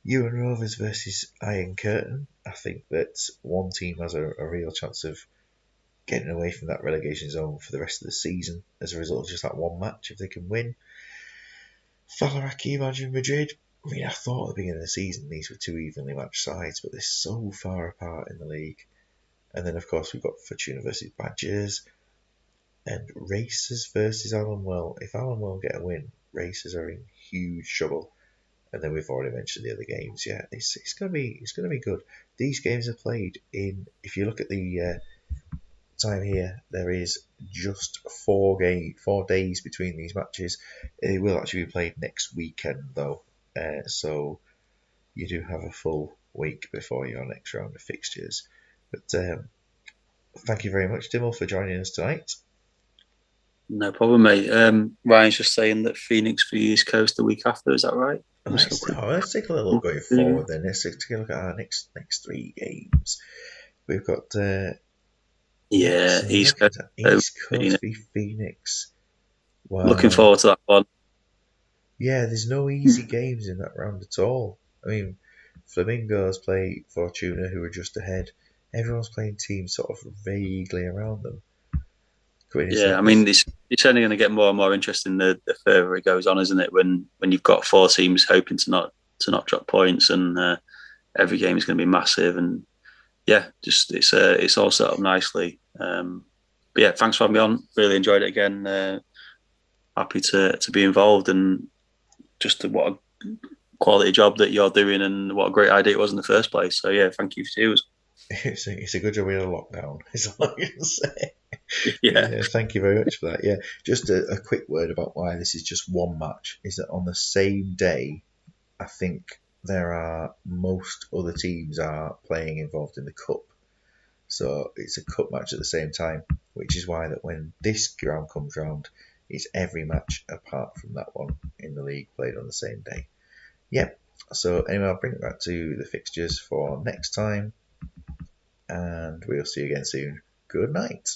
Ewan Rovers versus Iron Curtain. I think that one team has a real chance of getting away from that relegation zone for the rest of the season as a result of just that one match if they can win. Falaraki, Imagine Madrid. I mean, I thought at the beginning of the season these were 2 evenly matched sides, but they're so far apart in the league. And then, of course, we've got Fortuna versus Badgers and Racers versus Allenwell. If Allenwell get a win, Racers are in huge trouble. And then we've already mentioned the other games. Yeah, it's gonna be good. These games are played in. If you look at the time here, there is just 4 days between these matches. It will actually be played next weekend though, so you do have a full week before your next round of fixtures. But thank you very much, Dimmel, for joining us tonight. No problem, mate. Ryan's just saying that Phoenix for the East Coast the week after. Is that right? Let's take a little look going forward then. Let's take a look at our next 3 games. We've got yeah, East Coast. East Coast v Phoenix. Wow. Looking forward to that one. Yeah, there's no easy games in that round at all. I mean, Flamingos play Fortuna, who are just ahead. Everyone's playing teams sort of vaguely around them. Yeah, I mean, it's only going to get more and more interesting the further it goes on, isn't it? When you've got 4 teams hoping to not drop points, and every game is going to be massive, and yeah, just it's all set up nicely. But yeah, thanks for having me on. Really enjoyed it again. Happy to be involved, and just what a quality job that you're doing, and what a great idea it was in the first place. So yeah, thank you for yours. It's a good job we had a lockdown. Is all I can say. Yeah, Yeah, thank you very much for that. Yeah, just a quick word about why this is just one match is that on the same day, I think there are most other teams are playing involved in the cup. So it's a cup match at the same time, which is why that when this ground comes round, it's every match apart from that one in the league played on the same day. Yeah. So anyway, I'll bring it back to the fixtures for next time, and we'll see you again soon. Good night.